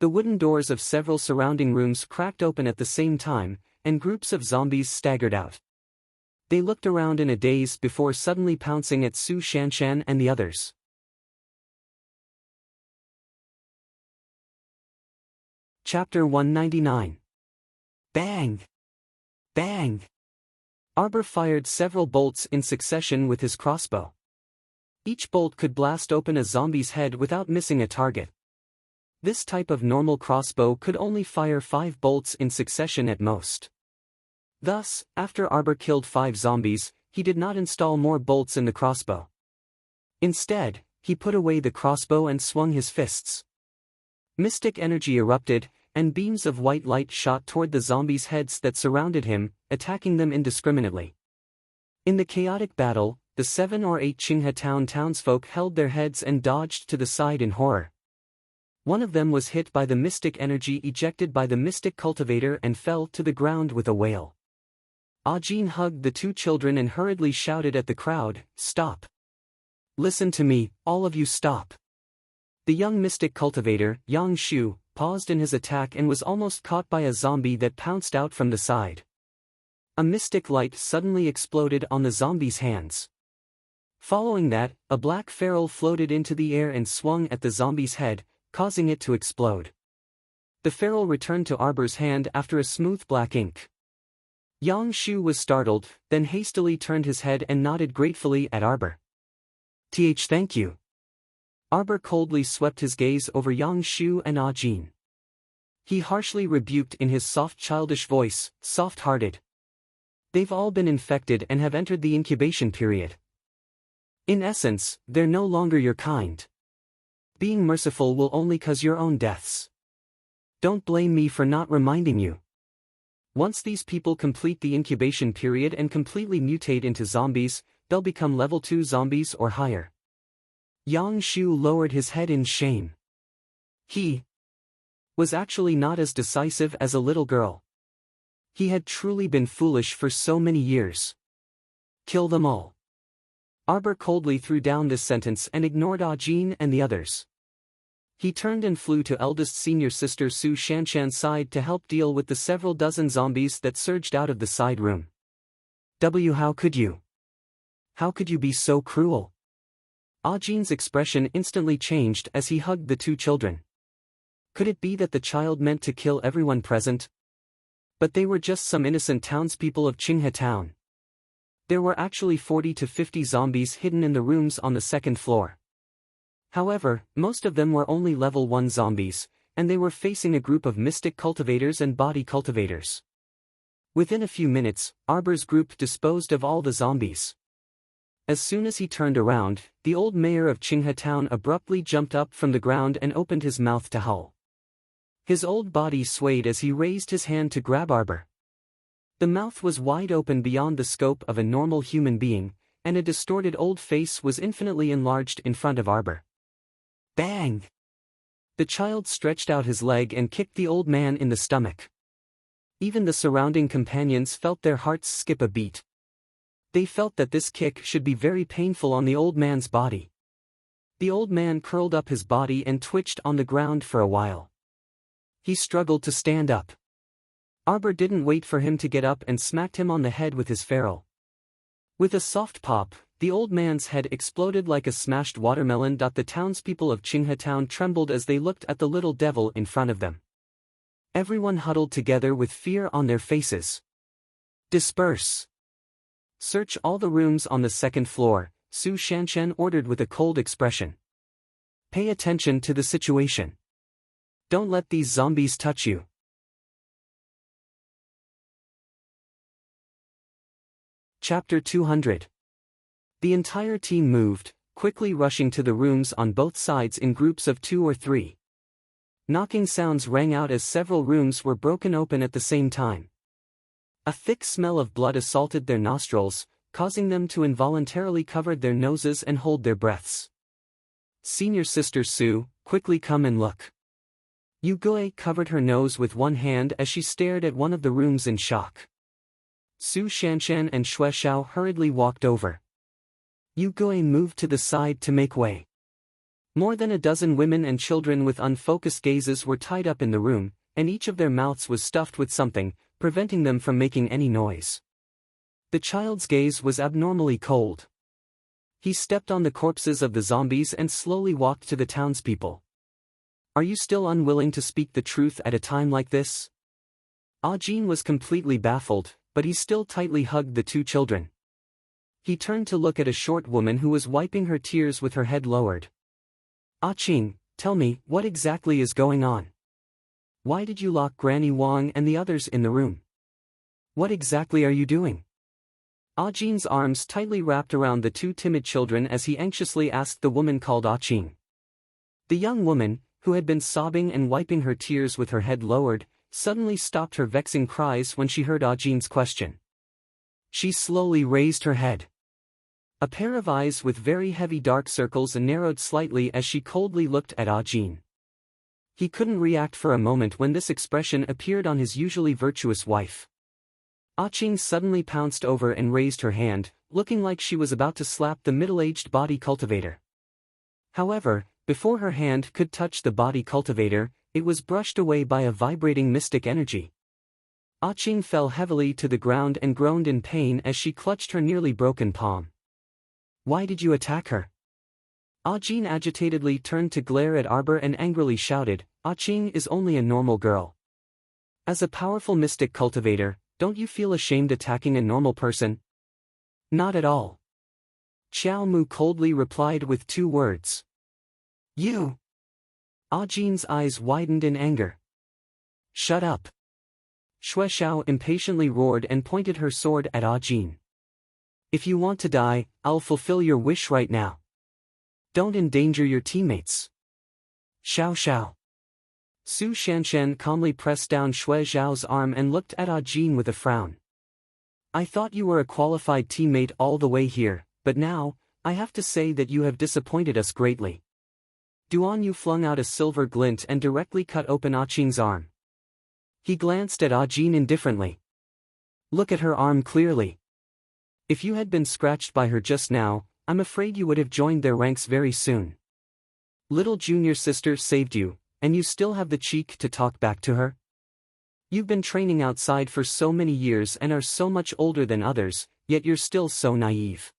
The wooden doors of several surrounding rooms cracked open at the same time, and groups of zombies staggered out. They looked around in a daze before suddenly pouncing at Su Shanshan and the others. Chapter 199. Bang! Bang! Arbor fired several bolts in succession with his crossbow. Each bolt could blast open a zombie's head without missing a target. This type of normal crossbow could only fire 5 bolts in succession at most. Thus, after Arbor killed 5 zombies, he did not install more bolts in the crossbow. Instead, he put away the crossbow and swung his fists. Mystic energy erupted, and beams of white light shot toward the zombies' heads that surrounded him, attacking them indiscriminately. In the chaotic battle, the 7 or 8 Qinghe town townsfolk held their heads and dodged to the side in horror. One of them was hit by the mystic energy ejected by the mystic cultivator and fell to the ground with a wail. Ajin hugged the 2 children and hurriedly shouted at the crowd, "Stop! Listen to me, all of you stop!" The young mystic cultivator, Yang Shu, paused in his attack and was almost caught by a zombie that pounced out from the side. A mystic light suddenly exploded on the zombie's hands. Following that, a black ferrule floated into the air and swung at the zombie's head, causing it to explode. The ferrule returned to Arbor's hand after a smooth black ink. Yang Shu was startled, then hastily turned his head and nodded gratefully at Arbor. Thank you." Arbor coldly swept his gaze over Yang Shu and Ajin. He harshly rebuked in his soft childish voice, "Soft-hearted. They've all been infected and have entered the incubation period. In essence, they're no longer your kind. Being merciful will only cause your own deaths. Don't blame me for not reminding you. Once these people complete the incubation period and completely mutate into zombies, they'll become level 2 zombies or higher. Yang Shu lowered his head in shame. He was actually not as decisive as a little girl. He had truly been foolish for so many years. Kill them all. Arbor coldly threw down this sentence and ignored Ah Jin and the others. He turned and flew to eldest senior sister Su Shanshan's side to help deal with the several dozen zombies that surged out of the side room. How could you? How could you be so cruel? Ah Jin's expression instantly changed as he hugged the two children. Could it be that the child meant to kill everyone present? But they were just some innocent townspeople of Qinghe Town. There were actually 40 to 50 zombies hidden in the rooms on the second floor. However, most of them were only level 1 zombies, and they were facing a group of mystic cultivators and body cultivators. Within a few minutes, Arbor's group disposed of all the zombies. As soon as he turned around, the old mayor of Qinghe Town abruptly jumped up from the ground and opened his mouth to howl. His old body swayed as he raised his hand to grab Arbor. The mouth was wide open beyond the scope of a normal human being, and a distorted old face was infinitely enlarged in front of Arbor. Bang! The child stretched out his leg and kicked the old man in the stomach. Even the surrounding companions felt their hearts skip a beat. They felt that this kick should be very painful on the old man's body. The old man curled up his body and twitched on the ground for a while. He struggled to stand up. Arbor didn't wait for him to get up and smacked him on the head with his ferrule. With a soft pop, the old man's head exploded like a smashed watermelon. The townspeople of Qinghe Town trembled as they looked at the little devil in front of them. Everyone huddled together with fear on their faces. Disperse! Search all the rooms on the second floor, Su Shanshan ordered with a cold expression. Pay attention to the situation. Don't let these zombies touch you. Chapter 200. The entire team moved, quickly rushing to the rooms on both sides in groups of 2 or 3. Knocking sounds rang out as several rooms were broken open at the same time. A thick smell of blood assaulted their nostrils, causing them to involuntarily cover their noses and hold their breaths. Senior sister Su, quickly come and look. Yu Gui covered her nose with one hand as she stared at one of the rooms in shock. Su Shanshan and Xue Xiao hurriedly walked over. Yu Gui moved to the side to make way. More than a dozen women and children with unfocused gazes were tied up in the room, and each of their mouths was stuffed with something, preventing them from making any noise. The child's gaze was abnormally cold. He stepped on the corpses of the zombies and slowly walked to the townspeople. Are you still unwilling to speak the truth at a time like this? Ah Jin was completely baffled, but he still tightly hugged the two children. He turned to look at a short woman who was wiping her tears with her head lowered. Ah Qing, tell me, what exactly is going on? Why did you lock Granny Wang and the others in the room? What exactly are you doing? Ah Jin's arms tightly wrapped around the two timid children as he anxiously asked the woman called Ah Qing. The young woman, who had been sobbing and wiping her tears with her head lowered, suddenly stopped her vexing cries when she heard Ah Jin's question. She slowly raised her head. A pair of eyes with very heavy dark circles narrowed slightly as she coldly looked at Ah Jin. He couldn't react for a moment when this expression appeared on his usually virtuous wife. Ah Qing suddenly pounced over and raised her hand, looking like she was about to slap the middle-aged body cultivator. However, before her hand could touch the body cultivator, it was brushed away by a vibrating mystic energy. Ah Qing fell heavily to the ground and groaned in pain as she clutched her nearly broken palm. Why did you attack her? Ah Jin agitatedly turned to glare at Arbor and angrily shouted, Ah Qing is only a normal girl. As a powerful mystic cultivator, don't you feel ashamed attacking a normal person? Not at all. Qiao Mu coldly replied with 2 words. You! Ah Jin's eyes widened in anger. Shut up! Xue Xiao impatiently roared and pointed her sword at Ah Jin. If you want to die, I'll fulfill your wish right now. Don't endanger your teammates. Xiao Xiao. Su Shanshan calmly pressed down Shui Zhao's arm and looked at Ah Jin with a frown. I thought you were a qualified teammate all the way here, but now, I have to say that you have disappointed us greatly. Duan Yu flung out a silver glint and directly cut open Ah Qing's arm. He glanced at Ah Jin indifferently. Look at her arm clearly. If you had been scratched by her just now, I'm afraid you would have joined their ranks very soon. Little junior sister saved you, and you still have the cheek to talk back to her? You've been training outside for so many years and are so much older than others, yet you're still so naive.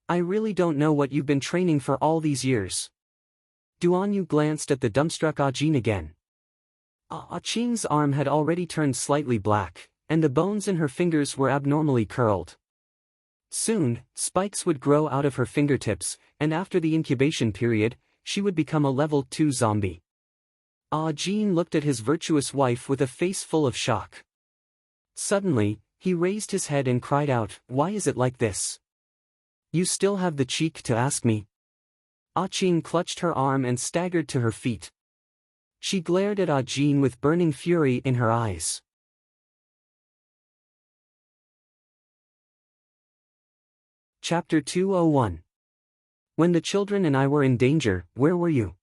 I really don't know what you've been training for all these years. Duan Yu glanced at the dumbstruck Ah Jin again. Ah Qing's arm had already turned slightly black, and the bones in her fingers were abnormally curled. Soon, spikes would grow out of her fingertips, and after the incubation period, she would become a level 2 zombie. Ah Jin looked at his virtuous wife with a face full of shock. Suddenly, he raised his head and cried out, "Why is it like this? You still have the cheek to ask me?" Ah Qing clutched her arm and staggered to her feet. She glared at Ah Jin with burning fury in her eyes. Chapter 201. When the children and I were in danger, where were you?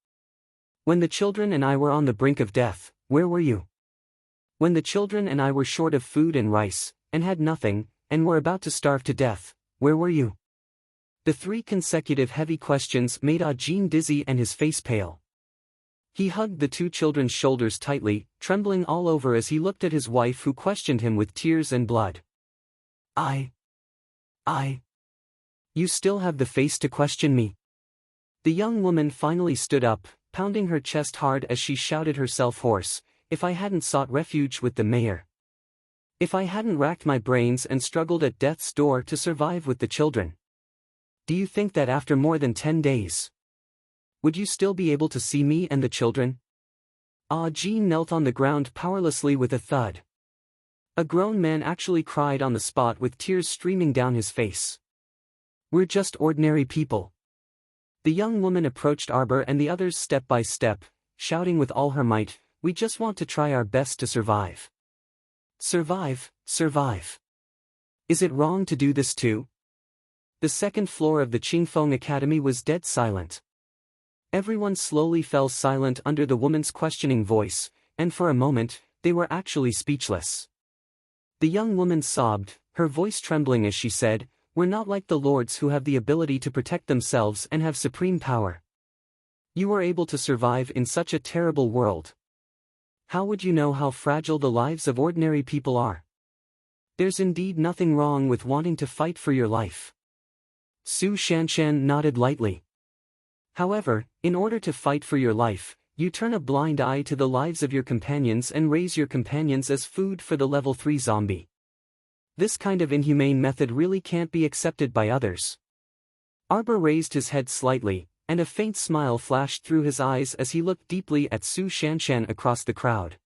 When the children and I were on the brink of death, where were you? When the children and I were short of food and rice, and had nothing, and were about to starve to death, where were you? The 3 consecutive heavy questions made Ah Jin dizzy and his face pale. He hugged the 2 children's shoulders tightly, trembling all over as he looked at his wife who questioned him with tears and blood. You still have the face to question me? The young woman finally stood up, pounding her chest hard as she shouted herself hoarse, "If I hadn't sought refuge with the mayor. If I hadn't racked my brains and struggled at death's door to survive with the children. Do you think that after more than 10 days, would you still be able to see me and the children?" Ah Jin knelt on the ground powerlessly with a thud. A grown man actually cried on the spot with tears streaming down his face. "We're just ordinary people." The young woman approached Arbor and the others step by step, shouting with all her might, "We just want to try our best to survive." Survive. Is it wrong to do this too? The second floor of the Qingfeng Academy was dead silent. Everyone slowly fell silent under the woman's questioning voice, and for a moment, they were actually speechless. The young woman sobbed, her voice trembling as she said, "We're not like the lords who have the ability to protect themselves and have supreme power. You were able to survive in such a terrible world. How would you know how fragile the lives of ordinary people are? There's indeed nothing wrong with wanting to fight for your life." Su Shanshan nodded lightly. "However, in order to fight for your life, you turn a blind eye to the lives of your companions and raise your companions as food for the level 3 zombie. This kind of inhumane method really can't be accepted by others." Arbor raised his head slightly, and a faint smile flashed through his eyes as he looked deeply at Su Shanshan across the crowd.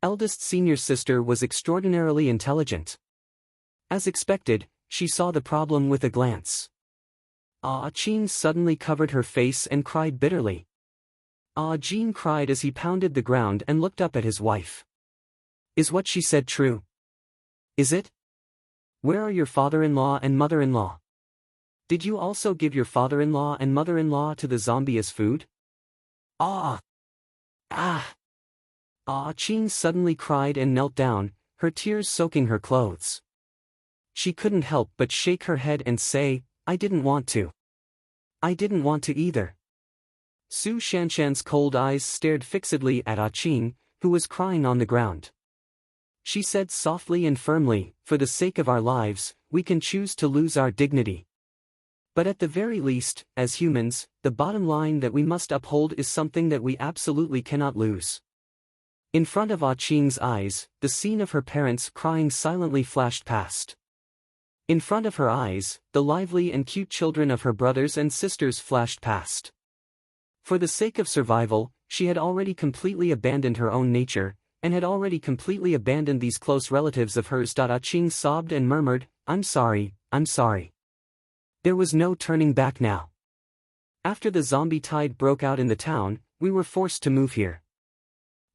Eldest senior sister was extraordinarily intelligent. As expected, she saw the problem with a glance. Ah Jin suddenly covered her face and cried bitterly. Ah Jin cried as he pounded the ground and looked up at his wife. "Is what she said true? Is it? Where are your father-in-law and mother-in-law? Did you also give your father-in-law and mother-in-law to the zombie as food?" Ah Qing suddenly cried and knelt down, her tears soaking her clothes. She couldn't help but shake her head and say, "I didn't want to. I didn't want to either." Su Shanshan's cold eyes stared fixedly at Ah Qing, who was crying on the ground. She said softly and firmly, "For the sake of our lives, we can choose to lose our dignity. But at the very least, as humans, the bottom line that we must uphold is something that we absolutely cannot lose." In front of Ah Qing's eyes, the scene of her parents crying silently flashed past. In front of her eyes, the lively and cute children of her brothers and sisters flashed past. For the sake of survival, she had already completely abandoned her own nature, and had already completely abandoned these close relatives of hers. Ah Qing sobbed and murmured, I'm sorry. There was no turning back now. After the zombie tide broke out in the town, we were forced to move here.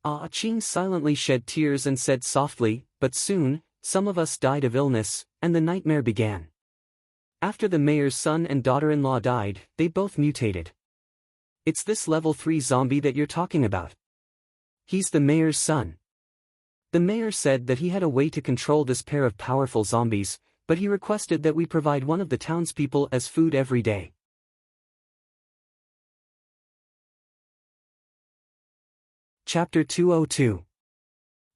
Ah Ching silently shed tears and said softly, but soon, some of us died of illness, and the nightmare began. After the mayor's son and daughter-in-law died, they both mutated. It's this level 3 zombie that you're talking about. He's the mayor's son. The mayor said that he had a way to control this pair of powerful zombies, but he requested that we provide one of the townspeople as food every day. Chapter 202.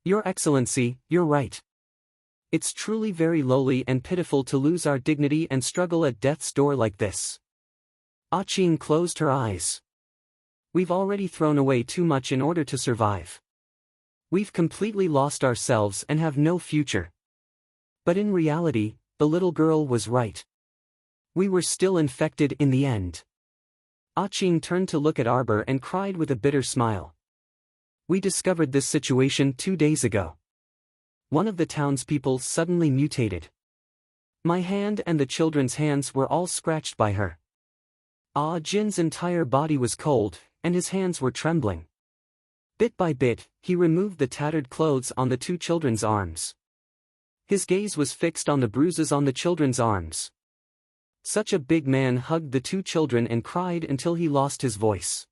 Your Excellency, you're right. It's truly very lowly and pitiful to lose our dignity and struggle at death's door like this. Ah Ching closed her eyes. We've already thrown away too much in order to survive. We've completely lost ourselves and have no future. But in reality, the little girl was right. We were still infected in the end. Ah Ching turned to look at Arbor and cried with a bitter smile. We discovered this situation 2 days ago. One of the townspeople suddenly mutated. My hand and the children's hands were all scratched by her. Ah Jin's entire body was cold, and his hands were trembling. Bit by bit, he removed the tattered clothes on the 2 children's arms. His gaze was fixed on the bruises on the children's arms. Such a big man hugged the 2 children and cried until he lost his voice.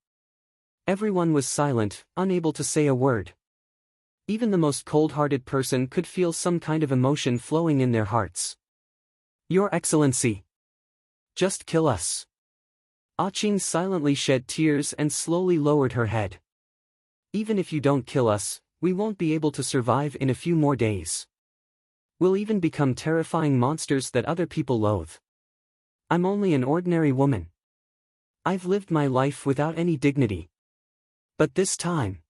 Everyone was silent, unable to say a word. Even the most cold-hearted person could feel some kind of emotion flowing in their hearts. Your Excellency. Just kill us. Ah Ching silently shed tears and slowly lowered her head. Even if you don't kill us, we won't be able to survive in a few more days. We'll even become terrifying monsters that other people loathe. I'm only an ordinary woman. I've lived my life without any dignity. But this time...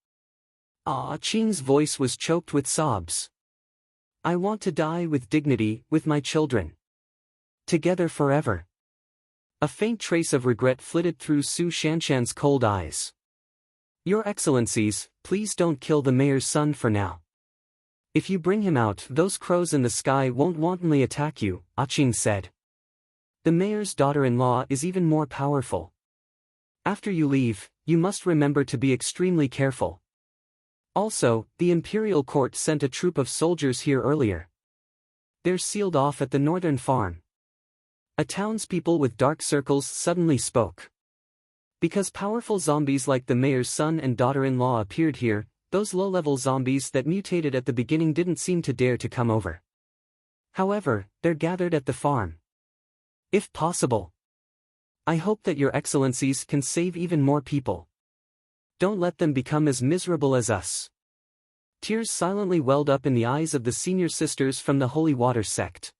Ah Ching's voice was choked with sobs. I want to die with dignity, with my children. Together forever. A faint trace of regret flitted through Su Shanshan's cold eyes. Your Excellencies, please don't kill the mayor's son for now. If you bring him out, those crows in the sky won't wantonly attack you, Ah Ching said. The mayor's daughter-in-law is even more powerful. After you leave, you must remember to be extremely careful. Also, the imperial court sent a troop of soldiers here earlier. They're sealed off at the northern farm. A townspeople with dark circles suddenly spoke. Because powerful zombies like the mayor's son and daughter-in-law appeared here, those low-level zombies that mutated at the beginning didn't seem to dare to come over. However, they're gathered at the farm. If possible, I hope that your Excellencies can save even more people. Don't let them become as miserable as us. Tears silently welled up in the eyes of the senior sisters from the Holy Water sect.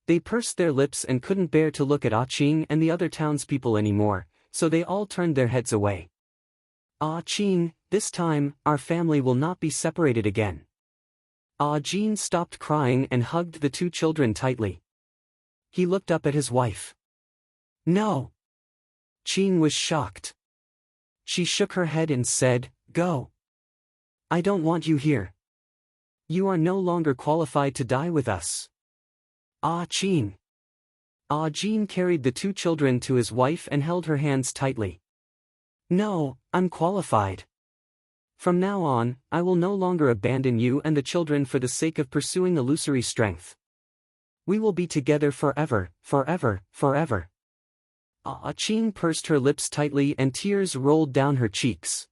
They pursed their lips and couldn't bear to look at Ah Ching and the other townspeople anymore, so they all turned their heads away. Ah Ching, this time, our family will not be separated again. Ah Jin stopped crying and hugged the 2 children tightly. He looked up at his wife. No. Ching was shocked. She shook her head and said, Go. I don't want you here. You are no longer qualified to die with us. Ah Ching. Ah Jin carried the 2 children to his wife and held her hands tightly. No, I'm qualified. From now on, I will no longer abandon you and the children for the sake of pursuing illusory strength. We will be together forever, forever, forever. Ah Ching pursed her lips tightly and tears rolled down her cheeks.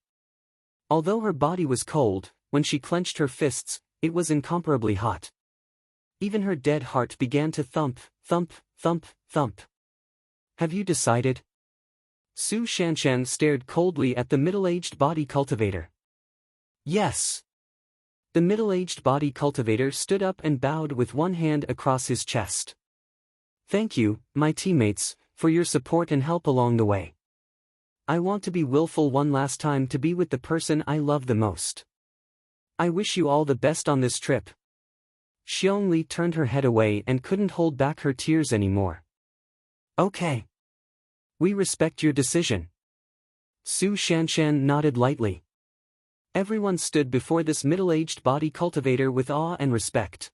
Although her body was cold, when she clenched her fists, it was incomparably hot. Even her dead heart began to thump, thump, thump, thump. Have you decided? Su Shanshan stared coldly at the middle-aged body cultivator. Yes. The middle-aged body cultivator stood up and bowed with one hand across his chest. Thank you, my teammates, for your support and help along the way. I want to be willful one last time to be with the person I love the most. I wish you all the best on this trip. Xiongli turned her head away and couldn't hold back her tears anymore. Okay. We respect your decision. Su Shanshan nodded lightly. Everyone stood before this middle-aged body cultivator with awe and respect.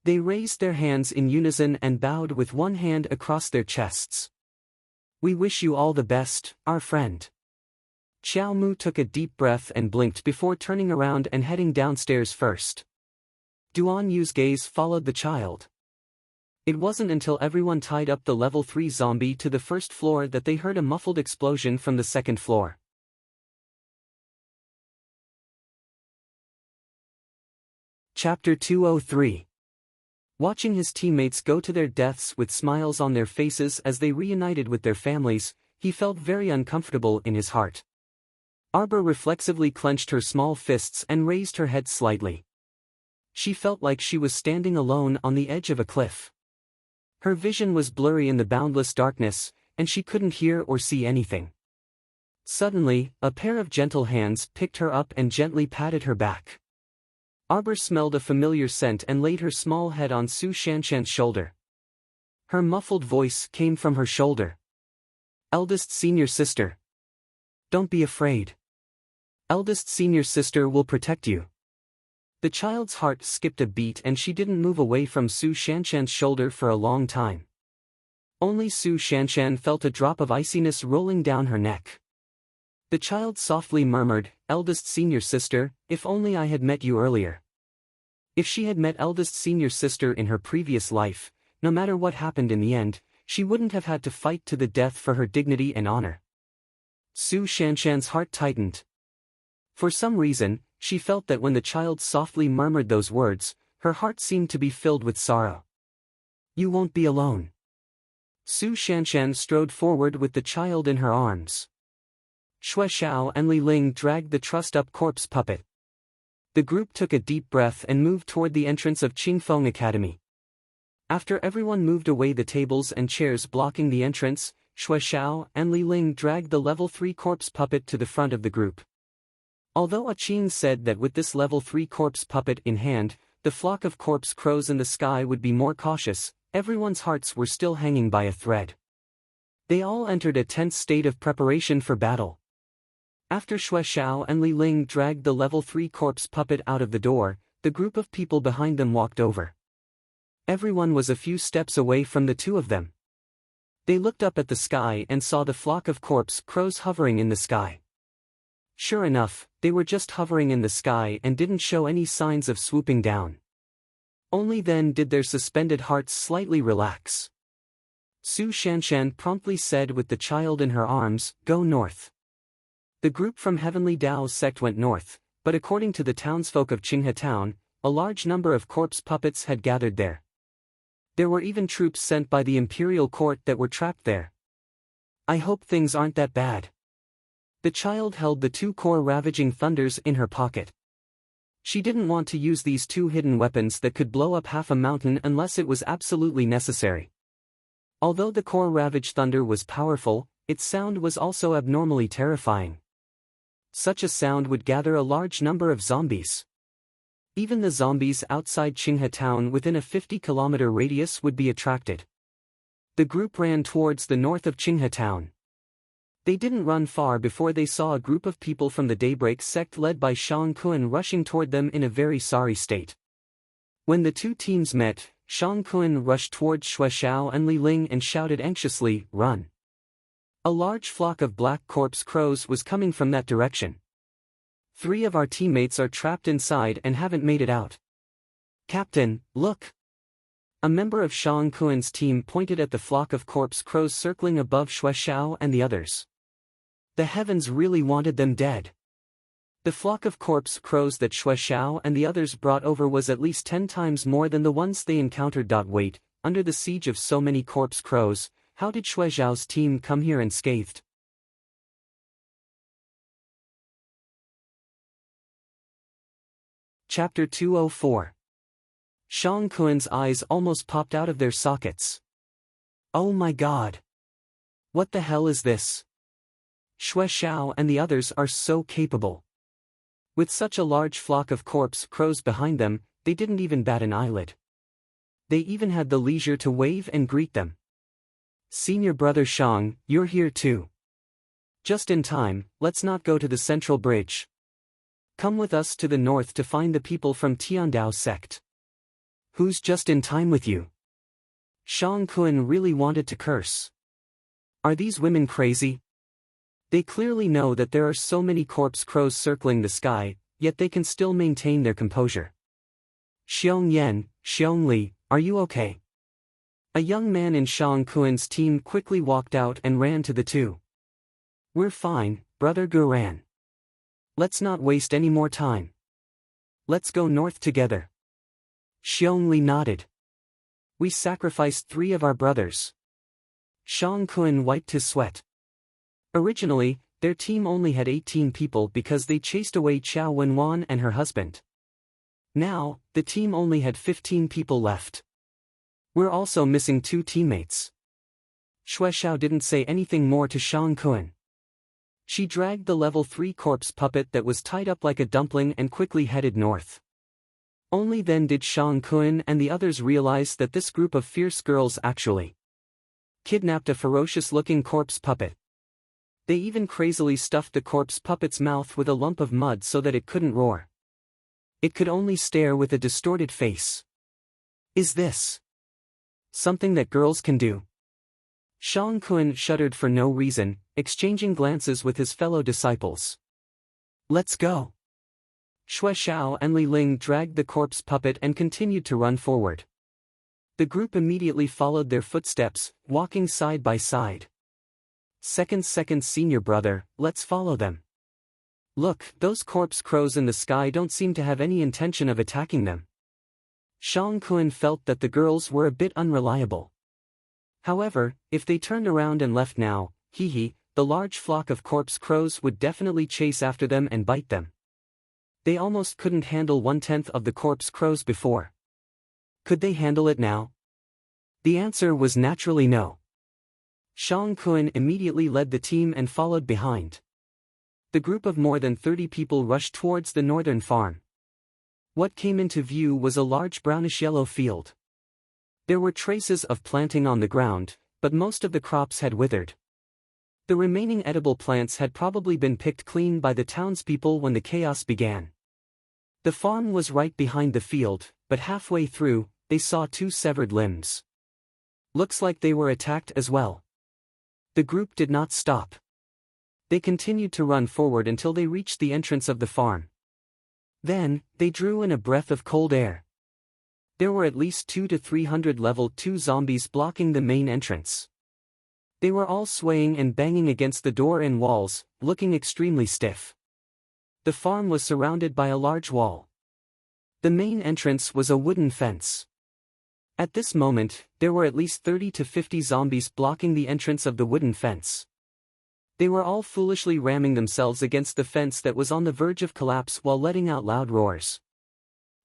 They raised their hands in unison and bowed with one hand across their chests. We wish you all the best, our friend. Xiao Mu took a deep breath and blinked before turning around and heading downstairs first. Duan Yu's gaze followed the child. It wasn't until everyone tied up the level 3 zombie to the first floor that they heard a muffled explosion from the second floor. Chapter 203. Watching his teammates go to their deaths with smiles on their faces as they reunited with their families, he felt very uncomfortable in his heart. Arbor reflexively clenched her small fists and raised her head slightly. She felt like she was standing alone on the edge of a cliff. Her vision was blurry in the boundless darkness, and she couldn't hear or see anything. Suddenly, a pair of gentle hands picked her up and gently patted her back. Arbor smelled a familiar scent and laid her small head on Su Shanshan's shoulder. Her muffled voice came from her shoulder. "Eldest senior sister. Don't be afraid. Eldest senior sister will protect you." The child's heart skipped a beat and she didn't move away from Su Shanshan's shoulder for a long time. Only Su Shanshan felt a drop of iciness rolling down her neck. The child softly murmured, "Eldest senior sister, if only I had met you earlier." If she had met eldest senior sister in her previous life, no matter what happened in the end, she wouldn't have had to fight to the death for her dignity and honor. Su Shanshan's heart tightened. For some reason, she felt that when the child softly murmured those words, her heart seemed to be filled with sorrow. "You won't be alone." Su Shanshan strode forward with the child in her arms. Xue Xiao and Li Ling dragged the trussed-up corpse puppet. The group took a deep breath and moved toward the entrance of Qingfeng Academy. After everyone moved away the tables and chairs blocking the entrance, Xue Xiao and Li Ling dragged the level 3 corpse puppet to the front of the group. Although Qing said that with this level 3 corpse puppet in hand, the flock of corpse crows in the sky would be more cautious, everyone's hearts were still hanging by a thread. They all entered a tense state of preparation for battle. After Xue Xiao and Li Ling dragged the level 3 corpse puppet out of the door, the group of people behind them walked over. Everyone was a few steps away from the two of them. They looked up at the sky and saw the flock of corpse crows hovering in the sky. Sure enough, they were just hovering in the sky and didn't show any signs of swooping down. Only then did their suspended hearts slightly relax. Su Shanshan promptly said with the child in her arms, "Go north." The group from Heavenly Dao's sect went north, but according to the townsfolk of Qinghe Town, a large number of corpse puppets had gathered there. There were even troops sent by the imperial court that were trapped there. "I hope things aren't that bad." The child held the 2 core ravaging thunders in her pocket. She didn't want to use these 2 hidden weapons that could blow up half a mountain unless it was absolutely necessary. Although the core ravage thunder was powerful, its sound was also abnormally terrifying. Such a sound would gather a large number of zombies. Even the zombies outside Qinghe Town within a 50-kilometer radius would be attracted. The group ran towards the north of Qinghe Town. They didn't run far before they saw a group of people from the Daybreak sect led by Shang Kun rushing toward them in a very sorry state. When the 2 teams met, Shang Kun rushed towards Xue Xiao and Li Ling and shouted anxiously, "Run!" A large flock of black corpse crows was coming from that direction. 3 of our teammates are trapped inside and haven't made it out. "Captain, look!" A member of Shang Kun's team pointed at the flock of corpse crows circling above Xue Xiao and the others. The heavens really wanted them dead. The flock of corpse crows that Xue Xiao and the others brought over was at least 10 times more than the ones they encountered. Wait, under the siege of so many corpse crows, how did Xue Xiao's team come here unscathed? Chapter 204. Shang Kun's eyes almost popped out of their sockets. "Oh my god! What the hell is this? Xue Xiao and the others are so capable." With such a large flock of corpse crows behind them, they didn't even bat an eyelid. They even had the leisure to wave and greet them. "Senior brother Shang, you're here too. Just in time, let's not go to the central bridge. Come with us to the north to find the people from Tiandao sect." "Who's just in time with you?" Shang Kun really wanted to curse. Are these women crazy? They clearly know that there are so many corpse crows circling the sky, yet they can still maintain their composure. Xiong Yan, Xiong Li, are you okay? A young man in Xiong Kuan's team quickly walked out and ran to the two. We're fine, Brother Guran. Let's not waste any more time. Let's go north together. Xiong Li nodded. We sacrificed 3 of our brothers. Xiong Kuan wiped his sweat. Originally, their team only had 18 people because they chased away Qiao Wenwan and her husband. Now, the team only had 15 people left. We're also missing 2 teammates. Xue Xiao didn't say anything more to Xiong Kuan. She dragged the level 3 corpse puppet that was tied up like a dumpling and quickly headed north. Only then did Xiong Kuan and the others realize that this group of fierce girls actually kidnapped a ferocious-looking corpse puppet. They even crazily stuffed the corpse puppet's mouth with a lump of mud so that it couldn't roar. It could only stare with a distorted face. Is this something that girls can do? Xiong Kuan shuddered for no reason, exchanging glances with his fellow disciples. Let's go. Xue Xiao and Li Ling dragged the corpse puppet and continued to run forward. The group immediately followed their footsteps, walking side by side. Second senior brother, let's follow them. Look, those corpse crows in the sky don't seem to have any intention of attacking them. Xiong Kuan felt that the girls were a bit unreliable. However, if they turned around and left now, the large flock of corpse crows would definitely chase after them and bite them. They almost couldn't handle 1/10 of the corpse crows before. Could they handle it now? The answer was naturally no. Xiong Kuan immediately led the team and followed behind. The group of more than 30 people rushed towards the northern farm. What came into view was a large brownish-yellow field. There were traces of planting on the ground, but most of the crops had withered. The remaining edible plants had probably been picked clean by the townspeople when the chaos began. The farm was right behind the field, but halfway through, they saw 2 severed limbs. Looks like they were attacked as well. The group did not stop. They continued to run forward until they reached the entrance of the farm. Then, they drew in a breath of cold air. There were at least 200 to 300 level 2 zombies blocking the main entrance. They were all swaying and banging against the door and walls, looking extremely stiff. The farm was surrounded by a large wall. The main entrance was a wooden fence. At this moment, there were at least 30 to 50 zombies blocking the entrance of the wooden fence. They were all foolishly ramming themselves against the fence that was on the verge of collapse while letting out loud roars.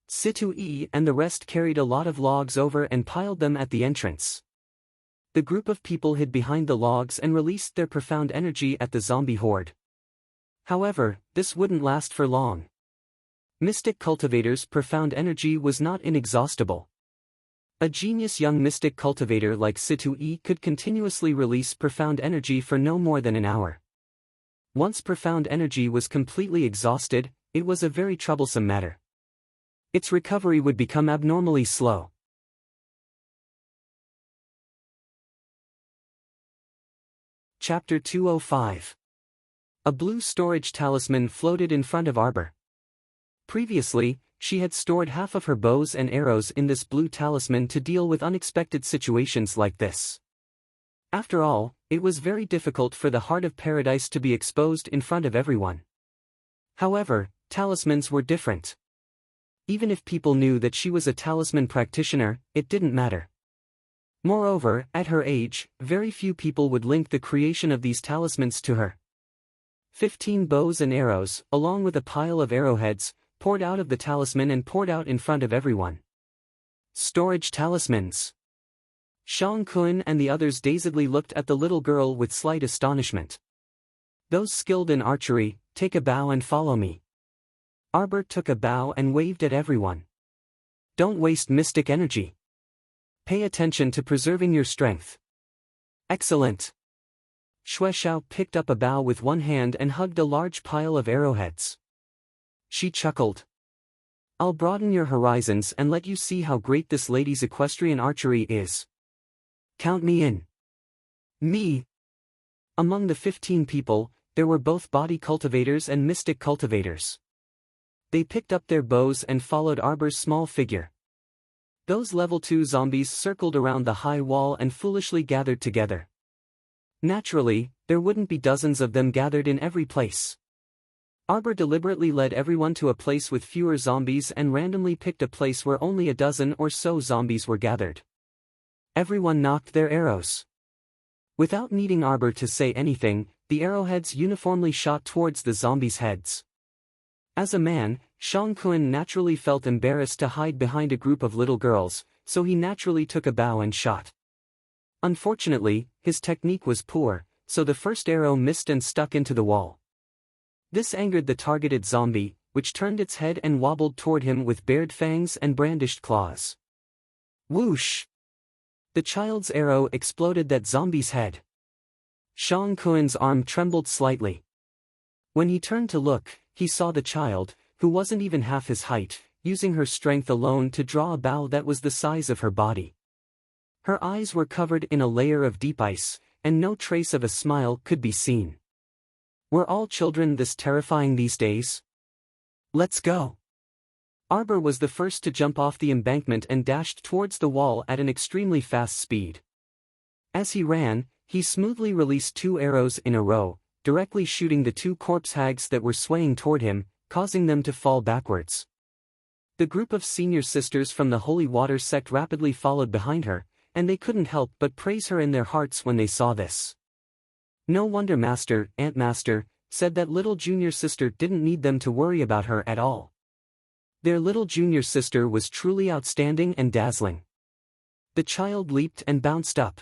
Situ Yi and the rest carried a lot of logs over and piled them at the entrance. The group of people hid behind the logs and released their profound energy at the zombie horde. However, this wouldn't last for long. Mystic Cultivator's profound energy was not inexhaustible. A genius young mystic cultivator like Situ Yi could continuously release profound energy for no more than an hour. Once profound energy was completely exhausted, it was a very troublesome matter. Its recovery would become abnormally slow. Chapter 205. A blue storage talisman floated in front of Arbor. Previously, she had stored half of her bows and arrows in this blue talisman to deal with unexpected situations like this. After all, it was very difficult for the Heart of Paradise to be exposed in front of everyone. However, talismans were different. Even if people knew that she was a talisman practitioner, it didn't matter. Moreover, at her age, very few people would link the creation of these talismans to her. 15 bows and arrows, along with a pile of arrowheads, poured out of the talisman and poured out in front of everyone. Storage talismans. Xiong Kuan and the others dazedly looked at the little girl with slight astonishment. Those skilled in archery, take a bow and follow me. Arbor took a bow and waved at everyone. Don't waste mystic energy. Pay attention to preserving your strength. Excellent. Xue Xiao picked up a bow with one hand and hugged a large pile of arrowheads. She chuckled. I'll broaden your horizons and let you see how great this lady's equestrian archery is. Count me in. Me. Among the 15 people, there were both body cultivators and mystic cultivators. They picked up their bows and followed Arbor's small figure. Those level 2 zombies circled around the high wall and foolishly gathered together. Naturally, there wouldn't be dozens of them gathered in every place. Arbor deliberately led everyone to a place with fewer zombies and randomly picked a place where only a dozen or so zombies were gathered. Everyone knocked their arrows. Without needing Arbor to say anything, the arrowheads uniformly shot towards the zombies' heads. As a man, Shangkuan naturally felt embarrassed to hide behind a group of little girls, so he naturally took a bow and shot. Unfortunately, his technique was poor, so the first arrow missed and stuck into the wall. This angered the targeted zombie, which turned its head and wobbled toward him with bared fangs and brandished claws. Whoosh! The child's arrow exploded that zombie's head. Shangkuan's arm trembled slightly. When he turned to look, he saw the child, who wasn't even half his height, using her strength alone to draw a bow that was the size of her body. Her eyes were covered in a layer of deep ice, and no trace of a smile could be seen. Were all children this terrifying these days? Let's go! Arbor was the first to jump off the embankment and dashed towards the wall at an extremely fast speed. As he ran, he smoothly released 2 arrows in a row, directly shooting the 2 corpse hags that were swaying toward him, causing them to fall backwards. The group of senior sisters from the Holy Water sect rapidly followed behind her, and they couldn't help but praise her in their hearts when they saw this. No wonder Aunt Master, said that little junior sister didn't need them to worry about her at all. Their little junior sister was truly outstanding and dazzling. The child leaped and bounced up.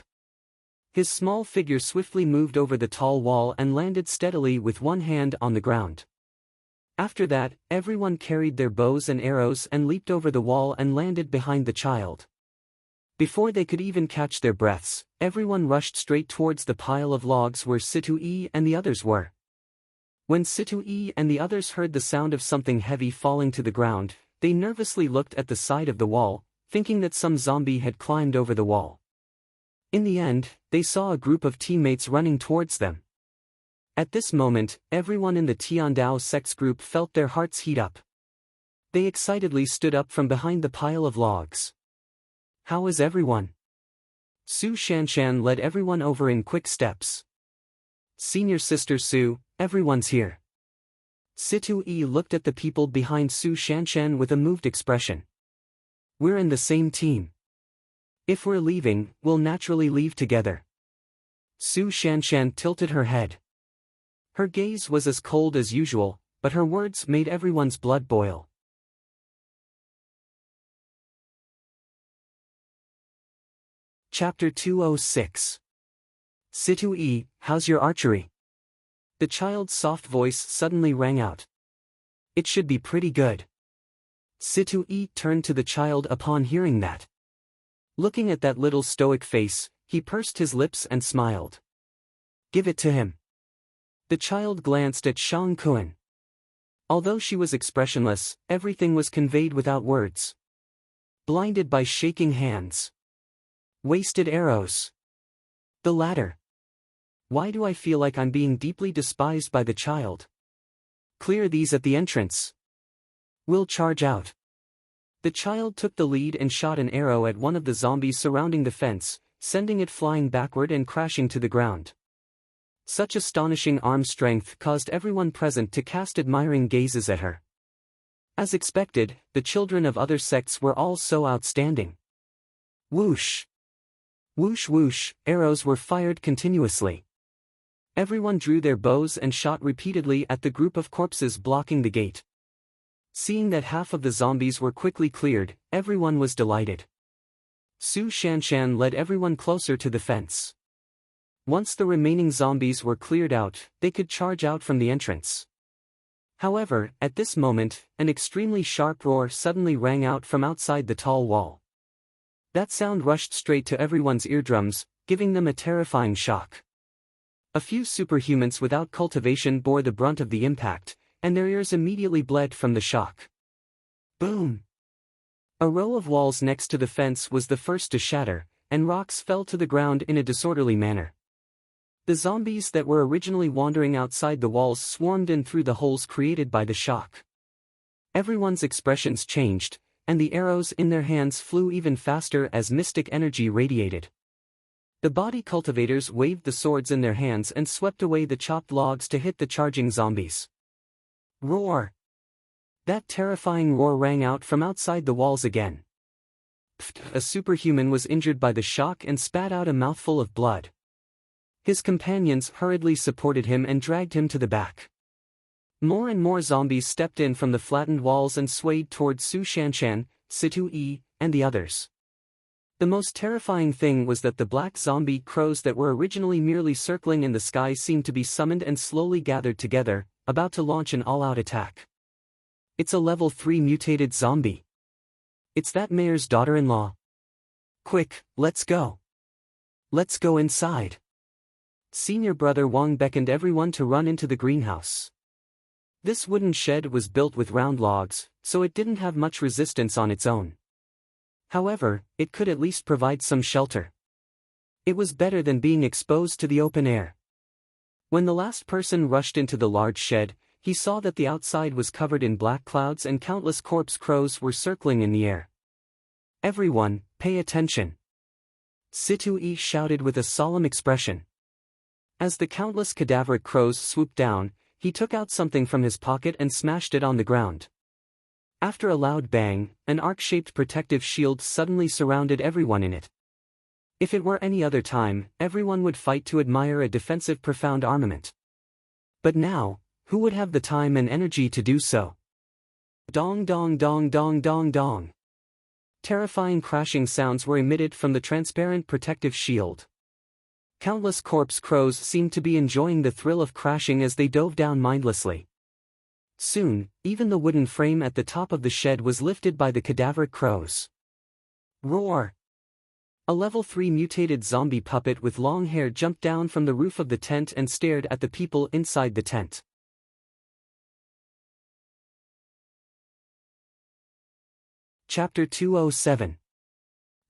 His small figure swiftly moved over the tall wall and landed steadily with one hand on the ground. After that, everyone carried their bows and arrows and leaped over the wall and landed behind the child. Before they could even catch their breaths, everyone rushed straight towards the pile of logs where Situ-E and the others were. When Situ-E and the others heard the sound of something heavy falling to the ground, they nervously looked at the side of the wall, thinking that some zombie had climbed over the wall. In the end, they saw a group of teammates running towards them. At this moment, everyone in the Tiandao sect's group felt their hearts heat up. They excitedly stood up from behind the pile of logs. How is everyone? Su Shanshan led everyone over in quick steps. Senior Sister Su, everyone's here. Situ-E looked at the people behind Su Shanshan with a moved expression. We're in the same team. If we're leaving, we'll naturally leave together. Su Shanshan tilted her head. Her gaze was as cold as usual, but her words made everyone's blood boil. Chapter 206. Situ-E, how's your archery? The child's soft voice suddenly rang out. It should be pretty good. Situ-E turned to the child upon hearing that. Looking at that little stoic face, he pursed his lips and smiled. Give it to him. The child glanced at Shangkuan. Although she was expressionless, everything was conveyed without words. Blinded by shaking hands. Wasted arrows. The latter. Why do I feel like I'm being deeply despised by the child? Clear these at the entrance. We'll charge out. The child took the lead and shot an arrow at one of the zombies surrounding the fence, sending it flying backward and crashing to the ground. Such astonishing arm strength caused everyone present to cast admiring gazes at her. As expected, the children of other sects were all so outstanding. Whoosh! Whoosh whoosh, arrows were fired continuously. Everyone drew their bows and shot repeatedly at the group of corpses blocking the gate. Seeing that half of the zombies were quickly cleared, everyone was delighted. Su Shanshan led everyone closer to the fence. Once the remaining zombies were cleared out, they could charge out from the entrance. However, at this moment, an extremely sharp roar suddenly rang out from outside the tall wall. That sound rushed straight to everyone's eardrums, giving them a terrifying shock. A few superhumans without cultivation bore the brunt of the impact, and their ears immediately bled from the shock. Boom! A row of walls next to the fence was the first to shatter, and rocks fell to the ground in a disorderly manner. The zombies that were originally wandering outside the walls swarmed in through the holes created by the shock. Everyone's expressions changed, and the arrows in their hands flew even faster as mystic energy radiated. The body cultivators waved the swords in their hands and swept away the chopped logs to hit the charging zombies. Roar! That terrifying roar rang out from outside the walls again. A superhuman was injured by the shock and spat out a mouthful of blood. His companions hurriedly supported him and dragged him to the back. More and more zombies stepped in from the flattened walls and swayed toward Su Shanshan, Situ Yi, and the others. The most terrifying thing was that the black zombie crows that were originally merely circling in the sky seemed to be summoned and slowly gathered together, about to launch an all-out attack. It's a level 3 mutated zombie. It's that mayor's daughter-in-law. Quick, let's go. Let's go inside. Senior brother Wang beckoned everyone to run into the greenhouse. This wooden shed was built with round logs, so it didn't have much resistance on its own. However, it could at least provide some shelter. It was better than being exposed to the open air. When the last person rushed into the large shed, he saw that the outside was covered in black clouds and countless corpse crows were circling in the air. Everyone, pay attention. Situ Yi shouted with a solemn expression. As the countless cadaveric crows swooped down, he took out something from his pocket and smashed it on the ground. After a loud bang, an arc-shaped protective shield suddenly surrounded everyone in it. If it were any other time, everyone would fight to admire a defensive profound armament. But now, who would have the time and energy to do so? Dong dong dong dong dong dong. Terrifying crashing sounds were emitted from the transparent protective shield. Countless corpse crows seemed to be enjoying the thrill of crashing as they dove down mindlessly. Soon, even the wooden frame at the top of the shed was lifted by the cadaveric crows. Roar! A level 3 mutated zombie puppet with long hair jumped down from the roof of the tent and stared at the people inside the tent. Chapter 207.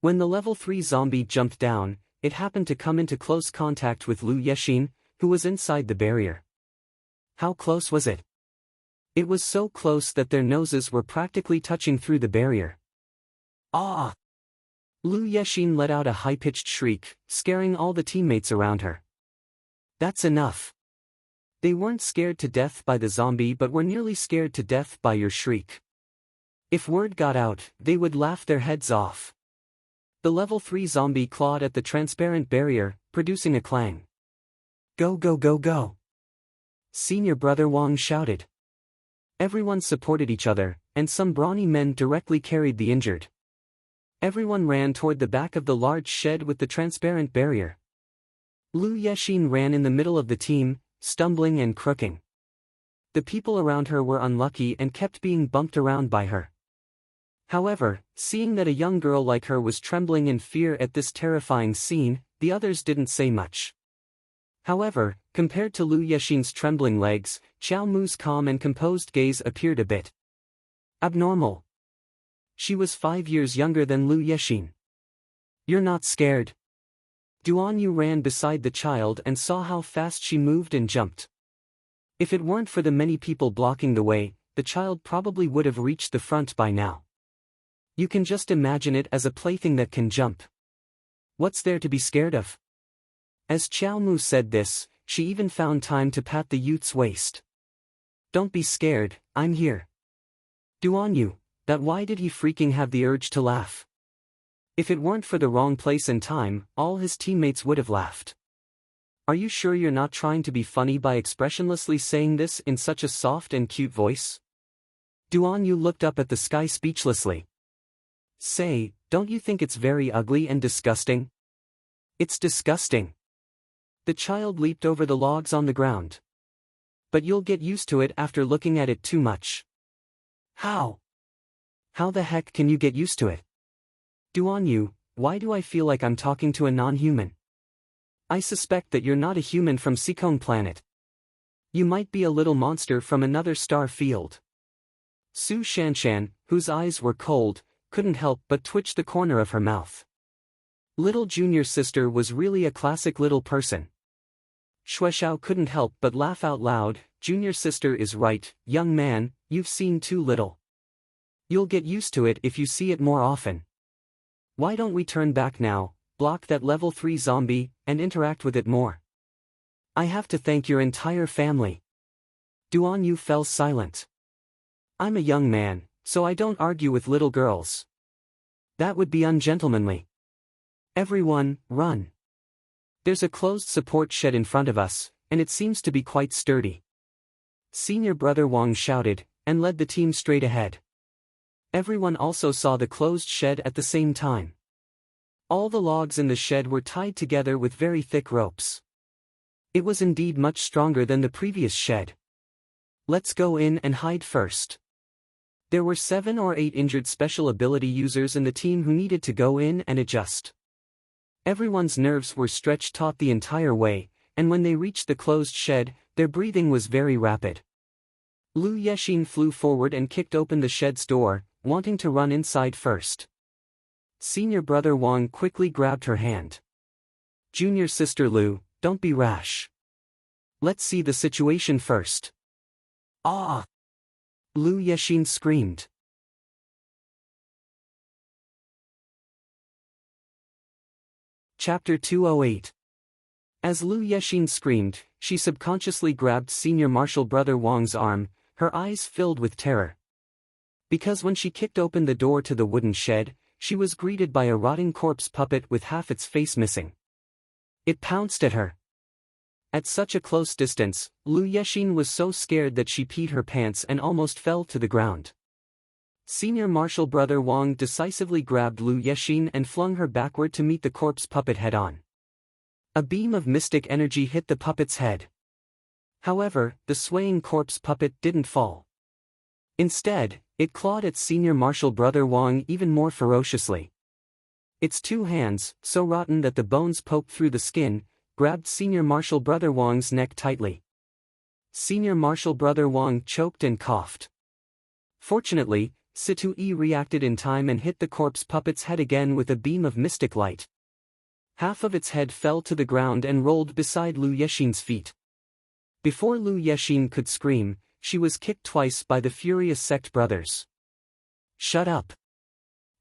When the level 3 zombie jumped down, it happened to come into close contact with Lu Yexin, who was inside the barrier. How close was it? It was so close that their noses were practically touching through the barrier. Ah! Lu Yexin let out a high-pitched shriek, scaring all the teammates around her. That's enough. They weren't scared to death by the zombie but were nearly scared to death by your shriek. If word got out, they would laugh their heads off. The level 3 zombie clawed at the transparent barrier, producing a clang. Go go go go! Senior brother Wang shouted. Everyone supported each other, and some brawny men directly carried the injured. Everyone ran toward the back of the large shed with the transparent barrier. Lu Yexin ran in the middle of the team, stumbling and crooking. The people around her were unlucky and kept being bumped around by her. However, seeing that a young girl like her was trembling in fear at this terrifying scene, the others didn't say much. However, compared to Lu Yexin's trembling legs, Xiao Mu's calm and composed gaze appeared a bit abnormal. She was 5 years younger than Lu Yexin. You're not scared? Duan Yu ran beside the child and saw how fast she moved and jumped. If it weren't for the many people blocking the way, the child probably would have reached the front by now. You can just imagine it as a plaything that can jump. What's there to be scared of? As Xiao Mu said this, she even found time to pat the youth's waist. Don't be scared, I'm here. Duan Yu, that why did he freaking have the urge to laugh? If it weren't for the wrong place and time, all his teammates would have laughed. Are you sure you're not trying to be funny by expressionlessly saying this in such a soft and cute voice? Duan Yu looked up at the sky speechlessly. Say, don't you think it's very ugly and disgusting? It's disgusting. The child leaped over the logs on the ground. But you'll get used to it after looking at it too much. How? How the heck can you get used to it? Duan Yu, why do I feel like I'm talking to a non-human? I suspect that you're not a human from Sikong planet. You might be a little monster from another star field. Su Shanshan, whose eyes were cold, couldn't help but twitch the corner of her mouth. Little junior sister was really a classic little person. Shueshao couldn't help but laugh out loud. Junior sister is right, young man, you've seen too little. You'll get used to it if you see it more often. Why don't we turn back now, block that level 3 zombie, and interact with it more? I have to thank your entire family. Duan Yu fell silent. I'm a young man, so I don't argue with little girls. That would be ungentlemanly. Everyone, run. There's a closed support shed in front of us, and it seems to be quite sturdy. Senior brother Wang shouted, and led the team straight ahead. Everyone also saw the closed shed at the same time. All the logs in the shed were tied together with very thick ropes. It was indeed much stronger than the previous shed. Let's go in and hide first. There were 7 or 8 injured special ability users in the team who needed to go in and adjust. Everyone's nerves were stretched taut the entire way, and when they reached the closed shed, their breathing was very rapid. Lu Yexin flew forward and kicked open the shed's door, wanting to run inside first. Senior brother Wang quickly grabbed her hand. Junior sister Lu, don't be rash. Let's see the situation first. Ah! Lu Yexin screamed. Chapter 208. As Lu Yexin screamed, she subconsciously grabbed Senior Marshal Brother Wang's arm, her eyes filled with terror. Because when she kicked open the door to the wooden shed, she was greeted by a rotting corpse puppet with half its face missing. It pounced at her. At such a close distance, Lu Yexin was so scared that she peed her pants and almost fell to the ground. Senior Marshal Brother Wang decisively grabbed Lu Yexin and flung her backward to meet the corpse puppet head-on. A beam of mystic energy hit the puppet's head. However, the swaying corpse puppet didn't fall. Instead, it clawed at Senior Marshal Brother Wang even more ferociously. Its 2 hands, so rotten that the bones poked through the skin, grabbed Senior Marshal Brother Wang's neck tightly. Senior Marshal Brother Wang choked and coughed. Fortunately, Situ Yi reacted in time and hit the corpse puppet's head again with a beam of mystic light. Half of its head fell to the ground and rolled beside Lu Yexin's feet. Before Lu Yexin could scream, she was kicked twice by the furious sect brothers. Shut up!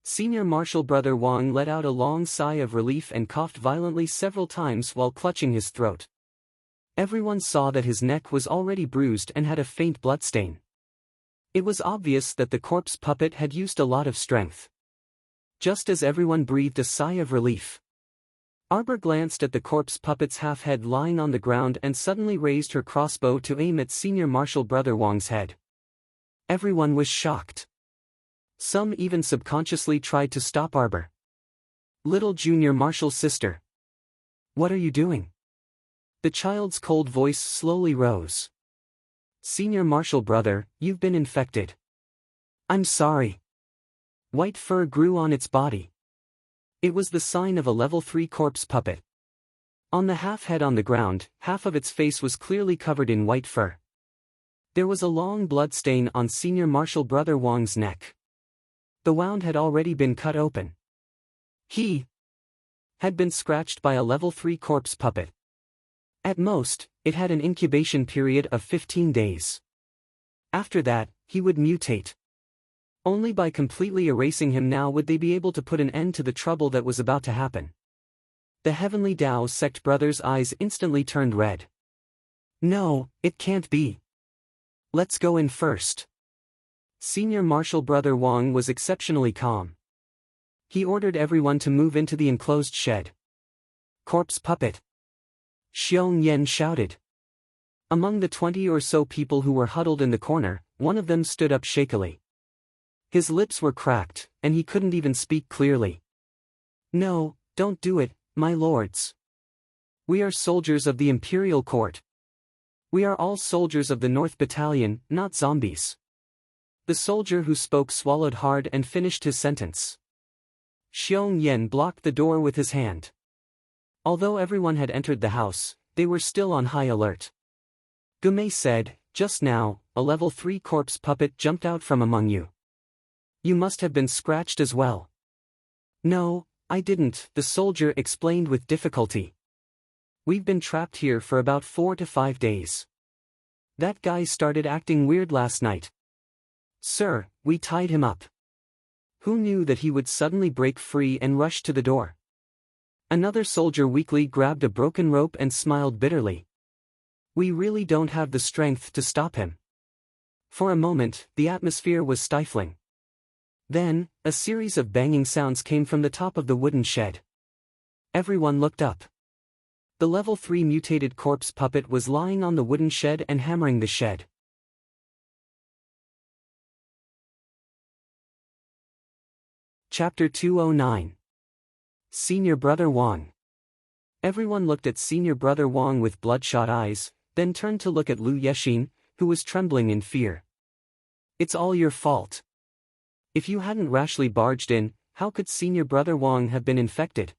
Senior Marshal Brother Wang let out a long sigh of relief and coughed violently several times while clutching his throat. Everyone saw that his neck was already bruised and had a faint bloodstain. It was obvious that the corpse puppet had used a lot of strength. Just as everyone breathed a sigh of relief, Arbor glanced at the corpse puppet's half-head lying on the ground and suddenly raised her crossbow to aim at Senior Marshal Brother Wang's head. Everyone was shocked. Some even subconsciously tried to stop Arbor. Little Junior Marshal sister. What are you doing? The child's cold voice slowly rose. Senior Marshal Brother, you've been infected. I'm sorry. White fur grew on its body. It was the sign of a level 3 corpse puppet. On the half-head on the ground, half of its face was clearly covered in white fur. There was a long blood stain on Senior Marshal Brother Wang's neck. The wound had already been cut open. He had been scratched by a level 3 corpse puppet. At most, it had an incubation period of 15 days. After that, he would mutate. Only by completely erasing him now would they be able to put an end to the trouble that was about to happen. The Heavenly Dao sect brothers' eyes instantly turned red. No, it can't be. Let's go in first. Senior Marshal Brother Wang was exceptionally calm. He ordered everyone to move into the enclosed shed. Corpse puppet. Xiong Yen shouted. Among the 20 or so people who were huddled in the corner, one of them stood up shakily. His lips were cracked, and he couldn't even speak clearly. No, don't do it, my lords. We are soldiers of the Imperial Court. We are all soldiers of the North Battalion, not zombies. The soldier who spoke swallowed hard and finished his sentence. Xiong Yen blocked the door with his hand. Although everyone had entered the house, they were still on high alert. Gumei said, just now, a level 3 corpse puppet jumped out from among you. You must have been scratched as well. No, I didn't, the soldier explained with difficulty. We've been trapped here for about 4 to 5 days. That guy started acting weird last night. Sir, we tied him up. Who knew that he would suddenly break free and rush to the door? Another soldier weakly grabbed a broken rope and smiled bitterly. We really don't have the strength to stop him. For a moment, the atmosphere was stifling. Then, a series of banging sounds came from the top of the wooden shed. Everyone looked up. The level 3 mutated corpse puppet was lying on the wooden shed and hammering the shed. Chapter 209. Senior Brother Wang. Everyone looked at Senior Brother Wang with bloodshot eyes, then turned to look at Lu Yexin, who was trembling in fear. It's all your fault. If you hadn't rashly barged in, how could Senior Brother Wang have been infected?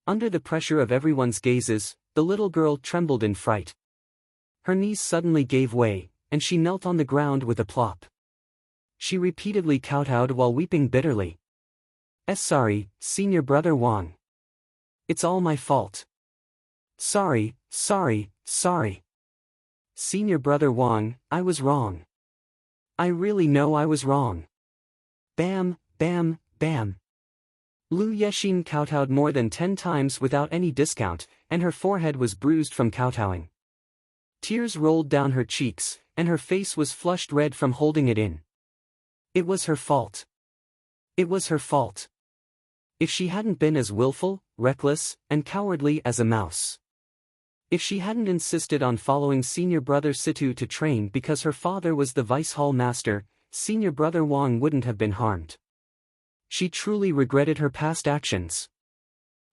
Under the pressure of everyone's gazes, the little girl trembled in fright. Her knees suddenly gave way, and she knelt on the ground with a plop. She repeatedly kowtowed while weeping bitterly. Sorry, Senior Brother Wang. It's all my fault. Sorry. Senior Brother Wang, I was wrong. I really know I was wrong. Bam, bam, bam. Lu Yexin kowtowed more than 10 times without any discount, and her forehead was bruised from kowtowing. Tears rolled down her cheeks, and her face was flushed red from holding it in. It was her fault. It was her fault. If she hadn't been as willful, reckless, and cowardly as a mouse. If she hadn't insisted on following Senior Brother Situ to train because her father was the Vice Hall Master, Senior Brother Wang wouldn't have been harmed. She truly regretted her past actions.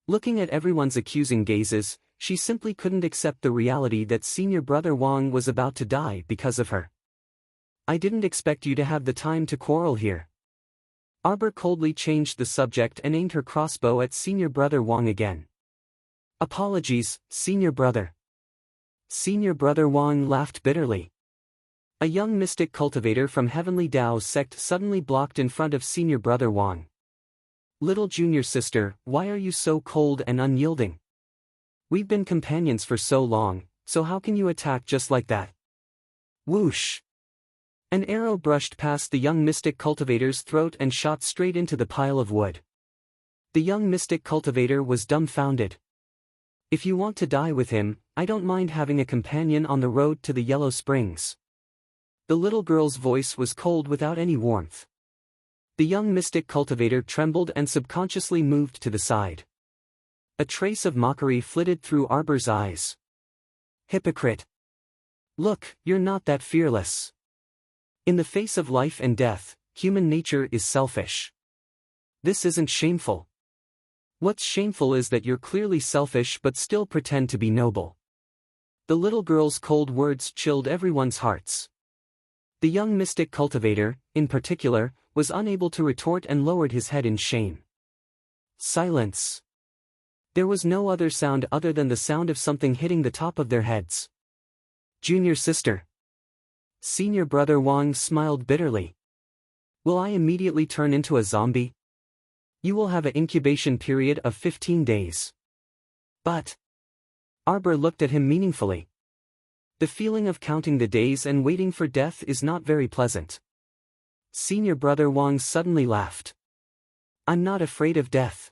Looking at everyone's accusing gazes, she simply couldn't accept the reality that Senior Brother Wang was about to die because of her. I didn't expect you to have the time to quarrel here. Arbor coldly changed the subject and aimed her crossbow at Senior Brother Wang again. Apologies, Senior Brother. Senior Brother Wang laughed bitterly. A young mystic cultivator from Heavenly Dao's sect suddenly blocked in front of Senior Brother Wang. Little junior sister, why are you so cold and unyielding? We've been companions for so long, so how can you attack just like that? Whoosh! An arrow brushed past the young mystic cultivator's throat and shot straight into the pile of wood. The young mystic cultivator was dumbfounded. If you want to die with him, I don't mind having a companion on the road to the Yellow Springs. The little girl's voice was cold without any warmth. The young mystic cultivator trembled and subconsciously moved to the side. A trace of mockery flitted through Arbor's eyes. Hypocrite! Look, you're not that fearless. In the face of life and death, human nature is selfish. This isn't shameful. What's shameful is that you're clearly selfish but still pretend to be noble. The little girl's cold words chilled everyone's hearts. The young mystic cultivator, in particular, was unable to retort and lowered his head in shame. Silence. There was no other sound other than the sound of something hitting the top of their heads. Junior sister. Senior Brother Wang smiled bitterly. Will I immediately turn into a zombie? You will have an incubation period of 15 days. But. Arbor looked at him meaningfully. The feeling of counting the days and waiting for death is not very pleasant. Senior Brother Wang suddenly laughed. I'm not afraid of death.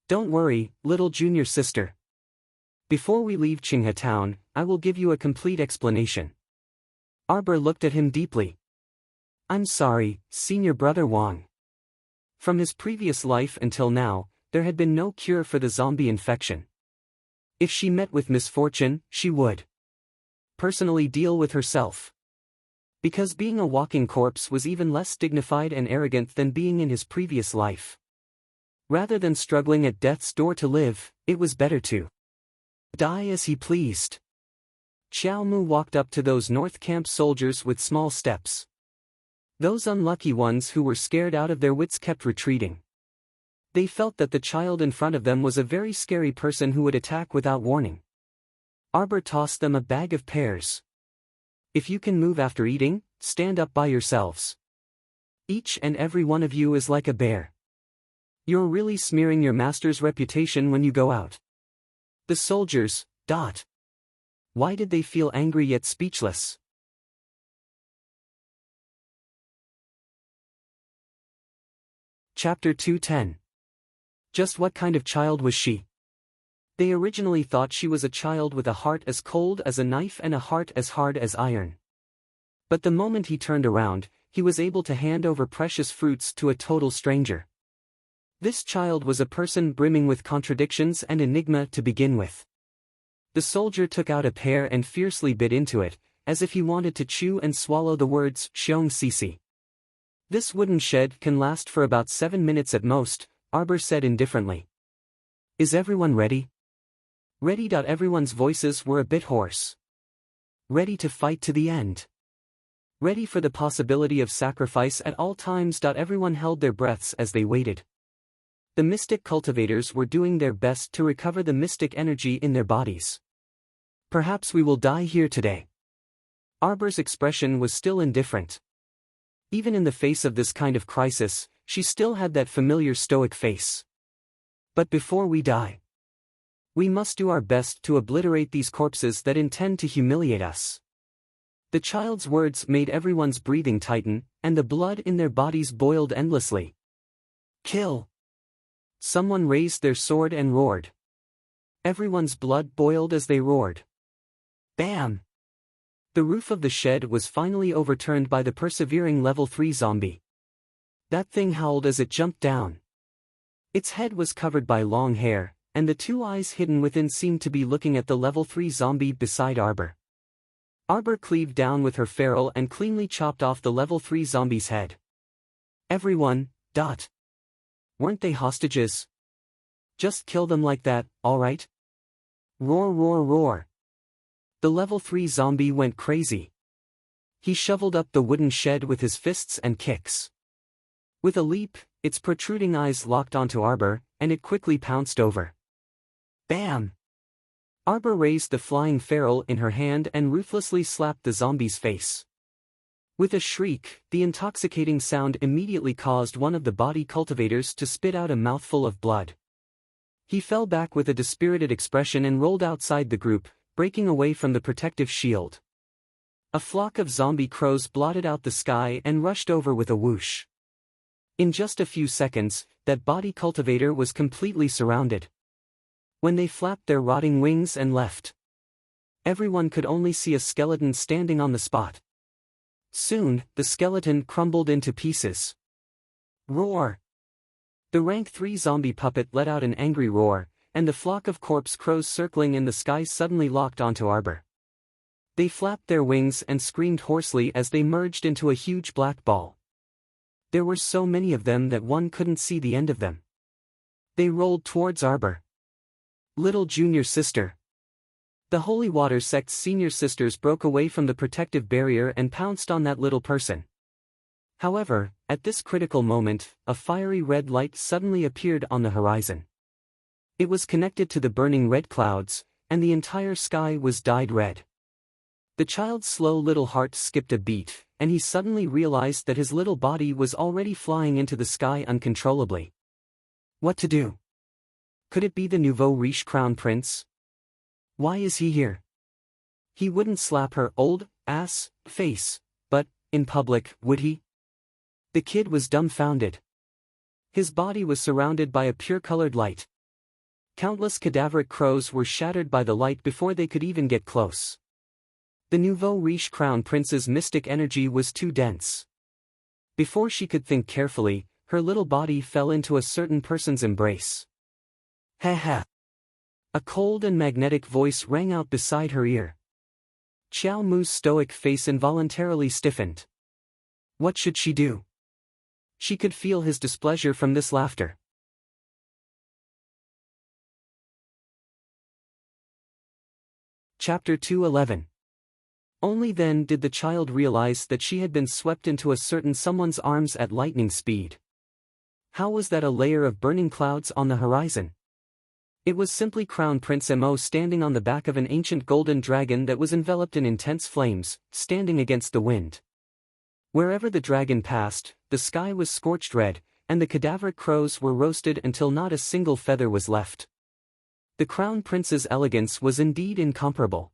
Don't worry, little junior sister. Before we leave Qinghe town, I will give you a complete explanation. Arbor looked at him deeply. I'm sorry, Senior Brother Wang. From his previous life until now, there had been no cure for the zombie infection. If she met with misfortune, she would personally deal with herself. Because being a walking corpse was even less dignified and arrogant than being in his previous life. Rather than struggling at death's door to live, it was better to die as he pleased. Xiao Mu walked up to those North Camp soldiers with small steps. Those unlucky ones who were scared out of their wits kept retreating. They felt that the child in front of them was a very scary person who would attack without warning. Arbor tossed them a bag of pears. If you can move after eating, stand up by yourselves. Each and every one of you is like a bear. You're really smearing your master's reputation when you go out. The soldiers, Why did they feel angry yet speechless? Chapter 210. Just what kind of child was she? They originally thought she was a child with a heart as cold as a knife and a heart as hard as iron. But the moment he turned around, he was able to hand over precious fruits to a total stranger. This child was a person brimming with contradictions and enigma to begin with. The soldier took out a pear and fiercely bit into it, as if he wanted to chew and swallow the words, Xiong Sisi. This wooden shed can last for about 7 minutes at most, Arbor said indifferently. Is everyone ready? Ready. Everyone's voices were a bit hoarse. Ready to fight to the end. Ready for the possibility of sacrifice at all times. Everyone held their breaths as they waited. The mystic cultivators were doing their best to recover the mystic energy in their bodies. Perhaps we will die here today. Arbor's expression was still indifferent. Even in the face of this kind of crisis, she still had that familiar stoic face. But before we die, we must do our best to obliterate these corpses that intend to humiliate us. The child's words made everyone's breathing tighten, and the blood in their bodies boiled endlessly. Kill! Someone raised their sword and roared. Everyone's blood boiled as they roared. Bam! The roof of the shed was finally overturned by the persevering level 3 zombie. That thing howled as it jumped down. Its head was covered by long hair, and the 2 eyes hidden within seemed to be looking at the level 3 zombie beside Arbor. Arbor cleaved down with her ferrule and cleanly chopped off the level 3 zombie's head. Everyone. Weren't they hostages? Just kill them like that, alright? Roar, roar, roar. The level 3 zombie went crazy. He shoveled up the wooden shed with his fists and kicks. With a leap, its protruding eyes locked onto Arbor, and it quickly pounced over. Bam! Arbor raised the flying ferrule in her hand and ruthlessly slapped the zombie's face. With a shriek, the intoxicating sound immediately caused one of the body cultivators to spit out a mouthful of blood. He fell back with a dispirited expression and rolled outside the group, breaking away from the protective shield. A flock of zombie crows blotted out the sky and rushed over with a whoosh. In just a few seconds, that body cultivator was completely surrounded. When they flapped their rotting wings and left, everyone could only see a skeleton standing on the spot. Soon, the skeleton crumbled into pieces. Roar! The rank 3 zombie puppet let out an angry roar, and the flock of corpse crows circling in the sky suddenly locked onto Arbor. They flapped their wings and screamed hoarsely as they merged into a huge black ball. There were so many of them that one couldn't see the end of them. They rolled towards Arbor. Little junior sister. The Holy Water Sect's senior sisters broke away from the protective barrier and pounced on that little person. However, at this critical moment, a fiery red light suddenly appeared on the horizon. It was connected to the burning red clouds, and the entire sky was dyed red. The child's slow little heart skipped a beat, and he suddenly realized that his little body was already flying into the sky uncontrollably. What to do? Could it be the nouveau riche crown prince? Why is he here? He wouldn't slap her old ass face, but, in public, would he? The kid was dumbfounded. His body was surrounded by a pure-colored light. Countless cadaveric crows were shattered by the light before they could even get close. The nouveau riche crown prince's mystic energy was too dense. Before she could think carefully, her little body fell into a certain person's embrace. Ha ha! A cold and magnetic voice rang out beside her ear. Xiao Mu's stoic face involuntarily stiffened. What should she do? She could feel his displeasure from this laughter. Chapter 211. Only then did the child realize that she had been swept into a certain someone's arms at lightning speed. How was that a layer of burning clouds on the horizon? It was simply Crown Prince Mo standing on the back of an ancient golden dragon that was enveloped in intense flames, standing against the wind. Wherever the dragon passed, the sky was scorched red, and the cadaveric crows were roasted until not a single feather was left. The crown prince's elegance was indeed incomparable.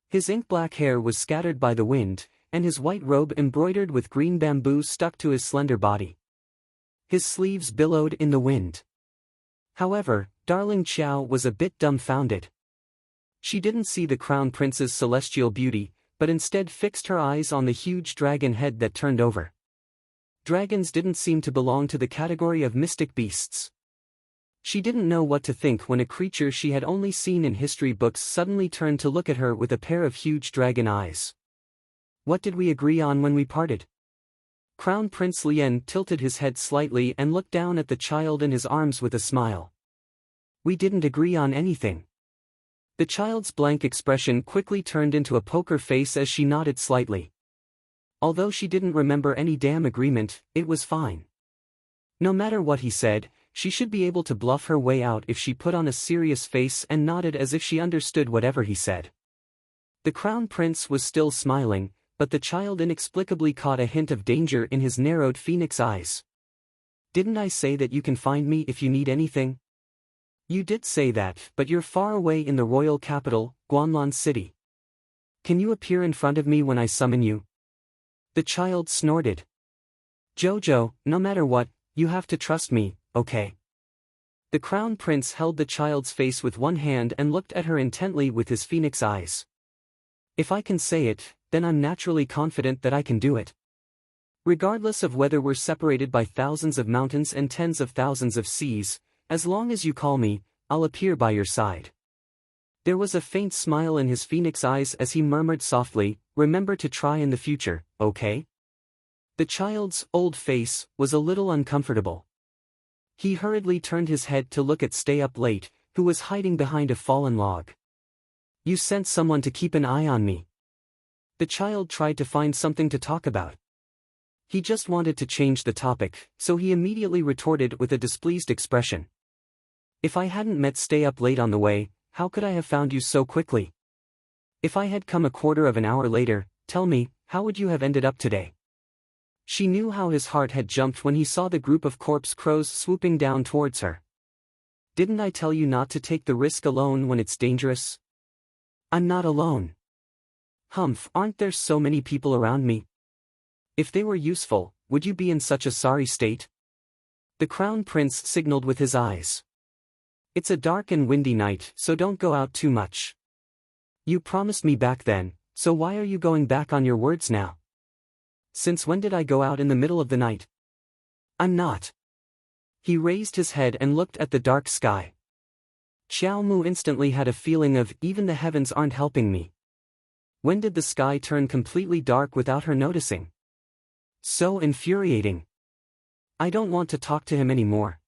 His ink-black hair was scattered by the wind, and his white robe embroidered with green bamboo stuck to his slender body. His sleeves billowed in the wind. However, darling Qiao was a bit dumbfounded. She didn't see the crown prince's celestial beauty, but instead fixed her eyes on the huge dragon head that turned over. Dragons didn't seem to belong to the category of mystic beasts. She didn't know what to think when a creature she had only seen in history books suddenly turned to look at her with a pair of huge dragon eyes. What did we agree on when we parted? Crown Prince Lien tilted his head slightly and looked down at the child in his arms with a smile. We didn't agree on anything. The child's blank expression quickly turned into a poker face as she nodded slightly. Although she didn't remember any damn agreement, it was fine. No matter what he said, she should be able to bluff her way out if she put on a serious face and nodded as if she understood whatever he said. The crown prince was still smiling, but the child inexplicably caught a hint of danger in his narrowed phoenix eyes. Didn't I say that you can find me if you need anything? You did say that, but you're far away in the royal capital, Guanlan City. Can you appear in front of me when I summon you? The child snorted. Jojo, no matter what, you have to trust me, okay? The crown prince held the child's face with one hand and looked at her intently with his phoenix eyes. If I can say it, then I'm naturally confident that I can do it. Regardless of whether we're separated by thousands of mountains and tens of thousands of seas, as long as you call me, I'll appear by your side. There was a faint smile in his phoenix eyes as he murmured softly, remember to try in the future, okay? The child's old face was a little uncomfortable. He hurriedly turned his head to look at Stay Up Late, who was hiding behind a fallen log. You sent someone to keep an eye on me. The child tried to find something to talk about. He just wanted to change the topic, so he immediately retorted with a displeased expression. If I hadn't met Stay Up Late on the way, how could I have found you so quickly? If I had come a quarter of an hour later, tell me, how would you have ended up today? She knew how his heart had jumped when he saw the group of corpse crows swooping down towards her. Didn't I tell you not to take the risk alone when it's dangerous? I'm not alone. Humph, aren't there so many people around me? If they were useful, would you be in such a sorry state? The crown prince signaled with his eyes. It's a dark and windy night, so don't go out too much. You promised me back then, so why are you going back on your words now? Since when did I go out in the middle of the night? I'm not. He raised his head and looked at the dark sky. Xiao Mu instantly had a feeling of, even the heavens aren't helping me. When did the sky turn completely dark without her noticing? So infuriating. I don't want to talk to him anymore.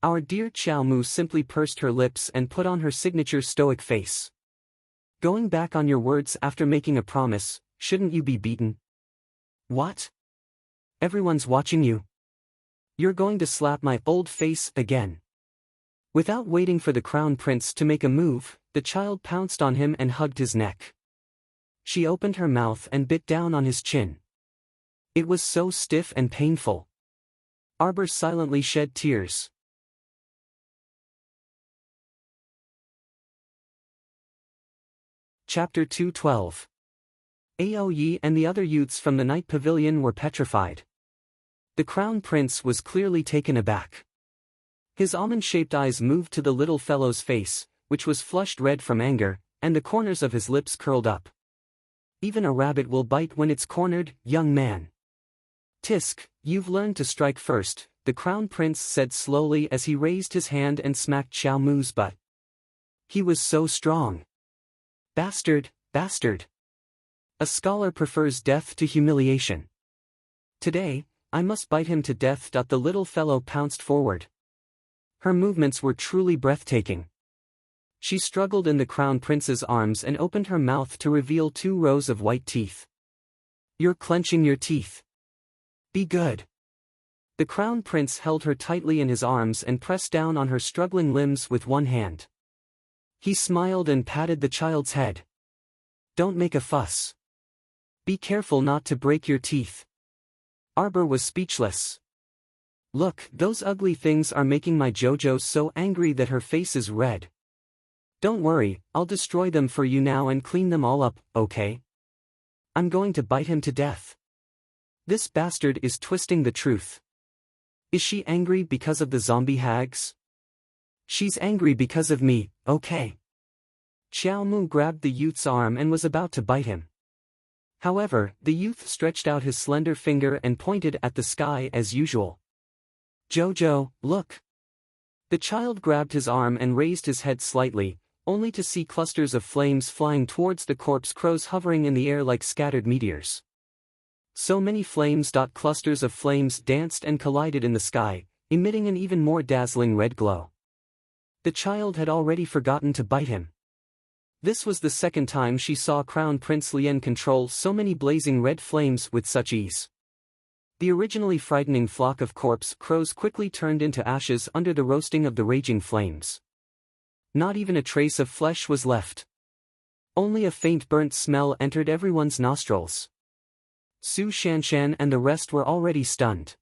Our dear Xiao Mu simply pursed her lips and put on her signature stoic face. Going back on your words after making a promise, shouldn't you be beaten? What? Everyone's watching you. You're going to slap my old face again. Without waiting for the crown prince to make a move, the child pounced on him and hugged his neck. She opened her mouth and bit down on his chin. It was so stiff and painful. Arbor silently shed tears. Chapter 212. Aoyi and the other youths from the night pavilion were petrified. The crown prince was clearly taken aback. His almond-shaped eyes moved to the little fellow's face, which was flushed red from anger, and the corners of his lips curled up. Even a rabbit will bite when it's cornered, young man. Tisk, you've learned to strike first, the crown prince said slowly as he raised his hand and smacked Xiao Mu's butt. He was so strong. Bastard, bastard. A scholar prefers death to humiliation. Today, I must bite him to death. The little fellow pounced forward. Her movements were truly breathtaking. She struggled in the crown prince's arms and opened her mouth to reveal 2 rows of white teeth. You're clenching your teeth. Be good. The crown prince held her tightly in his arms and pressed down on her struggling limbs with one hand. He smiled and patted the child's head. Don't make a fuss. Be careful not to break your teeth. Arbor was speechless. Look, those ugly things are making my Jojo so angry that her face is red, Don't worry, I'll destroy them for you now and clean them all up, okay? I'm going to bite him to death. This bastard is twisting the truth. Is she angry because of the zombie hags? She's angry because of me, okay. Xiao Mu grabbed the youth's arm and was about to bite him. However, the youth stretched out his slender finger and pointed at the sky as usual. Jojo, look. The child grabbed his arm and raised his head slightly, only to see clusters of flames flying towards the corpse crows hovering in the air like scattered meteors. So many flames. Clusters of flames danced and collided in the sky, emitting an even more dazzling red glow. The child had already forgotten to bite him. This was the second time she saw Crown Prince Lien control so many blazing red flames with such ease. The originally frightening flock of corpse crows quickly turned into ashes under the roasting of the raging flames. Not even a trace of flesh was left. Only a faint burnt smell entered everyone's nostrils. Su Shanshan and the rest were already stunned.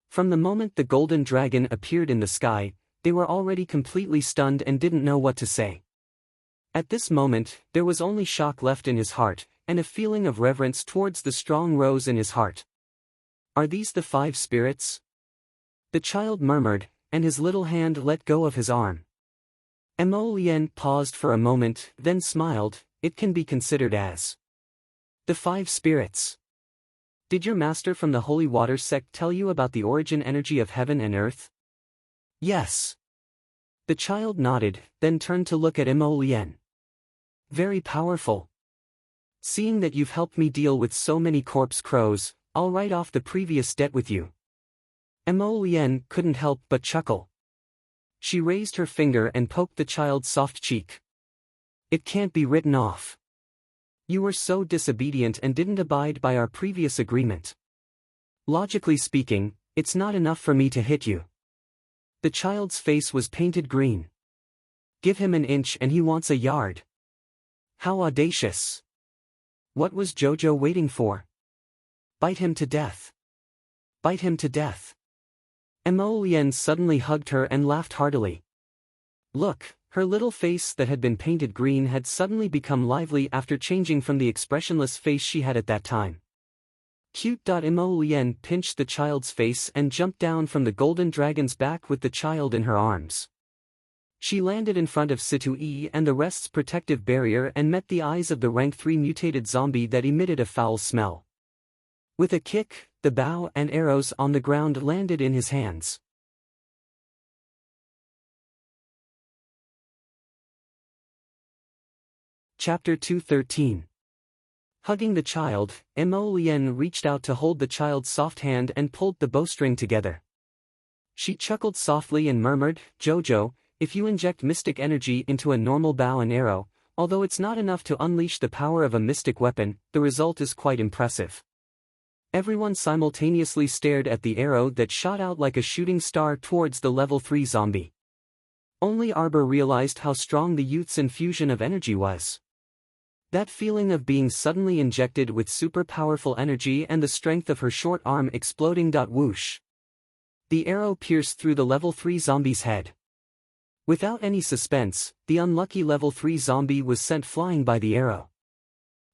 From the moment the golden dragon appeared in the sky, they were already completely stunned and didn't know what to say. At this moment, there was only shock left in his heart, and a feeling of reverence towards the strong rose in his heart. Are these the 5 spirits? The child murmured, and his little hand let go of his arm. Mo Lien paused for a moment, then smiled. It can be considered as the 5 spirits. Did your master from the Holy Water sect tell you about the origin energy of heaven and earth? Yes. The child nodded, then turned to look at Mo Lien. Very powerful. Seeing that you've helped me deal with so many corpse crows, I'll write off the previous debt with you. Mo Lien couldn't help but chuckle. She raised her finger and poked the child's soft cheek. It can't be written off. You were so disobedient and didn't abide by our previous agreement. Logically speaking, it's not enough for me to hit you. The child's face was painted green. Give him an inch and he wants a yard. How audacious. What was Jojo waiting for? Bite him to death. Bite him to death. Mo Lien suddenly hugged her and laughed heartily. Look, her little face that had been painted green had suddenly become lively after changing from the expressionless face she had at that time. Cute. Mo Lien pinched the child's face and jumped down from the golden dragon's back with the child in her arms. She landed in front of Situ Yi and the rest's protective barrier and met the eyes of the rank 3 mutated zombie that emitted a foul smell. With a kick, the bow and arrows on the ground landed in his hands. Chapter 213. Hugging the child, Mo Lien reached out to hold the child's soft hand and pulled the bowstring together. She chuckled softly and murmured, Jojo, if you inject mystic energy into a normal bow and arrow, although it's not enough to unleash the power of a mystic weapon, the result is quite impressive. Everyone simultaneously stared at the arrow that shot out like a shooting star towards the level 3 zombie. Only Arbor realized how strong the youth's infusion of energy was. That feeling of being suddenly injected with super powerful energy and the strength of her short arm exploding. Whoosh. The arrow pierced through the level 3 zombie's head. Without any suspense, the unlucky level 3 zombie was sent flying by the arrow.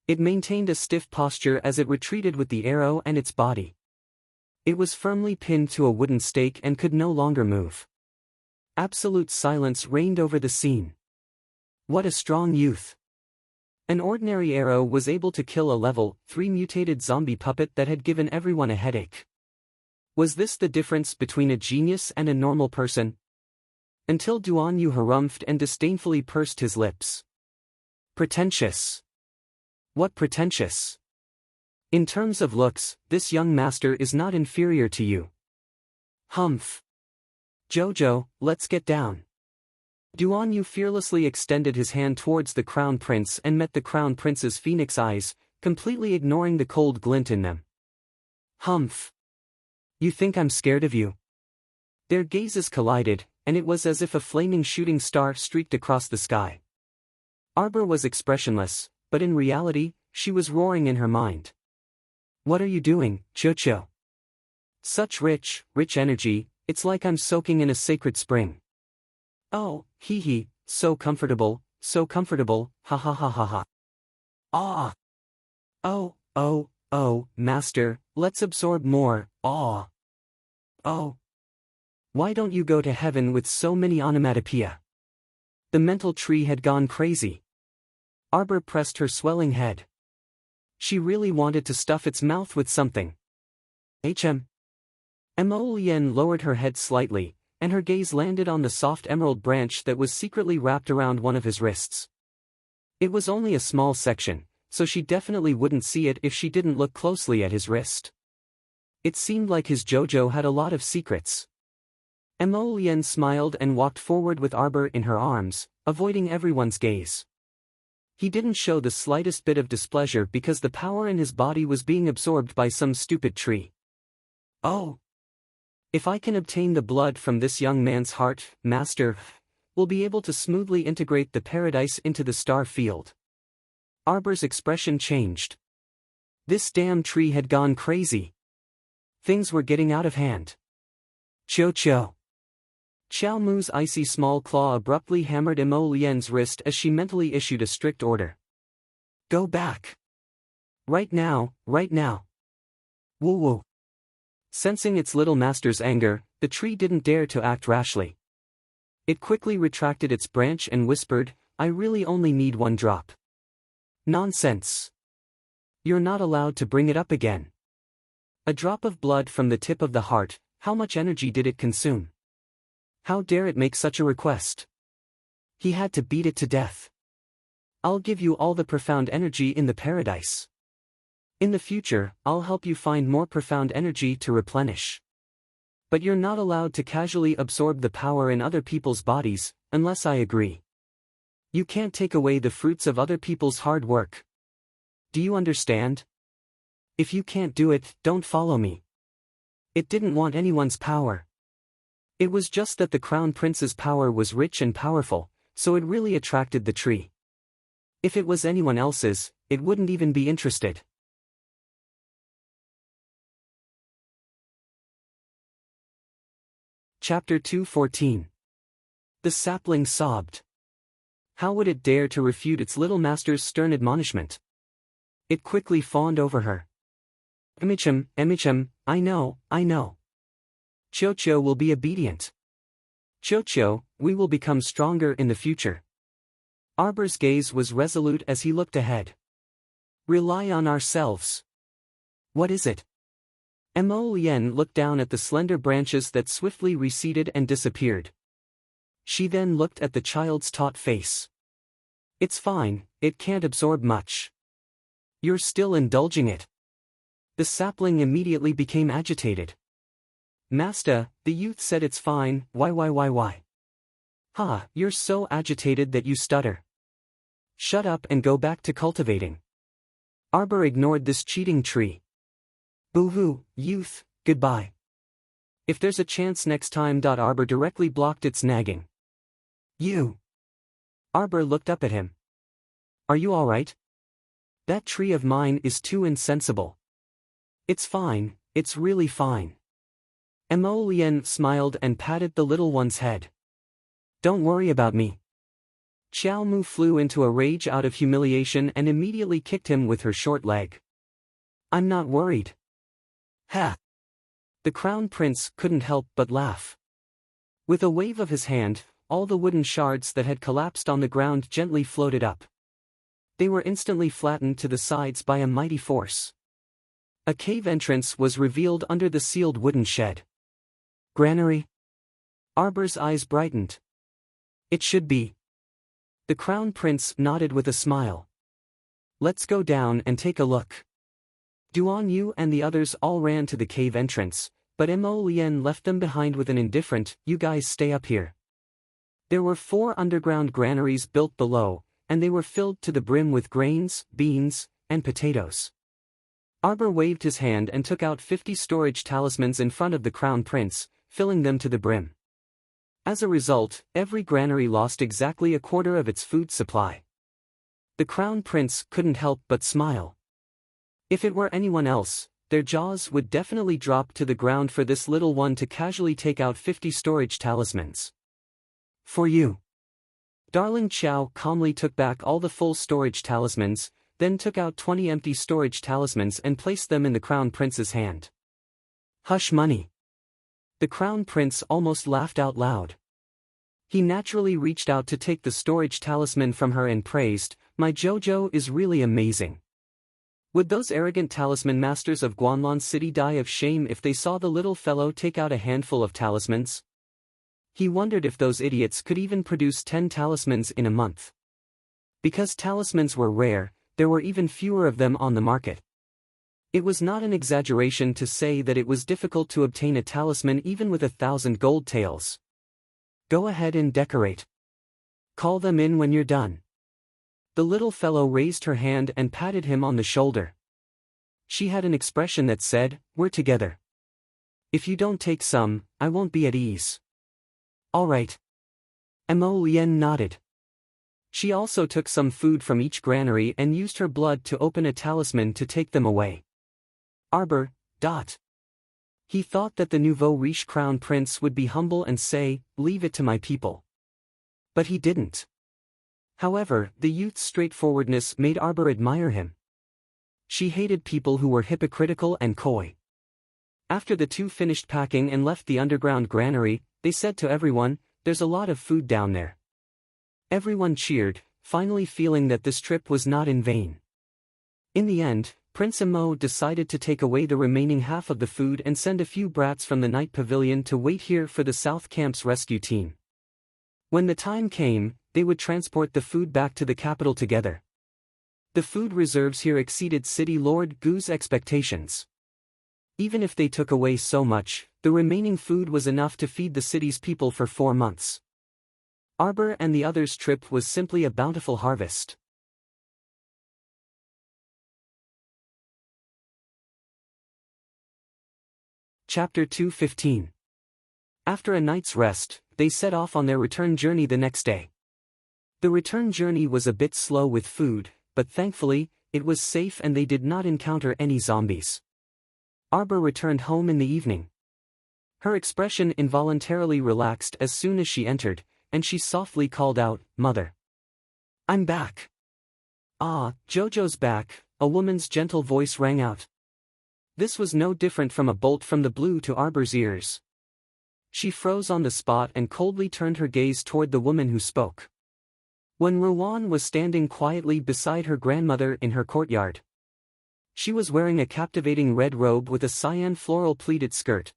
It maintained a stiff posture as it retreated with the arrow and its body. It was firmly pinned to a wooden stake and could no longer move. Absolute silence reigned over the scene. What a strong youth! An ordinary arrow was able to kill a level 3 mutated zombie puppet that had given everyone a headache. Was this the difference between a genius and a normal person? Until Duan Yu harumphed and disdainfully pursed his lips. Pretentious. What pretentious? In terms of looks, this young master is not inferior to you. Humph. Jojo, let's get down. Duan Yu fearlessly extended his hand towards the Crown Prince and met the Crown Prince's phoenix eyes, completely ignoring the cold glint in them. Humph. You think I'm scared of you? Their gazes collided, and it was as if a flaming shooting star streaked across the sky. Arbor was expressionless, but in reality, she was roaring in her mind. What are you doing, Jojo? Such rich energy, it's like I'm soaking in a sacred spring. Oh, hee hee, so comfortable, ha ha ha ha ha. Ah! Oh, master, let's absorb more, ah! Oh! Why don't you go to heaven with so many onomatopoeia? The mental tree had gone crazy. Arbor pressed her swelling head. She really wanted to stuff its mouth with something. Emolienne lowered her head slightly, and her gaze landed on the soft emerald branch that was secretly wrapped around one of his wrists. It was only a small section, so she definitely wouldn't see it if she didn't look closely at his wrist. It seemed like his JoJo had a lot of secrets. Emolienne smiled and walked forward with Arbor in her arms, avoiding everyone's gaze. He didn't show the slightest bit of displeasure because the power in his body was being absorbed by some stupid tree. Oh! If I can obtain the blood from this young man's heart, master, we'll be able to smoothly integrate the paradise into the star field. Arbor's expression changed. This damn tree had gone crazy. Things were getting out of hand. Cho. Xiao Mu's icy small claw abruptly hammered Emolienne's wrist as she mentally issued a strict order. Go back. Right now. Woo. Sensing its little master's anger, the tree didn't dare to act rashly. It quickly retracted its branch and whispered, I really only need 1 drop. Nonsense. You're not allowed to bring it up again. A drop of blood from the tip of the heart, how much energy did it consume? How dare it make such a request? He had to beat it to death. I'll give you all the profound energy in the paradise. In the future, I'll help you find more profound energy to replenish. But you're not allowed to casually absorb the power in other people's bodies, unless I agree. You can't take away the fruits of other people's hard work. Do you understand? If you can't do it, don't follow me. It didn't want anyone's power. It was just that the Crown Prince's power was rich and powerful, so it really attracted the tree. If it was anyone else's, it wouldn't even be interested. Chapter 2:14. The sapling sobbed. How would it dare to refute its little master's stern admonishment? It quickly fawned over her. Emicham, I know. Cho will be obedient. Cho, we will become stronger in the future. Arbor's gaze was resolute as he looked ahead. Rely on ourselves. What is it? Emolienne looked down at the slender branches that swiftly receded and disappeared. She then looked at the child's taut face. It's fine, it can't absorb much. You're still indulging it. The sapling immediately became agitated. Master, the youth said it's fine, why? Ha, you're so agitated that you stutter. Shut up and go back to cultivating. Arbor ignored this cheating tree. Boo-hoo, youth, goodbye. If there's a chance next time. Arbor directly blocked its nagging. You. Arbor looked up at him. Are you alright? That tree of mine is too insensible. It's fine, it's really fine. Emolienne smiled and patted the little one's head. Don't worry about me. Xiao Mu flew into a rage out of humiliation and immediately kicked him with her short leg. I'm not worried. Ha! The Crown Prince couldn't help but laugh. With a wave of his hand, all the wooden shards that had collapsed on the ground gently floated up. They were instantly flattened to the sides by a mighty force. A cave entrance was revealed under the sealed wooden shed. Granary? Arbor's eyes brightened. It should be. The Crown Prince nodded with a smile. Let's go down and take a look. Duan Yu and the others all ran to the cave entrance, but Emolienne left them behind with an indifferent, you guys stay up here. There were 4 underground granaries built below, and they were filled to the brim with grains, beans, and potatoes. Arbor waved his hand and took out 50 storage talismans in front of the Crown Prince, filling them to the brim. As a result, every granary lost exactly a quarter of its food supply. The Crown Prince couldn't help but smile. If it were anyone else, their jaws would definitely drop to the ground for this little one to casually take out 50 storage talismans. For you. Darling Chow calmly took back all the full storage talismans, then took out 20 empty storage talismans and placed them in the Crown Prince's hand. Hush money. The Crown Prince almost laughed out loud. He naturally reached out to take the storage talisman from her and praised, "My Jojo is really amazing." Would those arrogant talisman masters of Guanlon City die of shame if they saw the little fellow take out a handful of talismans? He wondered if those idiots could even produce 10 talismans in a month. Because talismans were rare, there were even fewer of them on the market. It was not an exaggeration to say that it was difficult to obtain a talisman even with 1,000 gold taels. Go ahead and decorate. Call them in when you're done. The little fellow raised her hand and patted him on the shoulder. She had an expression that said, "We're together. If you don't take some, I won't be at ease." All right. Mo Lien nodded. She also took some food from each granary and used her blood to open a talisman to take them away. Arbor. He thought that the nouveau riche crown prince would be humble and say, "Leave it to my people." But he didn't. However, the youth's straightforwardness made Arbor admire him. She hated people who were hypocritical and coy. After the two finished packing and left the underground granary, they said to everyone, "There's a lot of food down there." Everyone cheered, finally feeling that this trip was not in vain. In the end, Prince Mo decided to take away the remaining half of the food and send a few brats from the night pavilion to wait here for the South Camp's rescue team. When the time came, they would transport the food back to the capital together. The food reserves here exceeded City Lord Gu's expectations. Even if they took away so much, the remaining food was enough to feed the city's people for 4 months. Arbor and the others' trip was simply a bountiful harvest. Chapter 2:15. After a night's rest, they set off on their return journey the next day. The return journey was a bit slow with food, but thankfully, it was safe and they did not encounter any zombies. Arbor returned home in the evening. Her expression involuntarily relaxed as soon as she entered, and she softly called out, "Mother. I'm back." "Ah, Jojo's back," a woman's gentle voice rang out. This was no different from a bolt from the blue to Arbor's ears. She froze on the spot and coldly turned her gaze toward the woman who spoke. When Rowan was standing quietly beside her grandmother in her courtyard. She was wearing a captivating red robe with a cyan floral pleated skirt.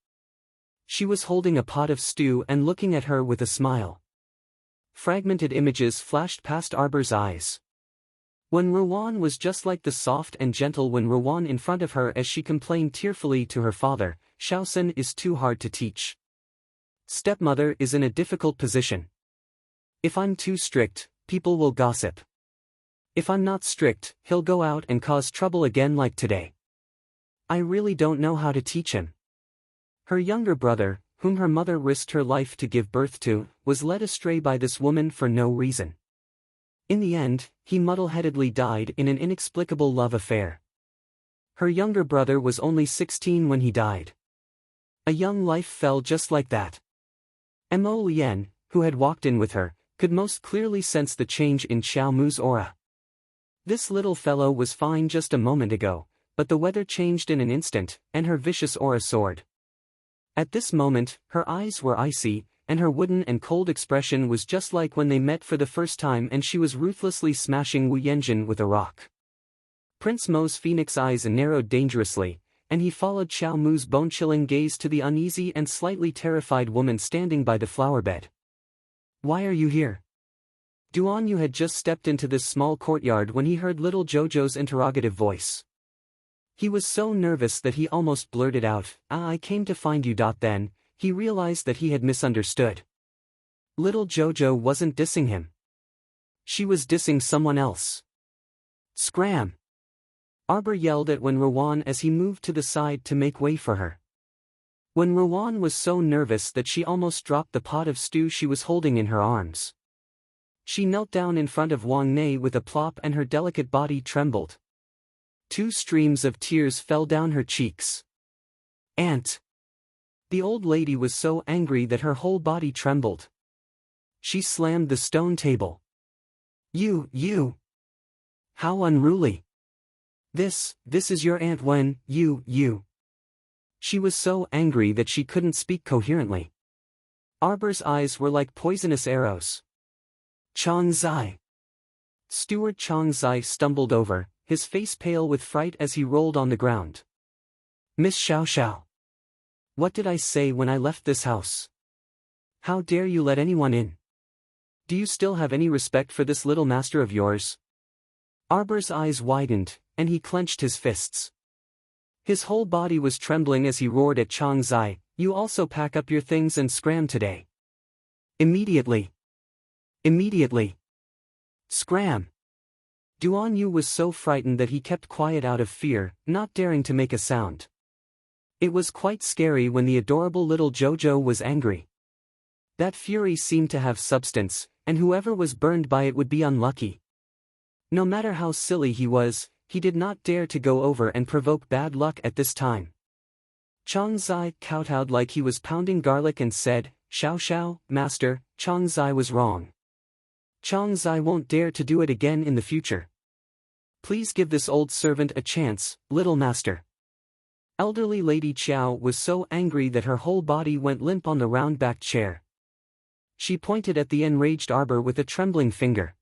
She was holding a pot of stew and looking at her with a smile. Fragmented images flashed past Arbor's eyes. When Rowan was just like the soft and gentle when Rowan in front of her as she complained tearfully to her father, "Shaosun is too hard to teach. Stepmother is in a difficult position. If I'm too strict, people will gossip. If I'm not strict, he'll go out and cause trouble again like today. I really don't know how to teach him." Her younger brother, whom her mother risked her life to give birth to, was led astray by this woman for no reason. In the end, he muddle-headedly died in an inexplicable love affair. Her younger brother was only 16 when he died. A young life fell just like that. Mo Lien, who had walked in with her, could most clearly sense the change in Xiao Mu's aura. This little fellow was fine just a moment ago, but the weather changed in an instant, and her vicious aura soared. At this moment, her eyes were icy, and her wooden and cold expression was just like when they met for the first time and she was ruthlessly smashing Wu Yenjin with a rock. Prince Mo's phoenix eyes narrowed dangerously, and he followed Xiao Mu's bone-chilling gaze to the uneasy and slightly terrified woman standing by the flower bed. "Why are you here?" Duan Yu had just stepped into this small courtyard when he heard little Jojo's interrogative voice. He was so nervous that he almost blurted out, I came to find you." Then, he realized that he had misunderstood. Little Jojo wasn't dissing him. She was dissing someone else. "Scram!" Arbor yelled at when Rowan as he moved to the side to make way for her. When Rowan was so nervous that she almost dropped the pot of stew she was holding in her arms. She knelt down in front of Wang Nei with a plop and her delicate body trembled. 2 streams of tears fell down her cheeks. "Aunt!" The old lady was so angry that her whole body trembled. She slammed the stone table. You! How unruly! This is your aunt Wen, you. She was so angry that she couldn't speak coherently. Arbor's eyes were like poisonous arrows. Chang Zai. Steward Chang Zai stumbled over, his face pale with fright as he rolled on the ground. Miss Xiao Xiao. What did I say when I left this house? How dare you let anyone in? Do you still have any respect for this little master of yours? Arbor's eyes widened, and he clenched his fists. His whole body was trembling as he roared at Chang Zai, you also pack up your things and scram today. Immediately. Scram. Duan Yu was so frightened that he kept quiet out of fear, not daring to make a sound. It was quite scary when the adorable little Jojo was angry. That fury seemed to have substance, and whoever was burned by it would be unlucky. No matter how silly he was, he did not dare to go over and provoke bad luck at this time. Chang Zai kowtowed like he was pounding garlic and said, Xiao Xiao, master, Chang Zai was wrong. Chang Zai won't dare to do it again in the future. Please give this old servant a chance, little master. Elderly Lady Qiao was so angry that her whole body went limp on the round-backed chair. She pointed at the enraged Arbor with a trembling finger.